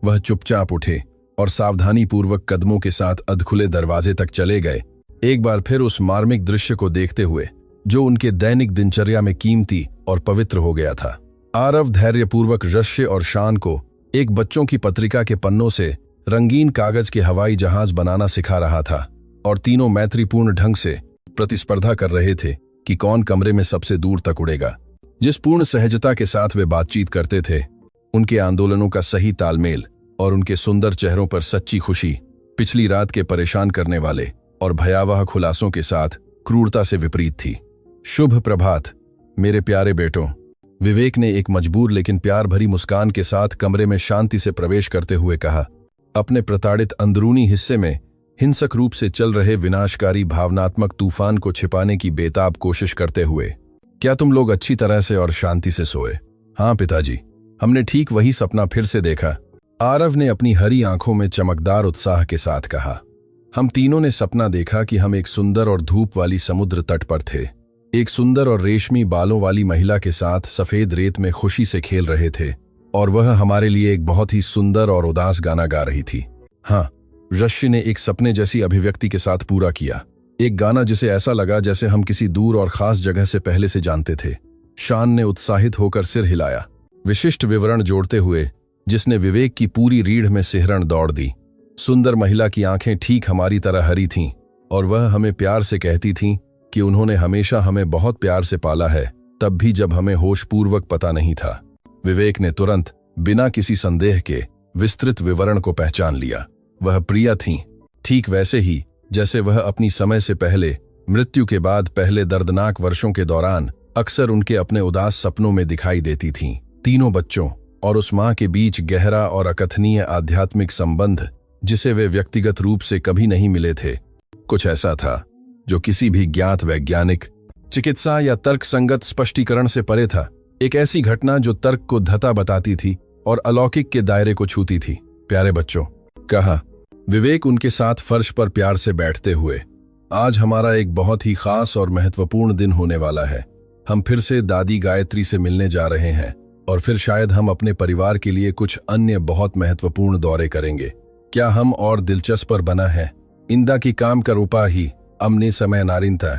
S1: वह चुपचाप उठे और सावधानीपूर्वक कदमों के साथ अधखुले दरवाजे तक चले गए, एक बार फिर उस मार्मिक दृश्य को देखते हुए जो उनके दैनिक दिनचर्या में कीमती और पवित्र हो गया था। आरव धैर्यपूर्वक रश्य और शान को एक बच्चों की पत्रिका के पन्नों से रंगीन कागज के हवाई जहाज बनाना सिखा रहा था और तीनों मैत्रीपूर्ण ढंग से प्रतिस्पर्धा कर रहे थे कि कौन कमरे में सबसे दूर तक उड़ेगा। जिस पूर्ण सहजता के साथ वे बातचीत करते थे, उनके आंदोलनों का सही तालमेल और उनके सुंदर चेहरों पर सच्ची खुशी पिछली रात के परेशान करने वाले और भयावह खुलासों के साथ क्रूरता से विपरीत थी। शुभ प्रभात मेरे प्यारे बेटों, विवेक ने एक मजबूर लेकिन प्यार भरी मुस्कान के साथ कमरे में शांति से प्रवेश करते हुए कहा, अपने प्रताड़ित अंदरूनी हिस्से में हिंसक रूप से चल रहे विनाशकारी भावनात्मक तूफान को छिपाने की बेताब कोशिश करते हुए। क्या तुम लोग अच्छी तरह से और शांति से सोए? हाँ पिताजी, हमने ठीक वही सपना फिर से देखा, आरव ने अपनी हरी आंखों में चमकदार उत्साह के साथ कहा। हम तीनों ने सपना देखा कि हम एक सुंदर और धूप वाली समुद्र तट पर थे। एक सुंदर और रेशमी बालों वाली महिला के साथ सफेद रेत में खुशी से खेल रहे थे और वह हमारे लिए एक बहुत ही सुंदर और उदास गाना गा रही थी। हाँ, रश्य ने एक सपने जैसी अभिव्यक्ति के साथ पूरा किया। एक गाना जिसे ऐसा लगा जैसे हम किसी दूर और खास जगह से पहले से जानते थे। शान ने उत्साहित होकर सिर हिलाया, विशिष्ट विवरण जोड़ते हुए, जिसने विवेक की पूरी रीढ़ में सिहरण दौड़ दी। सुंदर महिला की आंखें ठीक हमारी तरह हरी थीं और वह हमें प्यार से कहती थीं कि उन्होंने हमेशा हमें बहुत प्यार से पाला है, तब भी जब हमें होशपूर्वक पता नहीं था। विवेक ने तुरंत, बिना किसी संदेह के, विस्तृत विवरण को पहचान लिया। वह प्रिया थीं, ठीक वैसे ही जैसे वह अपनी समय से पहले, मृत्यु के बाद पहले दर्दनाक वर्षों के दौरान अक्सर उनके अपने उदास सपनों में दिखाई देती थीं। तीनों बच्चों और उस मां के बीच गहरा और अकथनीय आध्यात्मिक संबंध, जिसे वे व्यक्तिगत रूप से कभी नहीं मिले थे, कुछ ऐसा था जो किसी भी ज्ञात वैज्ञानिक, चिकित्सा या तर्कसंगत स्पष्टीकरण से परे था। एक ऐसी घटना जो तर्क को धता बताती थी और अलौकिक के दायरे को छूती थी। प्यारे बच्चों, कहा विवेक उनके साथ फर्श पर प्यार से बैठते हुए, आज हमारा एक बहुत ही खास और महत्वपूर्ण दिन होने वाला है। हम फिर से दादी गायत्री से मिलने जा रहे हैं और फिर शायद हम अपने परिवार के लिए कुछ अन्य बहुत महत्वपूर्ण दौरे करेंगे। क्या हम और दिलचस्प बना है? इंदा की काम का रूपा ही अमने समय नारिंता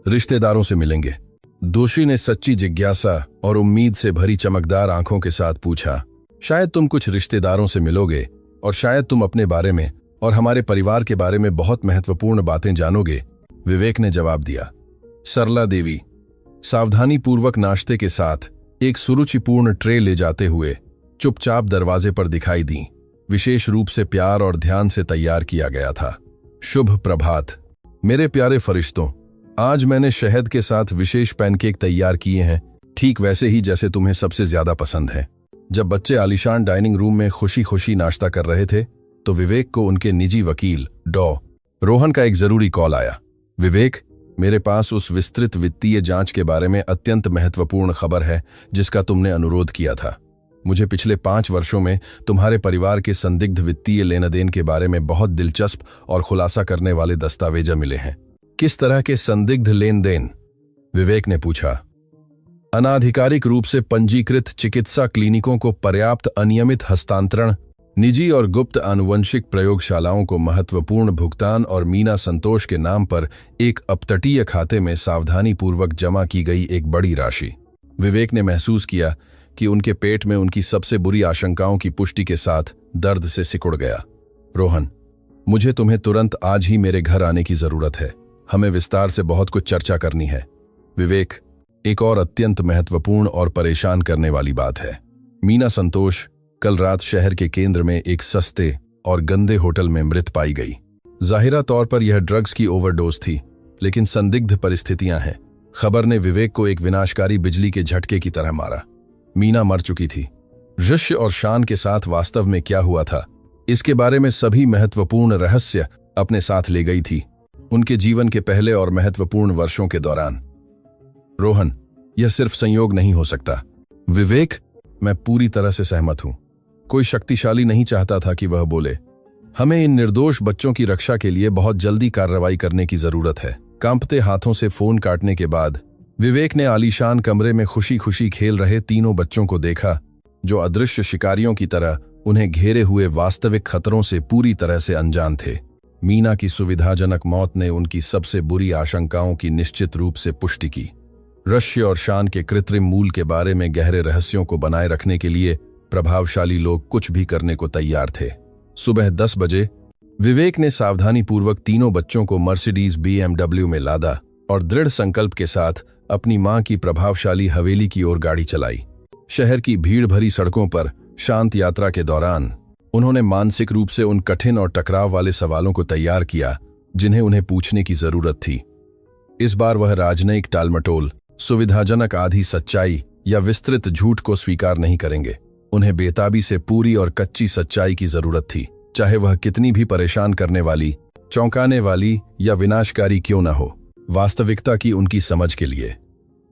S1: रिश्तेदारों से मिलेंगे। दोषी ने सच्ची जिज्ञासा और उम्मीद से भरी चमकदार आंखों के साथ पूछा। शायद तुम कुछ रिश्तेदारों से मिलोगे और शायद तुम अपने बारे में और हमारे परिवार के बारे में बहुत महत्वपूर्ण बातें जानोगे, विवेक ने जवाब दिया। सरला देवी सावधानी पूर्वक नाश्ते के साथ एक सुरुचिपूर्ण ट्रे ले जाते हुए चुपचाप दरवाजे पर दिखाई दी। विशेष रूप से प्यार और ध्यान से तैयार किया गया था। शुभ प्रभात मेरे प्यारे फरिश्तों, आज मैंने शहद के साथ विशेष पैनकेक तैयार किए हैं, ठीक वैसे ही जैसे तुम्हें सबसे ज्यादा पसंद है। जब बच्चे आलीशान डाइनिंग रूम में खुशी खुशी नाश्ता कर रहे थे तो विवेक को उनके निजी वकील डॉ. रोहन का एक जरूरी कॉल आया। विवेक, मेरे पास उस विस्तृत वित्तीय जांच के बारे में अत्यंत महत्वपूर्ण खबर है जिसका तुमने अनुरोध किया था। मुझे पिछले 5 वर्षों में तुम्हारे परिवार के संदिग्ध वित्तीय लेन देन के बारे में बहुत दिलचस्प और खुलासा करने वाले दस्तावेज मिले हैं। किस तरह के संदिग्ध लेन देन? विवेक ने पूछा। अनाधिकारिक रूप से पंजीकृत चिकित्सा क्लिनिकों को पर्याप्त अनियमित हस्तांतरण, निजी और गुप्त आनुवंशिक प्रयोगशालाओं को महत्वपूर्ण भुगतान और मीना संतोष के नाम पर एक अपतटीय खाते में सावधानीपूर्वक जमा की गई एक बड़ी राशि। विवेक ने महसूस किया कि उनके पेट में उनकी सबसे बुरी आशंकाओं की पुष्टि के साथ दर्द से सिकुड़ गया। रोहन, मुझे तुम्हें तुरंत आज ही मेरे घर आने की जरूरत है। हमें विस्तार से बहुत कुछ चर्चा करनी है। विवेक, एक और अत्यंत महत्वपूर्ण और परेशान करने वाली बात है। मीना संतोष कल रात शहर के केंद्र में एक सस्ते और गंदे होटल में मृत पाई गई। जाहिरा तौर पर यह ड्रग्स की ओवरडोज थी, लेकिन संदिग्ध परिस्थितियां हैं। खबर ने विवेक को एक विनाशकारी बिजली के झटके की तरह मारा। मीना मर चुकी थी। ऋष्य और शान के साथ वास्तव में क्या हुआ था, इसके बारे में सभी महत्वपूर्ण रहस्य अपने साथ ले गई थी, उनके जीवन के पहले और महत्वपूर्ण वर्षों के दौरान। रोहन, यह सिर्फ संयोग नहीं हो सकता। विवेक, मैं पूरी तरह से सहमत हूं। कोई शक्तिशाली नहीं चाहता था कि वह बोले। हमें इन निर्दोष बच्चों की रक्षा के लिए बहुत जल्दी कार्रवाई करने की जरूरत है। कांपते हाथों से फोन काटने के बाद विवेक ने आलीशान कमरे में खुशी खुशी खेल रहे तीनों बच्चों को देखा, जो अदृश्य शिकारियों की तरह उन्हें घेरे हुए वास्तविक खतरों से पूरी तरह से अनजान थे। मीना की सुविधाजनक मौत ने उनकी सबसे बुरी आशंकाओं की निश्चित रूप से पुष्टि की। ऋष्य और शान के कृत्रिम मूल के बारे में गहरे रहस्यों को बनाए रखने के लिए प्रभावशाली लोग कुछ भी करने को तैयार थे। सुबह 10 बजे विवेक ने सावधानीपूर्वक तीनों बच्चों को मर्सिडीज BMW में लादा और दृढ़ संकल्प के साथ अपनी मां की प्रभावशाली हवेली की ओर गाड़ी चलाई। शहर की भीड़ भरी सड़कों पर शांत यात्रा के दौरान उन्होंने मानसिक रूप से उन कठिन और टकराव वाले सवालों को तैयार किया जिन्हें उन्हें पूछने की जरूरत थी। इस बार वह राजनयिक टालमटोल, सुविधाजनक आधी सच्चाई या विस्तृत झूठ को स्वीकार नहीं करेंगे। उन्हें बेताबी से पूरी और कच्ची सच्चाई की जरूरत थी, चाहे वह कितनी भी परेशान करने वाली, चौंकाने वाली या विनाशकारी क्यों न हो। वास्तविकता की उनकी समझ के लिए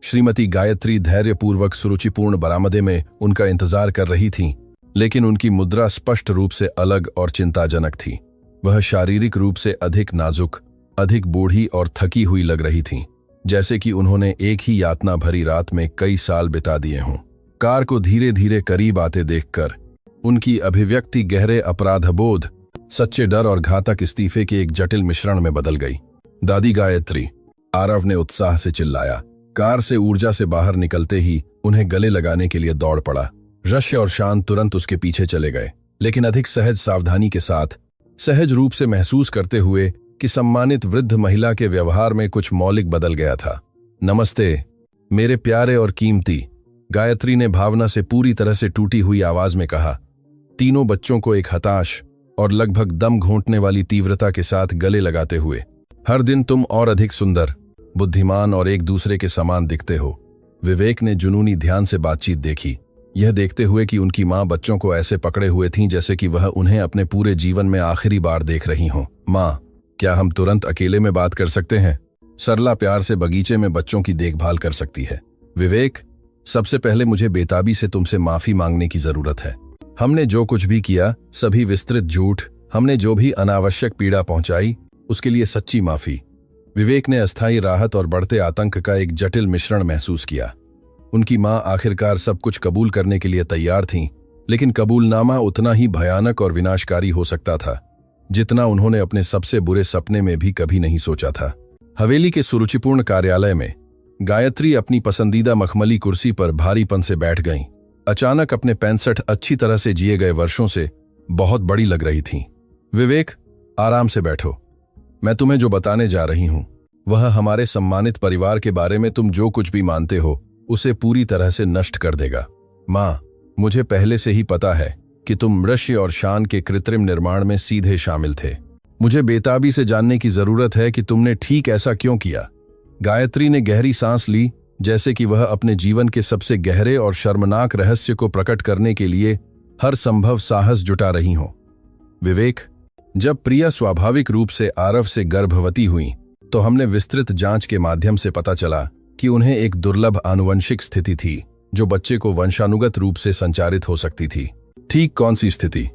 S1: श्रीमती गायत्री धैर्यपूर्वक सुरुचिपूर्ण बरामदे में उनका इंतजार कर रही थीं, लेकिन उनकी मुद्रा स्पष्ट रूप से अलग और चिंताजनक थी। वह शारीरिक रूप से अधिक नाजुक, अधिक बूढ़ी और थकी हुई लग रही थीं, जैसे कि उन्होंने एक ही यातना भरी रात में कई साल बिता दिए हों। कार को धीरे धीरे करीब आते देखकर उनकी अभिव्यक्ति गहरे अपराधबोध, सच्चे डर और घातक इस्तीफे के एक जटिल मिश्रण में बदल गई। दादी गायत्री, आरव ने उत्साह से चिल्लाया। कार से ऊर्जा से बाहर निकलते ही उन्हें गले लगाने के लिए दौड़ पड़ा। रश्य और शान तुरंत उसके पीछे चले गए, लेकिन अधिक सहज सावधानी के साथ, सहज रूप से महसूस करते हुए कि सम्मानित वृद्ध महिला के व्यवहार में कुछ मौलिक बदल गया था। नमस्ते मेरे प्यारे और कीमती, गायत्री ने भावना से पूरी तरह से टूटी हुई आवाज में कहा, तीनों बच्चों को एक हताश और लगभग दम घोंटने वाली तीव्रता के साथ गले लगाते हुए। हर दिन तुम और अधिक सुंदर, बुद्धिमान और एक दूसरे के समान दिखते हो। विवेक ने जुनूनी ध्यान से बातचीत देखी, यह देखते हुए कि उनकी मां बच्चों को ऐसे पकड़े हुए थीं जैसे कि वह उन्हें अपने पूरे जीवन में आखिरी बार देख रही हों। मां, क्या हम तुरंत अकेले में बात कर सकते हैं? सरला प्यार से बगीचे में बच्चों की देखभाल कर सकती है। विवेक, सबसे पहले मुझे बेताबी से तुमसे माफी मांगने की जरूरत है। हमने जो कुछ भी किया, सभी विस्तृत झूठ, हमने जो भी अनावश्यक पीड़ा पहुंचाई, उसके लिए सच्ची माफी। विवेक ने अस्थायी राहत और बढ़ते आतंक का एक जटिल मिश्रण महसूस किया। उनकी मां आखिरकार सब कुछ कबूल करने के लिए तैयार थीं, लेकिन कबूलनामा उतना ही भयानक और विनाशकारी हो सकता था जितना उन्होंने अपने सबसे बुरे सपने में भी कभी नहीं सोचा था। हवेली के सुरुचिपूर्ण कार्यालय में गायत्री अपनी पसंदीदा मखमली कुर्सी पर भारीपन से बैठ गईं। अचानक अपने 65 अच्छी तरह से जिए गए वर्षों से बहुत बड़ी लग रही थीं। विवेक, आराम से बैठो। मैं तुम्हें जो बताने जा रही हूं, वह हमारे सम्मानित परिवार के बारे में तुम जो कुछ भी मानते हो, उसे पूरी तरह से नष्ट कर देगा। मां, मुझे पहले से ही पता है कि तुम रश्य और शान के कृत्रिम निर्माण में सीधे शामिल थे। मुझे बेताबी से जानने की जरूरत है कि तुमने ठीक ऐसा क्यों किया। गायत्री ने गहरी सांस ली, जैसे कि वह अपने जीवन के सबसे गहरे और शर्मनाक रहस्य को प्रकट करने के लिए हर संभव साहस जुटा रही हो। विवेक, जब प्रिया स्वाभाविक रूप से आरव से गर्भवती हुई, तो हमने विस्तृत जांच के माध्यम से पता चला कि उन्हें एक दुर्लभ आनुवंशिक स्थिति थी जो बच्चे को वंशानुगत रूप से संचारित हो सकती थी। ठीक कौन सी स्थिति?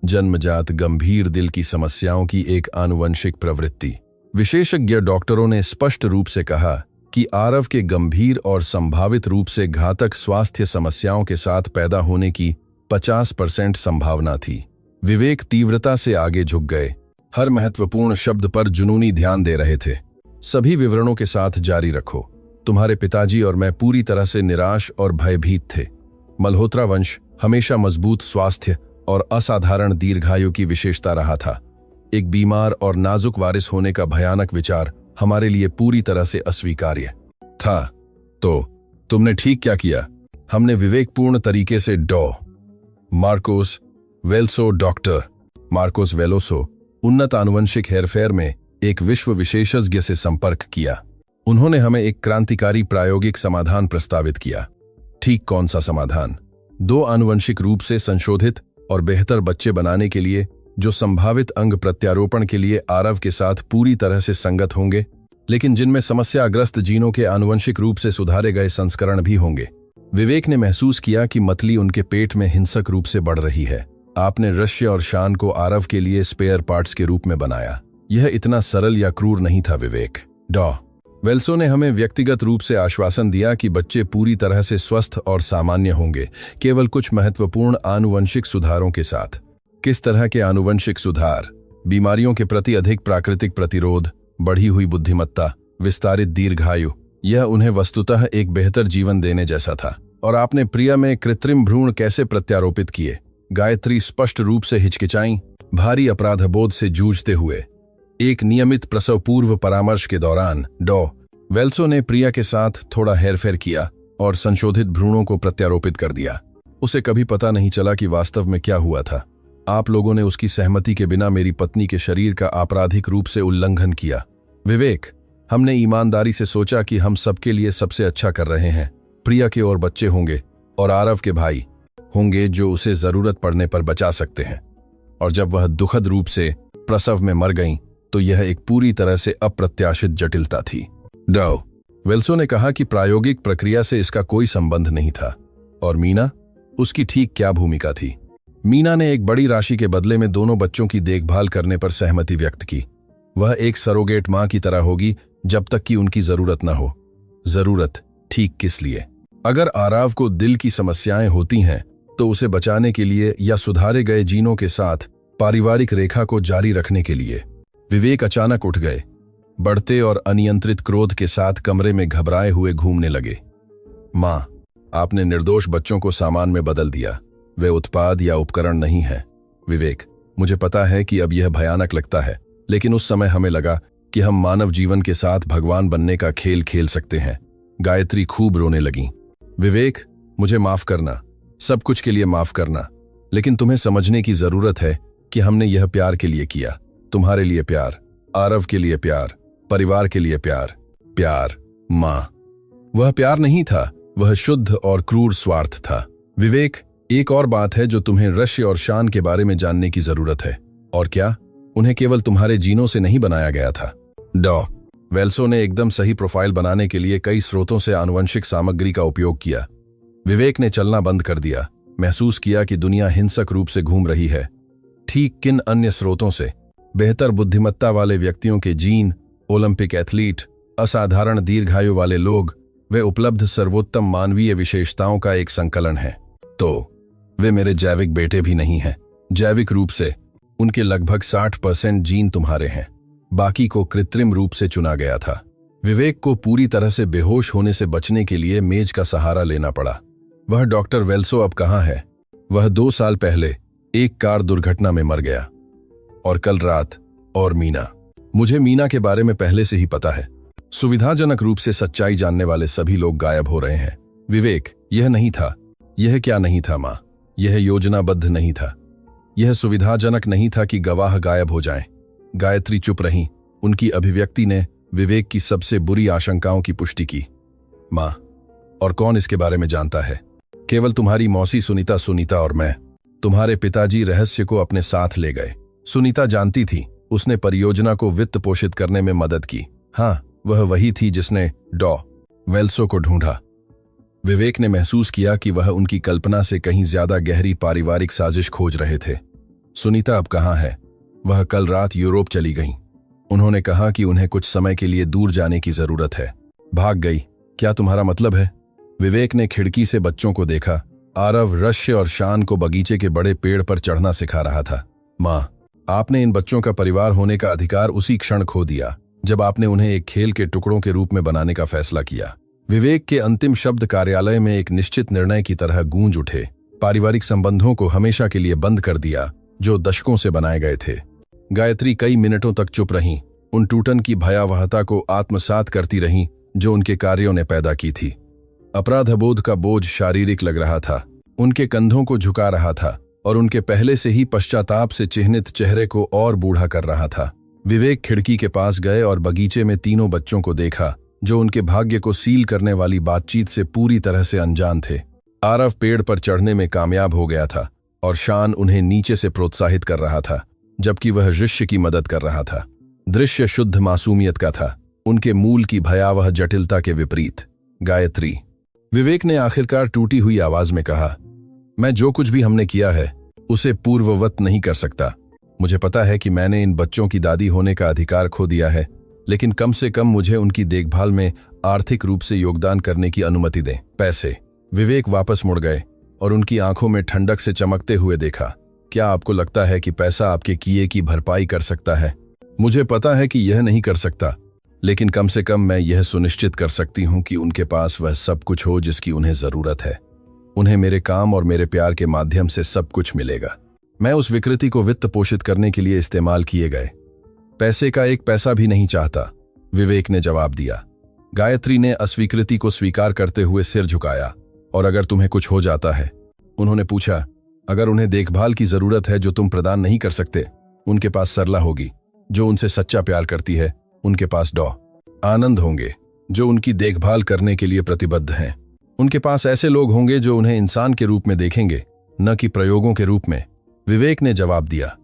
S1: जन्मजात गंभीर दिल की समस्याओं की एक आनुवंशिक प्रवृत्ति। विशेषज्ञ डॉक्टरों ने स्पष्ट रूप से कहा कि आरव के गंभीर और संभावित रूप से घातक स्वास्थ्य समस्याओं के साथ पैदा होने की 50% संभावना थी। विवेक तीव्रता से आगे झुक गए, हर महत्वपूर्ण शब्द पर जुनूनी ध्यान दे रहे थे। सभी विवरणों के साथ जारी रखो। तुम्हारे पिताजी और मैं पूरी तरह से निराश और भयभीत थे। मल्होत्रा वंश हमेशा मजबूत स्वास्थ्य और असाधारण दीर्घायु की विशेषता रहा था। एक बीमार और नाजुक वारिस होने का भयानक विचार हमारे लिए पूरी तरह से अस्वीकार्य था। तो तुमने ठीक क्या किया? हमने विवेकपूर्ण तरीके से मार्कोस वेल्सो, डॉक्टर मार्कोस वेलोसो, उन्नत आनुवंशिक हेरफेर में एक विश्व विशेषज्ञ से संपर्क किया। उन्होंने हमें एक क्रांतिकारी प्रायोगिक समाधान प्रस्तावित किया। ठीक कौन सा समाधान? 2 आनुवंशिक रूप से संशोधित और बेहतर बच्चे बनाने के लिए, जो संभावित अंग प्रत्यारोपण के लिए आरव के साथ पूरी तरह से संगत होंगे, लेकिन जिनमें समस्याग्रस्त जीनों के आनुवंशिक रूप से सुधारे गए संस्करण भी होंगे। विवेक ने महसूस किया कि मतली उनके पेट में हिंसक रूप से बढ़ रही है। आपने रश्य और शान को आरव के लिए स्पेयर पार्ट्स के रूप में बनाया। यह इतना सरल या क्रूर नहीं था विवेक। वेल्सो ने हमें व्यक्तिगत रूप से आश्वासन दिया कि बच्चे पूरी तरह से स्वस्थ और सामान्य होंगे, केवल कुछ महत्वपूर्ण आनुवंशिक सुधारों के साथ। किस तरह के आनुवंशिक सुधार? बीमारियों के प्रति अधिक प्राकृतिक प्रतिरोध, बढ़ी हुई बुद्धिमत्ता, विस्तारित दीर्घायु। यह उन्हें वस्तुतः एक बेहतर जीवन देने जैसा था। और आपने प्रिया में कृत्रिम भ्रूण कैसे प्रत्यारोपित किए? गायत्री स्पष्ट रूप से हिचकिचाई, भारी अपराधबोध से जूझते हुए। एक नियमित प्रसव पूर्व परामर्श के दौरान वेल्सो ने प्रिया के साथ थोड़ा हेरफेर किया और संशोधित भ्रूणों को प्रत्यारोपित कर दिया। उसे कभी पता नहीं चला कि वास्तव में क्या हुआ था। आप लोगों ने उसकी सहमति के बिना मेरी पत्नी के शरीर का आपराधिक रूप से उल्लंघन किया। विवेक, हमने ईमानदारी से सोचा कि हम सबके लिए सबसे अच्छा कर रहे हैं। प्रिया के और बच्चे होंगे और आरव के भाई होंगे जो उसे जरूरत पड़ने पर बचा सकते हैं। और जब वह दुखद रूप से प्रसव में मर गईं, तो यह एक पूरी तरह से अप्रत्याशित जटिलता थी। वेल्सो ने कहा कि प्रायोगिक प्रक्रिया से इसका कोई संबंध नहीं था। और मीना, उसकी ठीक क्या भूमिका थी? मीना ने एक बड़ी राशि के बदले में दोनों बच्चों की देखभाल करने पर सहमति व्यक्त की। वह एक सरोगेट मां की तरह होगी जब तक कि उनकी जरूरत न हो। जरूरत ठीक किस लिए? अगर आराव को दिल की समस्याएं होती हैं तो उसे बचाने के लिए या सुधारे गए जीनों के साथ पारिवारिक रेखा को जारी रखने के लिए। विवेक अचानक उठ गए, बढ़ते और अनियंत्रित क्रोध के साथ कमरे में घबराए हुए घूमने लगे। मां, आपने निर्दोष बच्चों को सामान में बदल दिया। वे उत्पाद या उपकरण नहीं है। विवेक, मुझे पता है कि अब यह भयानक लगता है, लेकिन उस समय हमें लगा कि हम मानव जीवन के साथ भगवान बनने का खेल खेल सकते हैं। गायत्री खूब रोने लगी। विवेक, मुझे माफ करना, सब कुछ के लिए माफ करना, लेकिन तुम्हें समझने की जरूरत है कि हमने यह प्यार के लिए किया। तुम्हारे लिए प्यार, आरव के लिए प्यार, परिवार के लिए प्यार। प्यार, मां, वह प्यार नहीं था, वह शुद्ध और क्रूर स्वार्थ था। विवेक, एक और बात है जो तुम्हें रश्य और शान के बारे में जानने की जरूरत है। और क्या? उन्हें केवल तुम्हारे जीनों से नहीं बनाया गया था। डॉ वेल्सो ने एकदम सही प्रोफाइल बनाने के लिए कई स्रोतों से आनुवंशिक सामग्री का उपयोग किया। विवेक ने चलना बंद कर दिया, महसूस किया कि दुनिया हिंसक रूप से घूम रही है। ठीक किन अन्य स्रोतों से? बेहतर बुद्धिमत्ता वाले व्यक्तियों के जीन, ओलंपिक एथलीट, असाधारण दीर्घायु वाले लोग, वे उपलब्ध सर्वोत्तम मानवीय विशेषताओं का एक संकलन है। तो वे मेरे जैविक बेटे भी नहीं हैं। जैविक रूप से उनके लगभग 60% जीन तुम्हारे हैं, बाकी को कृत्रिम रूप से चुना गया था। विवेक को पूरी तरह से बेहोश होने से बचने के लिए मेज का सहारा लेना पड़ा। वह डॉक्टर वेल्सो अब कहाँ है? वह 2 साल पहले एक कार दुर्घटना में मर गया। और कल रात, और मीना, मुझे मीना के बारे में पहले से ही पता है। सुविधाजनक रूप से सच्चाई जानने वाले सभी लोग गायब हो रहे हैं। विवेक, यह नहीं था। यह क्या नहीं था मां? यह योजनाबद्ध नहीं था। यह सुविधाजनक नहीं था कि गवाह गायब हो जाएं। गायत्री चुप रहीं। उनकी अभिव्यक्ति ने विवेक की सबसे बुरी आशंकाओं की पुष्टि की। मां, और कौन इसके बारे में जानता है? केवल तुम्हारी मौसी सुनीता और मैं। तुम्हारे पिताजी रहस्य को अपने साथ ले गए। सुनीता जानती थी, उसने परियोजना को वित्त पोषित करने में मदद की। हाँ, वह वही थी जिसने डॉ वेल्सो को ढूंढा। विवेक ने महसूस किया कि वह उनकी कल्पना से कहीं ज्यादा गहरी पारिवारिक साजिश खोज रहे थे। सुनीता अब कहाँ है? वह कल रात यूरोप चली गईं। उन्होंने कहा कि उन्हें कुछ समय के लिए दूर जाने की जरूरत है। भाग गई? क्या तुम्हारा मतलब है? विवेक ने खिड़की से बच्चों को देखा। आरव रश्य और शान को बगीचे के बड़े पेड़ पर चढ़ना सिखा रहा था। मां, आपने इन बच्चों का परिवार होने का अधिकार उसी क्षण खो दिया जब आपने उन्हें एक खेल के टुकड़ों के रूप में बनाने का फैसला किया। विवेक के अंतिम शब्द कार्यालय में एक निश्चित निर्णय की तरह गूंज उठे। पारिवारिक संबंधों को हमेशा के लिए बंद कर दिया जो दशकों से बनाए गए थे। गायत्री कई मिनटों तक चुप रहीं, उन टूटन की भयावहता को आत्मसात करती रहीं जो उनके कार्यों ने पैदा की थी। अपराधबोध का बोझ शारीरिक लग रहा था, उनके कंधों को झुका रहा था और उनके पहले से ही पश्चाताप से चिह्नित चेहरे को और बूढ़ा कर रहा था। विवेक खिड़की के पास गए और बगीचे में तीनों बच्चों को देखा जो उनके भाग्य को सील करने वाली बातचीत से पूरी तरह से अनजान थे। आरव पेड़ पर चढ़ने में कामयाब हो गया था और शान उन्हें नीचे से प्रोत्साहित कर रहा था, जबकि वह ऋष्य की मदद कर रहा था। दृश्य शुद्ध मासूमियत का था, उनके मूल की भयावह जटिलता के विपरीत। गायत्री, विवेक ने आखिरकार टूटी हुई आवाज में कहा, मैं जो कुछ भी हमने किया है उसे पूर्ववत नहीं कर सकता। मुझे पता है कि मैंने इन बच्चों की दादी होने का अधिकार खो दिया है, लेकिन कम से कम मुझे उनकी देखभाल में आर्थिक रूप से योगदान करने की अनुमति दें। पैसे। विवेक वापस मुड़ गए और उनकी आंखों में ठंडक से चमकते हुए देखा। क्या आपको लगता है कि पैसा आपके किए की भरपाई कर सकता है? मुझे पता है कि यह नहीं कर सकता, लेकिन कम से कम मैं यह सुनिश्चित कर सकती हूं कि उनके पास वह सब कुछ हो जिसकी उन्हें जरूरत है। उन्हें मेरे काम और मेरे प्यार के माध्यम से सब कुछ मिलेगा। मैं उस विकृति को वित्त पोषित करने के लिए इस्तेमाल किए गए पैसे का एक पैसा भी नहीं चाहता, विवेक ने जवाब दिया। गायत्री ने अस्वीकृति को स्वीकार करते हुए सिर झुकाया। और अगर तुम्हें कुछ हो जाता है? उन्होंने पूछा। अगर उन्हें देखभाल की जरूरत है जो तुम प्रदान नहीं कर सकते, उनके पास सरला होगी जो उनसे सच्चा प्यार करती है। उनके पास डॉ आनंद होंगे जो उनकी देखभाल करने के लिए प्रतिबद्ध हैं। उनके पास ऐसे लोग होंगे जो उन्हें इंसान के रूप में देखेंगे, न कि प्रयोगों के रूप में, विवेक ने जवाब दिया।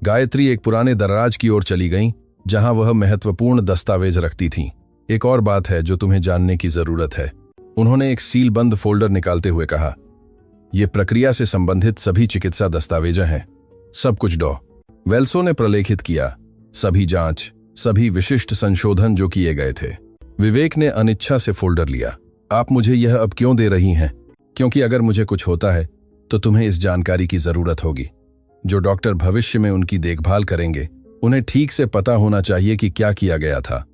S1: गायत्री एक पुराने दराज की ओर चली गईं, जहां वह महत्वपूर्ण दस्तावेज रखती थीं। एक और बात है जो तुम्हें जानने की जरूरत है। उन्होंने एक सीलबंद फोल्डर निकालते हुए कहा। ये प्रक्रिया से संबंधित सभी चिकित्सा दस्तावेज हैं। सब कुछ डॉ वेल्सो ने प्रलेखित किया। सभी जांच, सभी विशिष्ट संशोधन जो किए गए थे। विवेक ने अनिच्छा से फोल्डर लिया। आप मुझे यह अब क्यों दे रही हैं? क्योंकि अगर मुझे कुछ होता है तो तुम्हें इस जानकारी की जरूरत होगी। जो डॉक्टर भविष्य में उनकी देखभाल करेंगे उन्हें ठीक से पता होना चाहिए कि क्या किया गया था।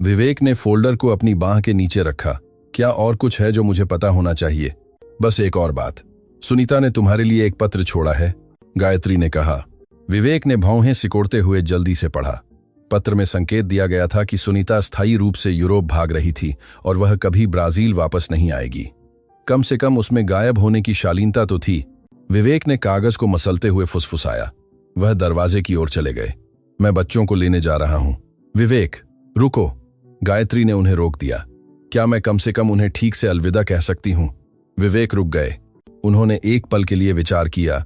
S1: विवेक ने फोल्डर को अपनी बांह के नीचे रखा। क्या और कुछ है जो मुझे पता होना चाहिए? बस एक और बात। सुनीता ने तुम्हारे लिए एक पत्र छोड़ा है, गायत्री ने कहा। विवेक ने भौहें सिकोड़ते हुए जल्दी से पढ़ा। पत्र में संकेत दिया गया था कि सुनीता स्थायी रूप से यूरोप भाग रही थी और वह कभी ब्राजील वापस नहीं आएगी। कम से कम उसमें गायब होने की शालीनता तो थी। विवेक ने कागज को मसलते हुए फुसफुसाया। वह दरवाजे की ओर चले गए। मैं बच्चों को लेने जा रहा हूं। विवेक, रुको। गायत्री ने उन्हें रोक दिया। क्या मैं कम से कम उन्हें ठीक से अलविदा कह सकती हूं? विवेक रुक गए। उन्होंने एक पल के लिए विचार किया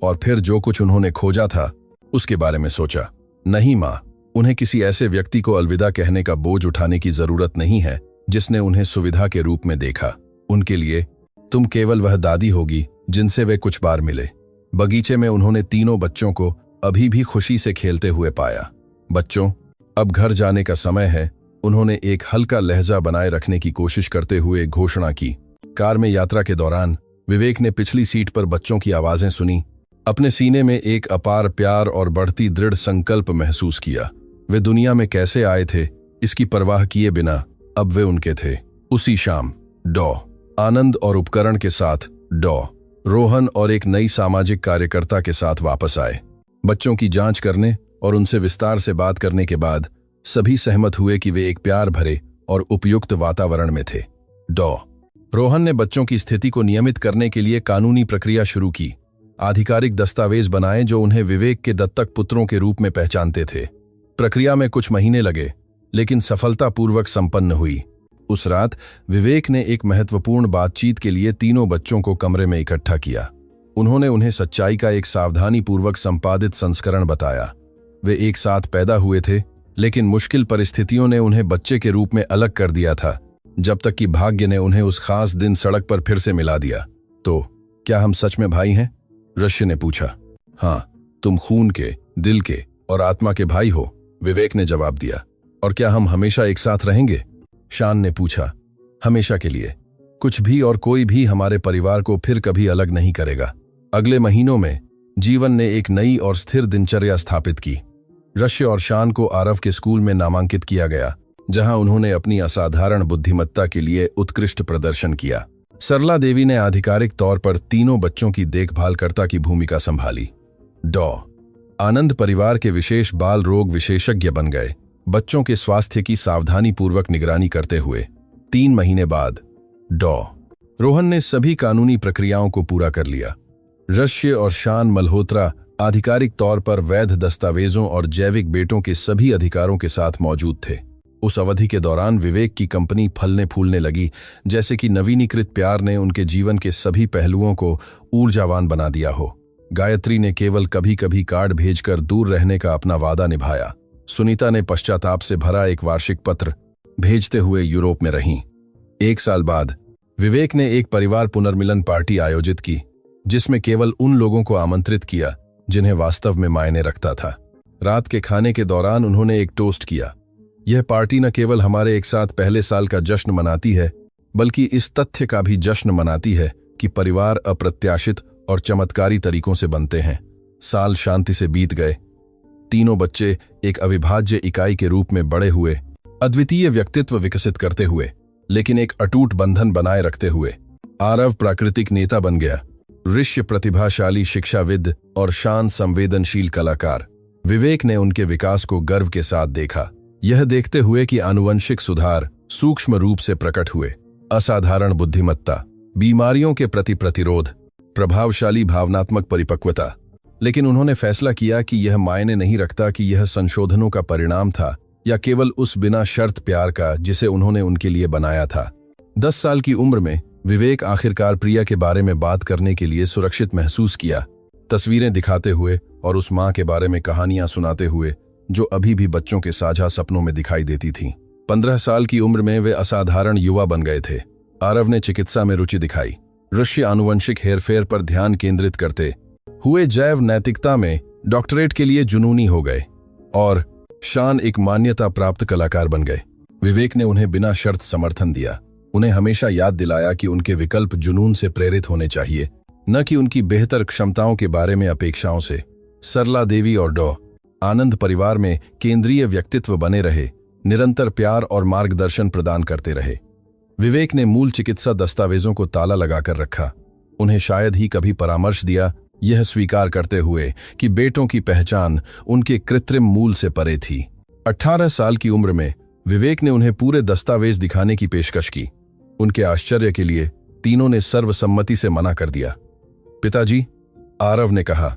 S1: और फिर जो कुछ उन्होंने खोजा था उसके बारे में सोचा। नहीं मां, उन्हें किसी ऐसे व्यक्ति को अलविदा कहने का बोझ उठाने की जरूरत नहीं है जिसने उन्हें सुविधा के रूप में देखा। उनके लिए तुम केवल वह दादी होगी जिनसे वे कुछ बार मिले। बगीचे में उन्होंने तीनों बच्चों को अभी भी खुशी से खेलते हुए पाया। बच्चों, अब घर जाने का समय है, उन्होंने एक हल्का लहजा बनाए रखने की कोशिश करते हुए घोषणा की। कार में यात्रा के दौरान विवेक ने पिछली सीट पर बच्चों की आवाजें सुनी। अपने सीने में एक अपार प्यार और बढ़ती दृढ़ संकल्प महसूस किया। वे दुनिया में कैसे आए थे इसकी परवाह किए बिना अब वे उनके थे। उसी शाम डॉ आनंद और उपकरण के साथ डॉ रोहन और एक नई सामाजिक कार्यकर्ता के साथ वापस आए। बच्चों की जांच करने और उनसे विस्तार से बात करने के बाद सभी सहमत हुए कि वे एक प्यार भरे और उपयुक्त वातावरण में थे। डॉ रोहन ने बच्चों की स्थिति को नियमित करने के लिए कानूनी प्रक्रिया शुरू की। आधिकारिक दस्तावेज बनाए जो उन्हें विवेक के दत्तक पुत्रों के रूप में पहचानते थे। प्रक्रिया में कुछ महीने लगे लेकिन सफलतापूर्वक संपन्न हुई। उस रात विवेक ने एक महत्वपूर्ण बातचीत के लिए तीनों बच्चों को कमरे में इकट्ठा किया। उन्होंने उन्हें सच्चाई का एक सावधानीपूर्वक संपादित संस्करण बताया। वे एक साथ पैदा हुए थे लेकिन मुश्किल परिस्थितियों ने उन्हें बच्चे के रूप में अलग कर दिया था, जब तक कि भाग्य ने उन्हें उस खास दिन सड़क पर फिर से मिला दिया। तो क्या हम सच में भाई हैं? रश्य ने पूछा। हाँ, तुम खून के, दिल के और आत्मा के भाई हो, विवेक ने जवाब दिया। और क्या हम हमेशा एक साथ रहेंगे? शान ने पूछा। हमेशा के लिए। कुछ भी और कोई भी हमारे परिवार को फिर कभी अलग नहीं करेगा। अगले महीनों में जीवन ने एक नई और स्थिर दिनचर्या स्थापित की। रश्य और शान को आरव के स्कूल में नामांकित किया गया, जहां उन्होंने अपनी असाधारण बुद्धिमत्ता के लिए उत्कृष्ट प्रदर्शन किया। सरला देवी ने आधिकारिक तौर पर तीनों बच्चों की देखभालकर्ता की भूमिका संभाली। डॉ आनंद परिवार के विशेष बाल रोग विशेषज्ञ बन गए, बच्चों के स्वास्थ्य की सावधानीपूर्वक निगरानी करते हुए। 3 महीने बाद डॉ रोहन ने सभी कानूनी प्रक्रियाओं को पूरा कर लिया। रश्य और शान मल्होत्रा आधिकारिक तौर पर वैध दस्तावेजों और जैविक बेटों के सभी अधिकारों के साथ मौजूद थे। उस अवधि के दौरान विवेक की कंपनी फलने फूलने लगी, जैसे कि नवीनीकृत प्यार ने उनके जीवन के सभी पहलुओं को ऊर्जावान बना दिया हो। गायत्री ने केवल कभी कभी कार्ड भेजकर दूर रहने का अपना वादा निभाया। सुनीता ने पश्चाताप से भरा एक वार्षिक पत्र भेजते हुए यूरोप में रहीं। 1 साल बाद विवेक ने एक परिवार पुनर्मिलन पार्टी आयोजित की, जिसमें केवल उन लोगों को आमंत्रित किया जिन्हें वास्तव में मायने रखता था। रात के खाने के दौरान उन्होंने एक टोस्ट किया। यह पार्टी न केवल हमारे एक साथ पहले साल का जश्न मनाती है, बल्कि इस तथ्य का भी जश्न मनाती है कि परिवार अप्रत्याशित और चमत्कारी तरीकों से बनते हैं। साल शांति से बीत गए। तीनों बच्चे एक अविभाज्य इकाई के रूप में बड़े हुए, अद्वितीय व्यक्तित्व विकसित करते हुए, लेकिन एक अटूट बंधन बनाए रखते हुए। आरव प्राकृतिक नेता बन गया, ऋष्य प्रतिभाशाली शिक्षाविद और शान संवेदनशील कलाकार। विवेक ने उनके विकास को गर्व के साथ देखा, यह देखते हुए कि आनुवंशिक सुधार सूक्ष्म रूप से प्रकट हुए। असाधारण बुद्धिमत्ता, बीमारियों के प्रति प्रतिरोध, प्रभावशाली भावनात्मक परिपक्वता। लेकिन उन्होंने फैसला किया कि यह मायने नहीं रखता कि यह संशोधनों का परिणाम था या केवल उस बिना शर्त प्यार का जिसे उन्होंने उनके लिए बनाया था। 10 साल की उम्र में विवेक आखिरकार प्रिया के बारे में बात करने के लिए सुरक्षित महसूस किया, तस्वीरें दिखाते हुए और उस मां के बारे में कहानियां सुनाते हुए जो अभी भी बच्चों के साझा सपनों में दिखाई देती थीं। 15 साल की उम्र में वे असाधारण युवा बन गए थे। आरव ने चिकित्सा में रुचि दिखाई, रूसी आनुवंशिक हेरफेर पर ध्यान केंद्रित करते हुए जैव नैतिकता में डॉक्टरेट के लिए जुनूनी हो गए और शान एक मान्यता प्राप्त कलाकार बन गए। विवेक ने उन्हें बिना शर्त समर्थन दिया, उन्हें हमेशा याद दिलाया कि उनके विकल्प जुनून से प्रेरित होने चाहिए, न कि उनकी बेहतर क्षमताओं के बारे में अपेक्षाओं से। सरला देवी और डॉ आनंद परिवार में केंद्रीय व्यक्तित्व बने रहे, निरंतर प्यार और मार्गदर्शन प्रदान करते रहे। विवेक ने मूल चिकित्सा दस्तावेजों को ताला लगाकर रखा, उन्हें शायद ही कभी परामर्श दिया, यह स्वीकार करते हुए कि बेटों की पहचान उनके कृत्रिम मूल से परे थी। 18 साल की उम्र में विवेक ने उन्हें पूरे दस्तावेज दिखाने की पेशकश की। उनके आश्चर्य के लिए तीनों ने सर्वसम्मति से मना कर दिया। पिताजी, आरव ने कहा,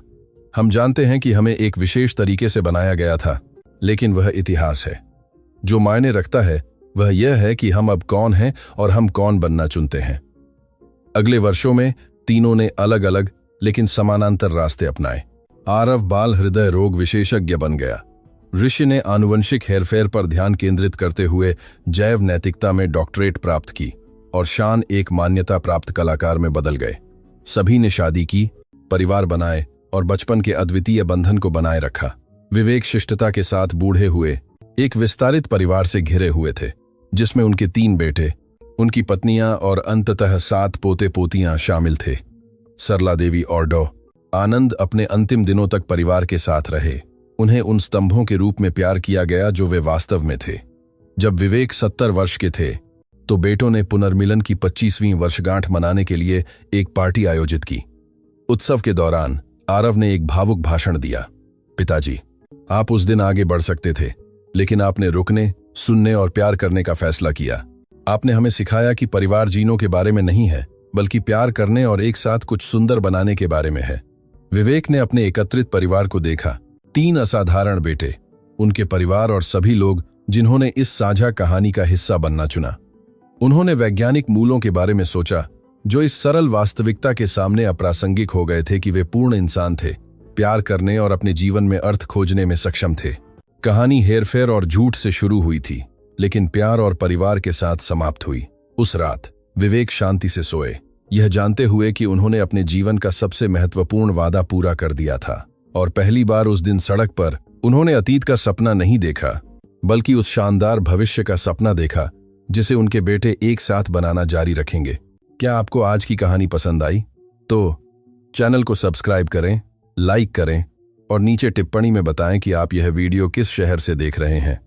S1: हम जानते हैं कि हमें एक विशेष तरीके से बनाया गया था, लेकिन वह इतिहास है। जो मायने रखता है वह यह है कि हम अब कौन हैं और हम कौन बनना चुनते हैं। अगले वर्षों में तीनों ने अलग अलग लेकिन समानांतर रास्ते अपनाए। आरव बाल हृदय रोग विशेषज्ञ बन गया, ऋषि ने आनुवंशिक हेरफेर पर ध्यान केंद्रित करते हुए जैव नैतिकता में डॉक्टरेट प्राप्त की और शान एक मान्यता प्राप्त कलाकार में बदल गए। सभी ने शादी की, परिवार बनाए और बचपन के अद्वितीय बंधन को बनाए रखा। विवेक शिष्टता के साथ बूढ़े हुए एक विस्तारित परिवार से घिरे हुए थे, जिसमें उनके 3 बेटे, उनकी पत्नियां और अंततः 7 पोते पोतियां शामिल थे। सरला देवी और डॉ आनंद अपने अंतिम दिनों तक परिवार के साथ रहे। उन्हें उन स्तंभों के रूप में प्यार किया गया जो वे वास्तव में थे। जब विवेक 70 वर्ष के थे तो बेटों ने पुनर्मिलन की 25वीं वर्षगांठ मनाने के लिए एक पार्टी आयोजित की। उत्सव के दौरान आरव ने एक भावुक भाषण दिया। पिताजी, आप उस दिन आगे बढ़ सकते थे, लेकिन आपने रुकने, सुनने और प्यार करने का फैसला किया। आपने हमें सिखाया कि परिवार जीनों के बारे में नहीं है, बल्कि प्यार करने और एक साथ कुछ सुंदर बनाने के बारे में है। विवेक ने अपने एकत्रित परिवार को देखा, 3 असाधारण बेटे, उनके परिवार और सभी लोग जिन्होंने इस साझा कहानी का हिस्सा बनना चुना। उन्होंने वैज्ञानिक मूलों के बारे में सोचा, जो इस सरल वास्तविकता के सामने अप्रासंगिक हो गए थे कि वे पूर्ण इंसान थे, प्यार करने और अपने जीवन में अर्थ खोजने में सक्षम थे। कहानी हेरफेर और झूठ से शुरू हुई थी, लेकिन प्यार और परिवार के साथ समाप्त हुई। उस रात विवेक शांति से सोए, यह जानते हुए कि उन्होंने अपने जीवन का सबसे महत्वपूर्ण वादा पूरा कर दिया था। और पहली बार उस दिन सड़क पर उन्होंने अतीत का सपना नहीं देखा, बल्कि उस शानदार भविष्य का सपना देखा जिसे उनके बेटे एक साथ बनाना जारी रखेंगे। क्या आपको आज की कहानी पसंद आई? तो चैनल को सब्सक्राइब करें, लाइक करें और नीचे टिप्पणी में बताएं कि आप यह वीडियो किस शहर से देख रहे हैं।